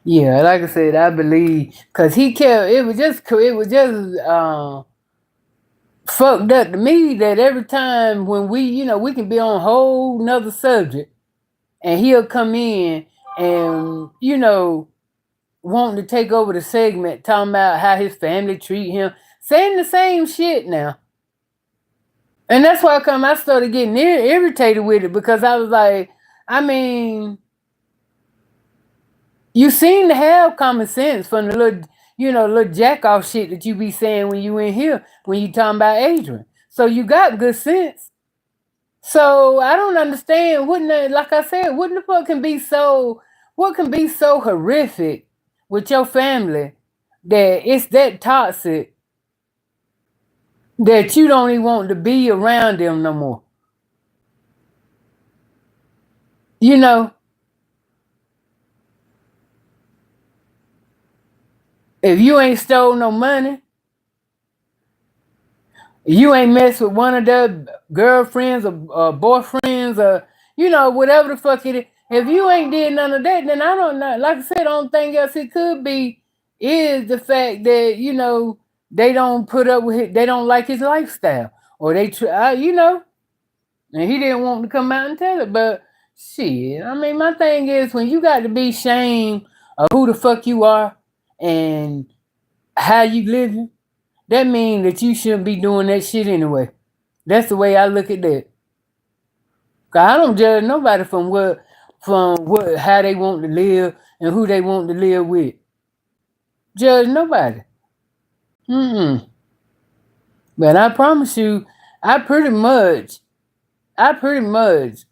yeah, like I said, I believe because he kept it was just fucked up to me that every time when we can be on a whole nother subject and he'll come in and wanting to take over the segment talking about how his family treat him, saying the same shit now. And that's why I started getting irritated with it because I was like, I mean, you seem to have common sense from the little jack off shit that you be saying when you in here, when you talking about Adrian. So you got good sense. So I don't understand. Like I said, what can be so horrific with your family that it's that toxic that you don't even want to be around them no more? You know, if you ain't stole no money, you ain't messed with one of their girlfriends or boyfriends or whatever the fuck it is. If you ain't did none of that, then I don't know. Like I said, the only thing else it could be is the fact that they don't put up with it. They don't like his lifestyle, or they try, and he didn't want to come out and tell it. But shit, I mean, my thing is when you got to be ashamed of who the fuck you are and how you living, that means that you shouldn't be doing that shit anyway. That's the way I look at that. 'Cause I don't judge nobody from how they want to live and who they want to live with. Judge nobody. Mm-mm. But I promise you, I pretty much, I pretty much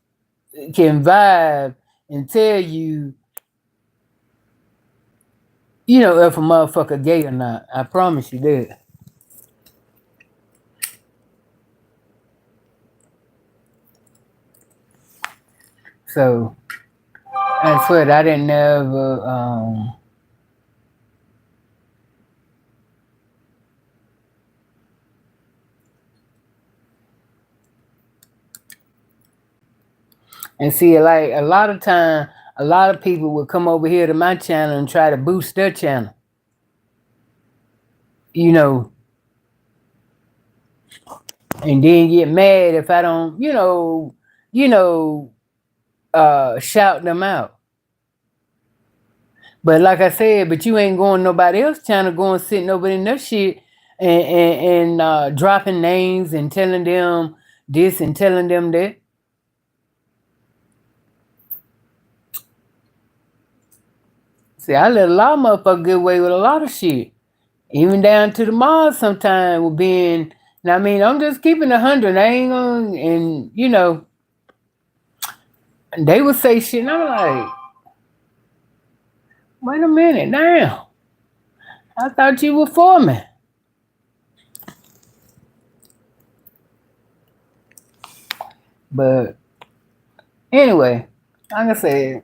can vibe and tell you, if a motherfucker gay or not. I promise you that. So that's what I didn't ever and see, like a lot of time, a lot of people would come over here to my channel and try to boost their channel. You know, and then get mad if I don't, shout them out. But like I said, but you ain't going nobody else channel going sitting over in their shit and dropping names and telling them this and telling them that. See, I let a lot of motherfuckers get away with a lot of shit. Even down to the mall sometimes with being, I mean, I'm just keeping 100. I ain't gonna, and they would say shit, and I'm like, wait a minute, damn. I thought you were for me. But anyway, like I said,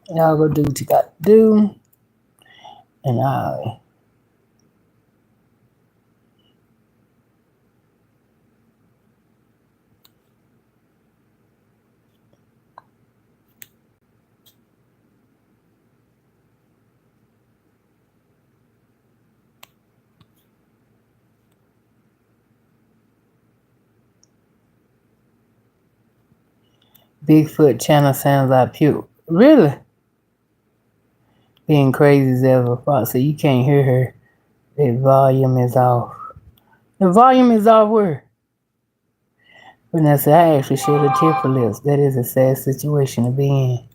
y'all go do what you got to do. And I Bigfoot channel sounds like pure. Really? Being crazy as ever. So you can't hear her. The volume is off. The volume is off where? Vanessa, I actually shed a tear for lips. That is a sad situation to be in.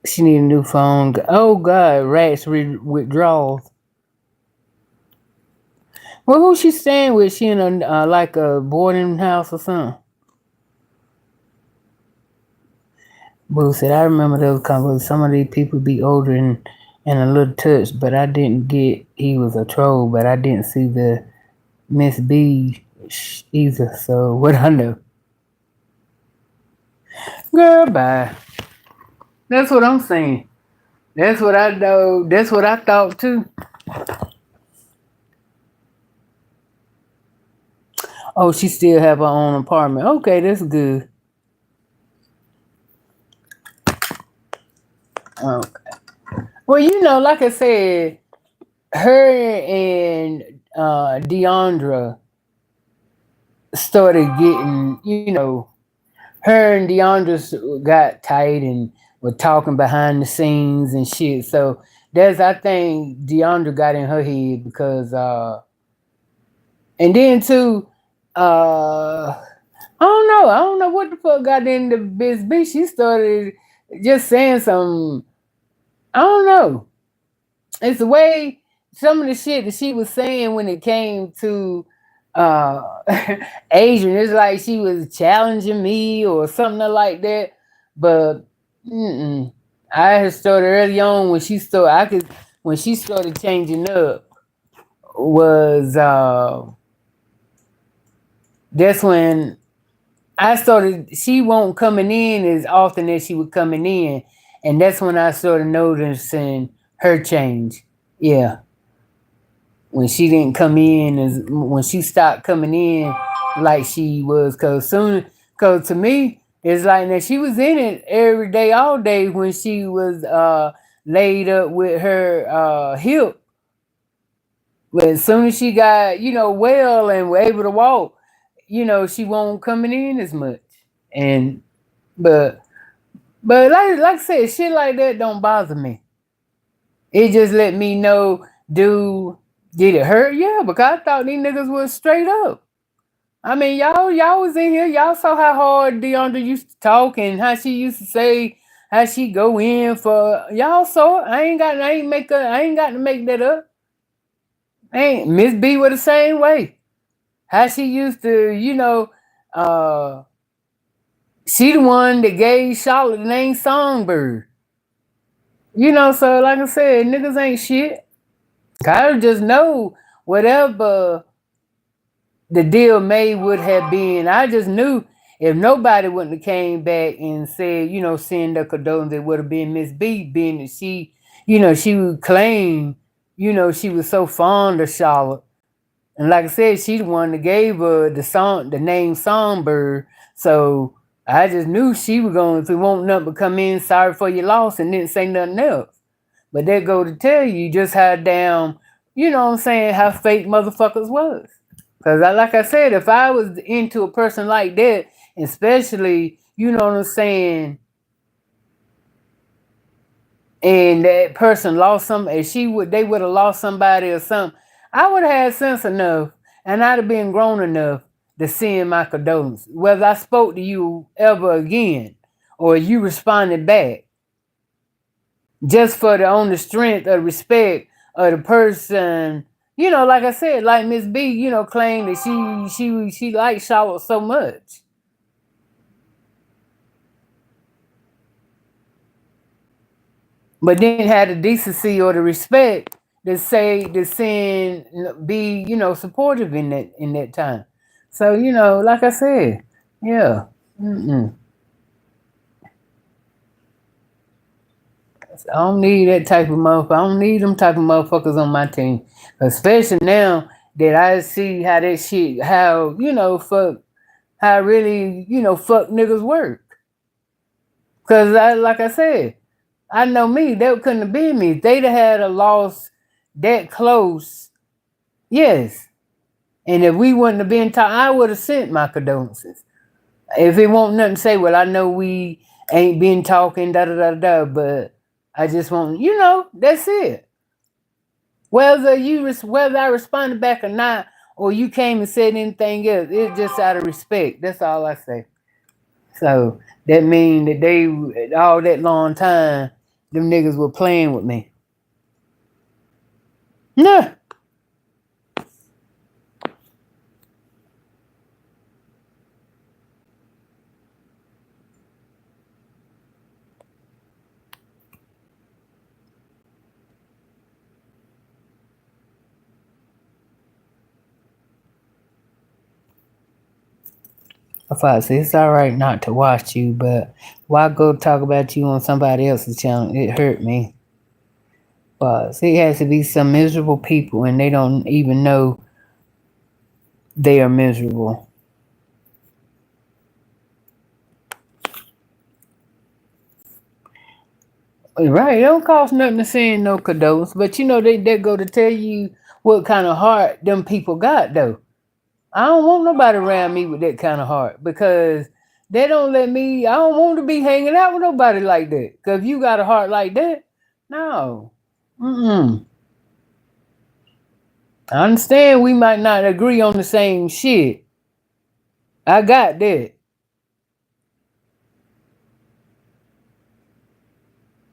She need a new phone. Oh God, rats withdrawals. Well, who's she staying with? She in a like a boarding house or something? Boo said, I remember those conversations. Some of these people be older and a little touched, but I didn't get he was a troll, but I didn't see the Miss B either. So what I know? Girl, bye. That's what I'm saying. That's what I know. That's what I thought too. Oh, she still have her own apartment. Okay, that's good. Okay. Well, you know, like I said, her and Deandra started getting, her and Deandra got tight and were talking behind the scenes and shit. So I think Deandra got in her head because, and then too, I don't know what the fuck got into Miss B. She started just saying some, I don't know. It's the way some of the shit that she was saying when it came to uh Adrian. It's like she was challenging me or something like that. But I had started early on when she started. When she started changing up was that's when I started. She won't coming in as often as she was coming in, and that's when I started noticing her change. Yeah, when she didn't come in when she stopped coming in like she was, cause to me it's like that she was in it every day, all day when she was laid up with her hip. But as soon as she got well and were able to walk, she won't coming in as much. And but like I said, shit like that don't bother me. It just let me know, dude, did it hurt? Yeah, because I thought these niggas was straight up. I mean, y'all was in here. Y'all saw how hard Deandra used to talk and how she used to say how she go in for. Y'all saw it. I ain't got to make that up. Ain't Miss B was the same way. How she used to, she the one that gave Charlotte the name Songbird. So like I said, niggas ain't shit. I just know whatever the deal made would have been. I just knew if nobody wouldn't have came back and said, send the condolences, it would have been Miss B, being that she, she would claim, she was so fond of Charlotte. And like I said, she the one that gave her the name Songbird. So I just knew she was going to want nothing but come in, sorry for your loss, and didn't say nothing else. But that go to tell you just how damn, how fake motherfuckers was. Because like I said, if I was into a person like that, especially, and that person lost they would have lost somebody or something, I would have had sense enough and I'd have been grown enough to send my condolences. Whether I spoke to you ever again or you responded back, just on the strength of respect of the person like I said, like Miss B, claimed that she liked Charlotte so much. But didn't have the decency or the respect to be, supportive in that time. So, like I said, yeah. Mm-mm. I don't need that type of motherfucker. I don't need them type of motherfuckers on my team. Especially now that I see how that shit, how really, fuck niggas work. Cause like I said, I know me, that couldn't have been me. If they'd have had a loss that close, yes. And if we wouldn't have been talking, I would have sent my condolences. If it won't nothing to say, well, I know we ain't been talking, da da da da, but I just want, that's it. Whether I responded back or not, or you came and said anything else, it's just out of respect. That's all I say. So that mean that they all that long time, them niggas were playing with me. Nah. If I say it's all right not to watch you, but why go talk about you on somebody else's channel? It hurt me. But it has to be some miserable people, and they don't even know they are miserable. Right, it don't cost nothing to send no condolence, but they go to tell you what kind of heart them people got though. I don't want nobody around me with that kind of heart because they don't let me. I don't want to be hanging out with nobody like that. Cause if you got a heart like that, no, I understand we might not agree on the same shit. I got that,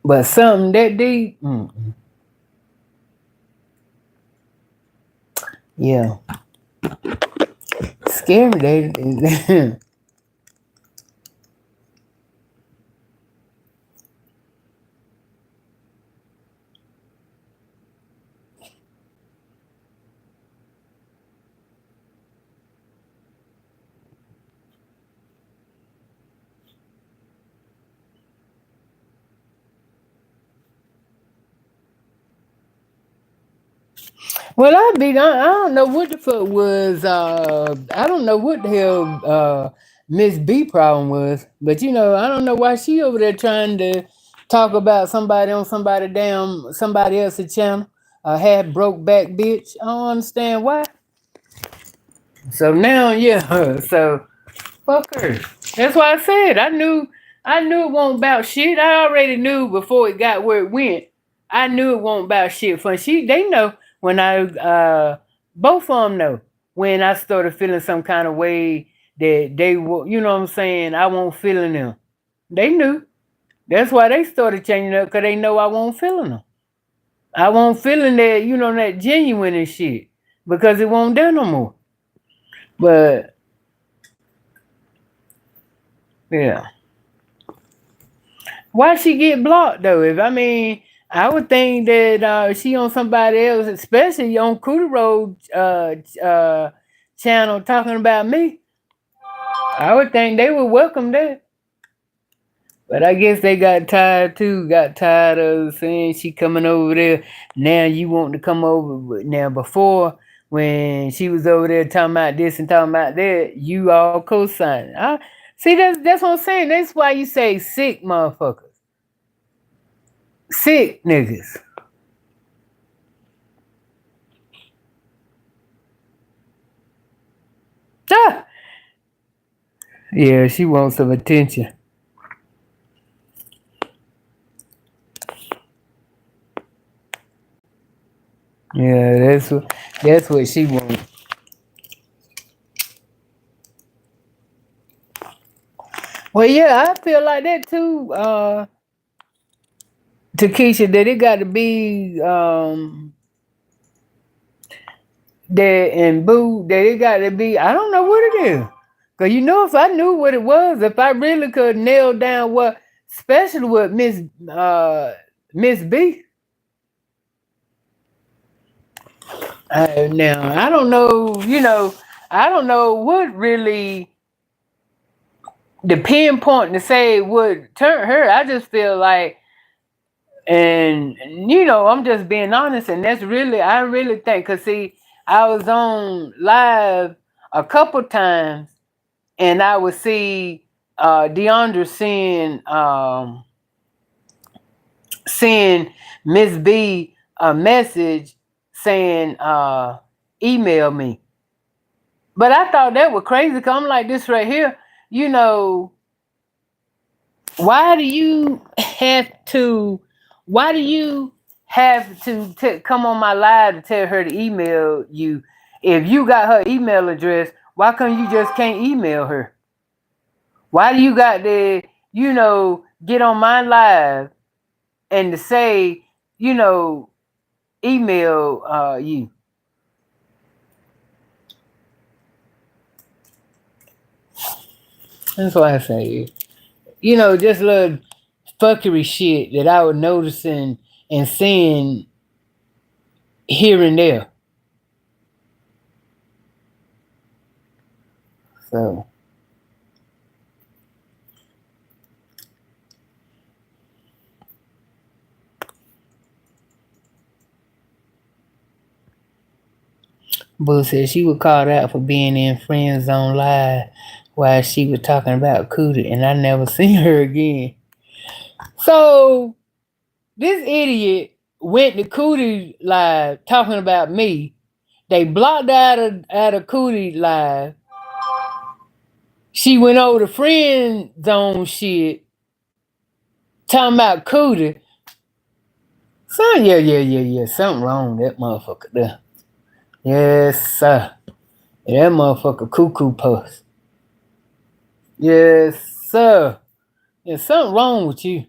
but something that deep, yeah, scary. They. Well, I don't know what the fuck was. I don't know what the hell Miss B problem was, but I don't know why she over there trying to talk about somebody on somebody else's channel. A half broke back bitch. I don't understand why. So now, yeah. So fuck her. That's why I said I knew it wasn't about shit. I already knew before it got where it went. I knew it wasn't about shit. They know when both of them know when I started feeling some kind of way that they were, you know what I'm saying, I won't feeling them. They knew. That's why they started changing up, because they know I won't feeling them. I won't feeling that, that genuine and shit. Because it won't do no more. But yeah. Why she get blocked though? I would think that she on somebody else, especially on Cooter Road channel talking about me. I would think they would welcome that. But I guess they got tired too. Got tired of saying she coming over there. Now you want to come over. Now before, when she was over there talking about this and talking about that, you all co-signing. See, that's what I'm saying. That's why you say sick motherfuckers. Sick niggas. Ah! Yeah, she wants some attention. Yeah, that's what she wants. Well, yeah, I feel like that too, Takesha, that it got to be that and boo that it got to be. I don't know what it is. Cause if I knew what it was, if I really could nail down what, especially with Miss B. Now I don't know. I don't know what really the pinpoint to say would turn her. I just feel like, and I'm just being honest, and that's really, I really think, cause see, I was on live a couple times, and I would see DeAndre send Miss B a message saying email me. But I thought that was crazy, because I'm like, this right here, why do you have to come on my live to tell her to email you? If you got her email address, why come you just can't email her? Why do you got to, get on my live and to say, email you? That's why I say, just little fuckery shit that I was noticing and seeing here and there. So Boo said she was called out for being in Friend Zone Live while she was talking about Cootie, and I never seen her again. So this idiot went to Cootie Live talking about me. They blocked out of Cootie Live. She went over to Friend Zone shit talking about Cootie. So yeah. Something wrong with that motherfucker there. Yes, sir. Yeah, that motherfucker cuckoo puss. Yes, sir. There's something wrong with you.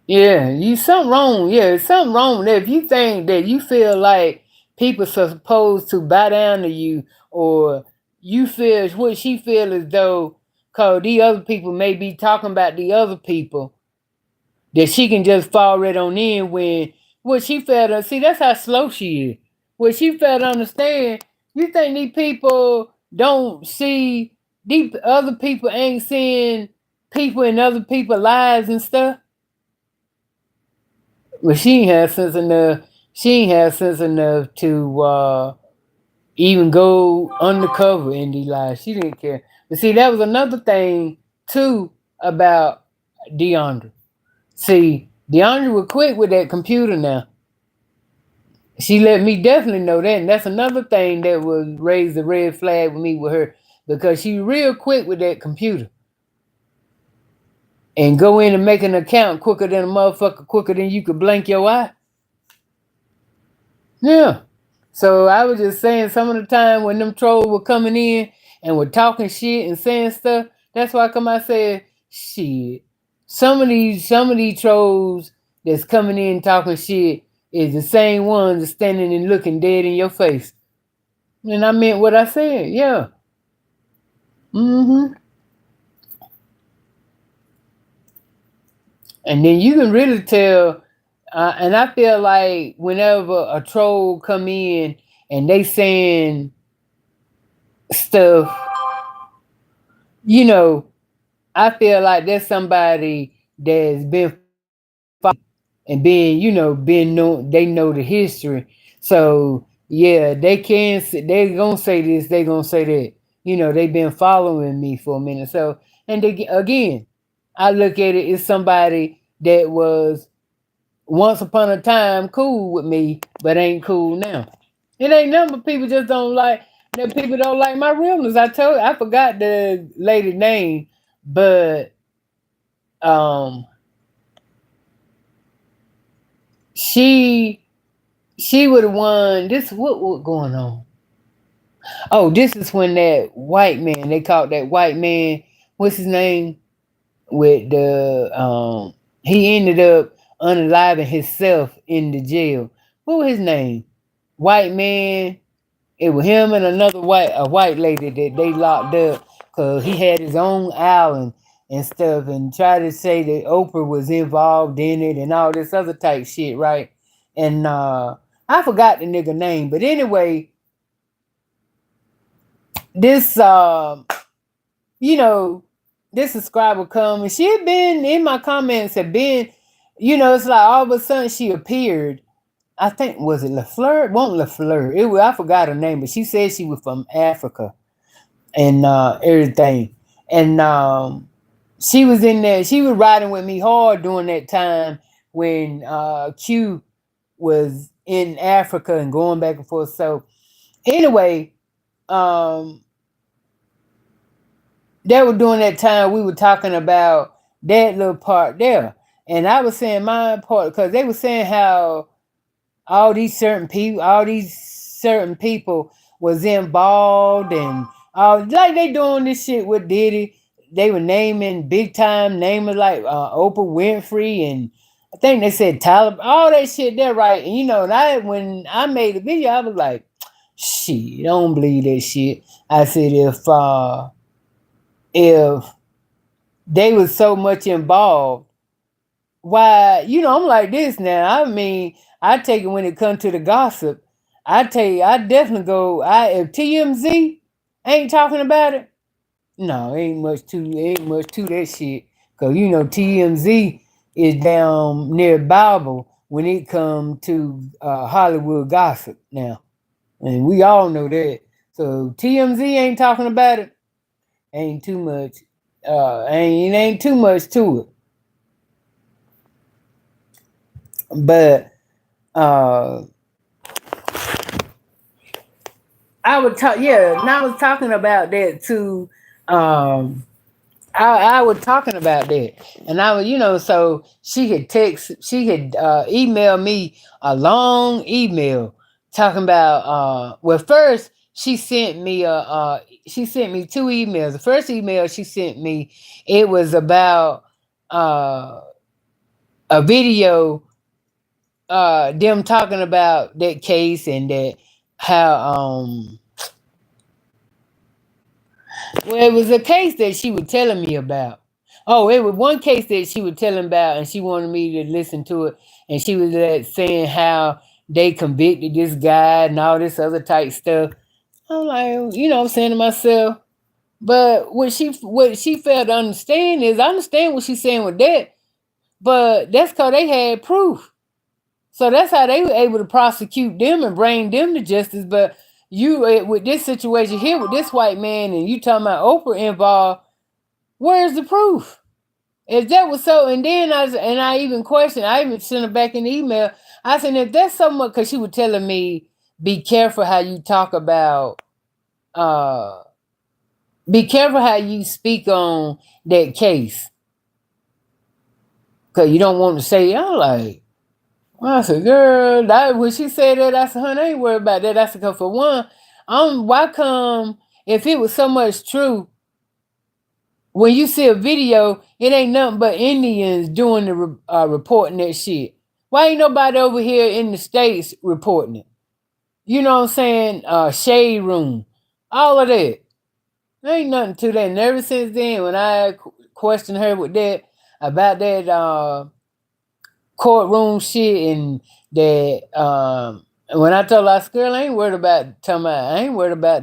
Yeah, something wrong. Yeah, something wrong with that. If you think that you feel like people are supposed to bow down to you, or you feel what she feel as though, cause these other people may be talking about the other people, that she can just fall right on in when what she failed to see. That's how slow she is. What she failed to understand. You think these people don't see, these other people ain't seeing people in other people's lives and stuff? Well, she ain't have sense enough. She ain't have sense enough to even go undercover in these lives. She didn't care. But see, that was another thing too about DeAndre. See, DeAndre was quick with that computer now. She let me definitely know that. And that's another thing that would raise the red flag with me with her. Because she real quick with that computer. And go in and make an account quicker than a motherfucker, quicker than you could blink your eye. Yeah. So I was just saying, some of the time when them trolls were coming in and were talking shit and saying stuff, that's why I said, shit. Some of these trolls that's coming in talking shit is the same ones that's standing and looking dead in your face. And I meant what I said, yeah. Mm-hmm. And then you can really tell, and I feel like whenever a troll come in and they saying stuff, I feel like there's somebody that's been and been known, they know the history. So yeah, they gonna say this, they gonna say that. They've been following me for a minute. So, and again, I look at it as somebody that was once upon a time cool with me, but ain't cool now. It ain't nothing but people just don't like, that people don't like my realness. I forgot the lady name, but she would have won. This what going on? Oh, this is when that white man, they called that white man, what's his name? With the he ended up unaliving himself in the jail. What was his name? white man. It was him and another white lady that they locked up because he had his own island and stuff, and tried to say that Oprah was involved in it and all this other type shit, right? And I forgot the nigga name, but anyway, this this subscriber come and she had been in my comments, had been, it's like all of a sudden she appeared. I think, was it LaFleur? It wasn't LaFleur. I forgot her name, but she said she was from Africa and everything. And she was in there. She was riding with me hard during that time when Q was in Africa and going back and forth. So anyway, that was during that time we were talking about that little part there. And I was saying my part because they were saying how all these certain people was involved and like they doing this shit with Diddy. They were naming big time naming like Oprah Winfrey, and I think they said Tyler, all that shit there, right? And and when I made the video, I was like, shit, I don't believe that shit. I said if they was so much involved, why, I'm like this now. I mean, I take it when it comes to the gossip. I definitely go. If TMZ ain't talking about it, no, ain't much to that shit. Cause TMZ is down near Bible when it come to Hollywood gossip now, and we all know that. So TMZ ain't talking about it. Ain't too much. Ain't too much to it. But I was talking about that too. I was talking about that, and I was, so she had emailed me a long email talking about. Well, first she sent me two emails. The first email she sent me, it was about a video. Them talking about that case and that how well, it was a case that she was telling me about. Oh, it was one case that she was telling about, and she wanted me to listen to it, and she was saying how they convicted this guy and all this other type stuff. I'm like, I'm saying to myself, but what she failed to understand is, I understand what she's saying with that, but that's because they had proof. So that's how they were able to prosecute them and bring them to justice. But you, with this situation here with this white man, and you talking about Oprah involved, where's the proof? If that was so, and then I even questioned, I even sent her back an email. I said, if that's so much, because she was telling me, be careful how you talk about, be careful how you speak on that case, because you don't want to say, I'm like, I said, girl, when she said that, I said, honey, I ain't worried about that. I said, because for one, why come, if it was so much true, when you see a video, it ain't nothing but Indians doing the reporting that shit. Why ain't nobody over here in the States reporting it? You know what I'm saying? Shade room, all of that. There ain't nothing to that. And ever since then, when I questioned her with that, about that courtroom shit, and that when I told her, girl, I ain't worried about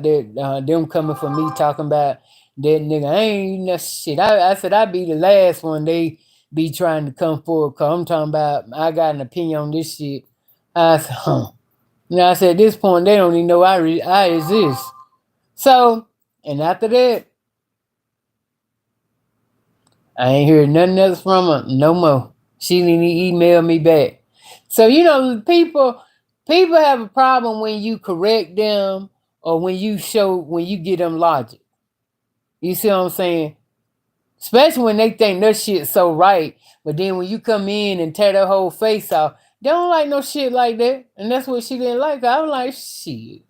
that, them coming for me talking about that nigga. I ain't no shit. I said I'd be the last one they be trying to come forward, because I'm talking about I got an opinion on this shit. I said, I said, at this point they don't even know I exist. So, and after that, I ain't heard nothing else from her no more. She didn't email me back. So, people have a problem when you correct them, or when you get them logic. You see what I'm saying? Especially when they think their shit's so right, but then when you come in and tear their whole face off, they don't like no shit like that. And that's what she didn't like. I was like, shit,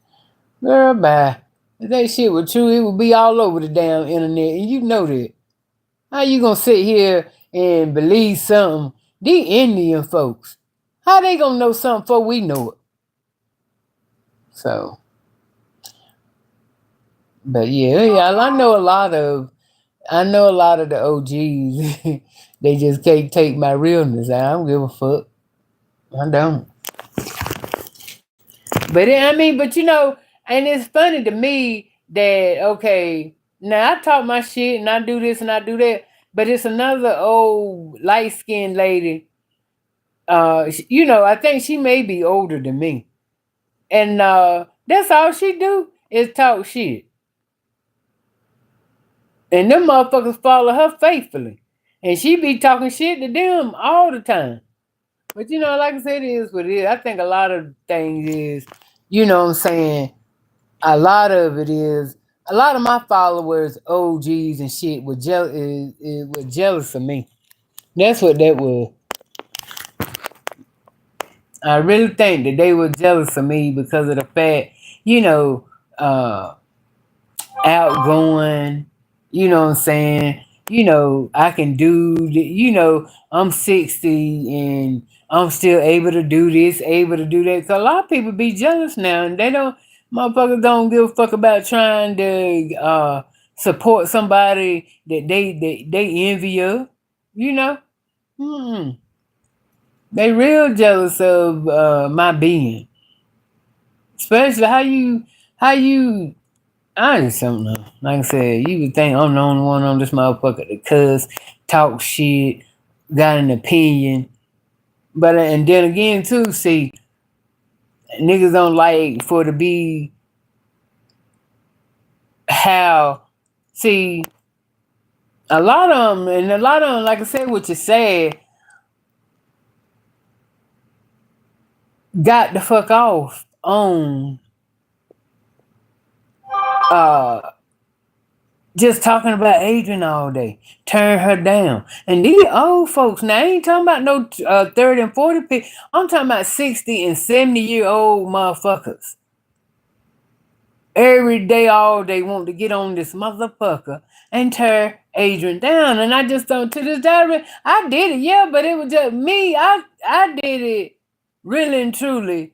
girl, bye. If that shit was true, it would be all over the damn internet, and you know that. How you gonna sit here and believe something? These Indian folks, how they gonna know something before we know it? So, but yeah, I know a lot of the OGs. They just can't take my realness. I don't give a fuck. I don't. But but and it's funny to me that okay, now I talk my shit and I do this and I do that, but it's another old light skinned lady. I think she may be older than me, and that's all she do is talk shit, and them motherfuckers follow her faithfully, and she be talking shit to them all the time. But like I said, it is what it is. I think a lot of things is, what I'm saying. A lot of it is a lot of my followers, OGs and shit, were jealous of me. That's what that was. I really think that they were jealous of me because of the fact, you know, uh, outgoing. You know what I'm saying? I can I'm 60 and I'm still able to do this, able to do that. Cause a lot of people be jealous now and motherfuckers don't give a fuck about trying to support somebody that they envy of, you know? Mm. They real jealous of my being. Especially how you I just don't know. Like I said, you would think I'm the only one on this motherfucker that cuss, talk shit, got an opinion. But and then again too, see, niggas don't like for to be how see a lot of them, and a lot of them, like I said, what you said, got the fuck off on uh just talking about Adrian all day, turn her down. And these old folks, now I ain't talking about no 30 and 40 people. I'm talking about 60 and 70-year-old motherfuckers. Every day, all day, want to get on this motherfucker and tear Adrian down. And I just don't, to this day, I did it, yeah, but it was just me. I did it really and truly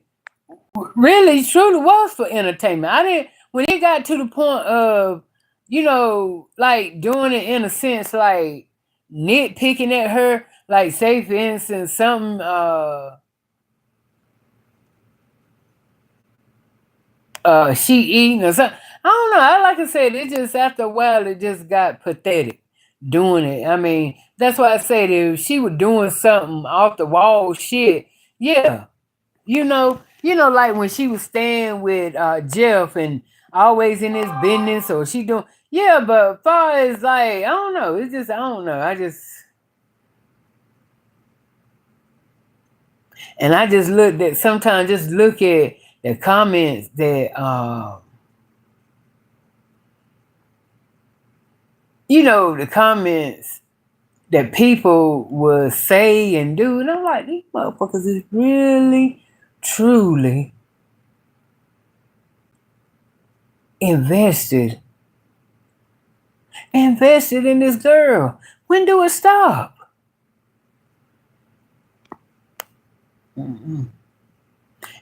was for entertainment. I didn't, when it got to the point of, like doing it in a sense, like nitpicking at her, like say for instance, something, she eating or something. I don't know. Like I said, it just after a while, it just got pathetic doing it. I mean, that's why I said if she was doing something off the wall shit, yeah, like when she was staying with Jeff and always in his business, or she doing, yeah, but far as like, I don't know, it's just, I don't know, I just sometimes just look at the comments that, the comments that people will say and do, and I'm like, these motherfuckers is really, truly invested in this girl. When do it stop? Mm-mm.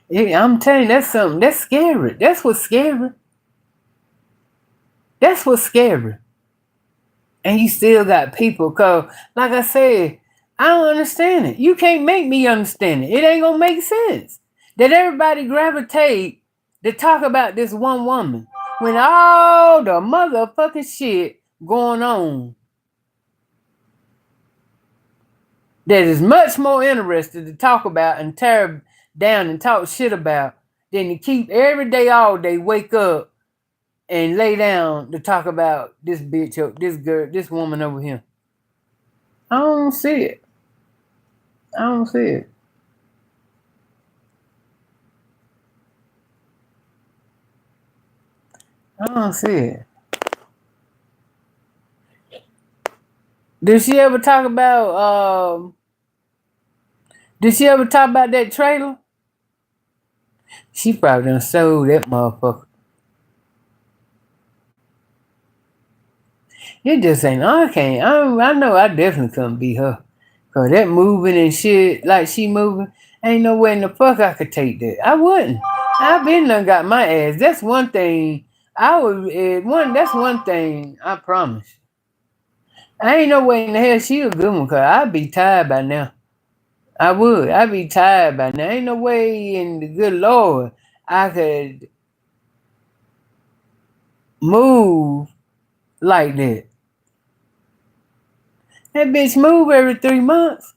Yeah, I'm telling you, that's something that's scary. That's what's scary. That's what's scary. And you still got people, cause like I said, I don't understand it. You can't make me understand it. It ain't gonna make sense that everybody gravitate to talk about this one woman when all the motherfucking shit going on that is much more interested to talk about and tear down and talk shit about than to keep every day, all day, wake up and lay down to talk about this bitch, this girl, this woman over here. I don't see it. I don't see it. I don't see it. Did she ever talk about that trailer? She probably done sold that motherfucker. It just ain't, I can't, I know I definitely couldn't be her. Cause that moving and shit, like she moving, ain't no way in the fuck I could take that. I wouldn't. I've been done got my ass. That's one thing. That's one thing I promise. I ain't no way in the hell she a good one, cause I'd be tired by now. I would. I'd be tired by now. Ain't no way in the good Lord I could move like that. That bitch move every 3 months.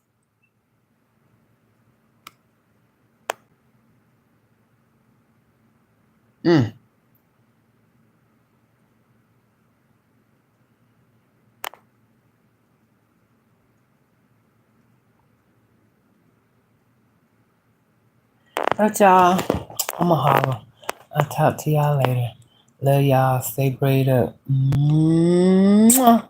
That's y'all. I'ma holler. I'll talk to y'all later. Love y'all. Stay prayed up. Mwah.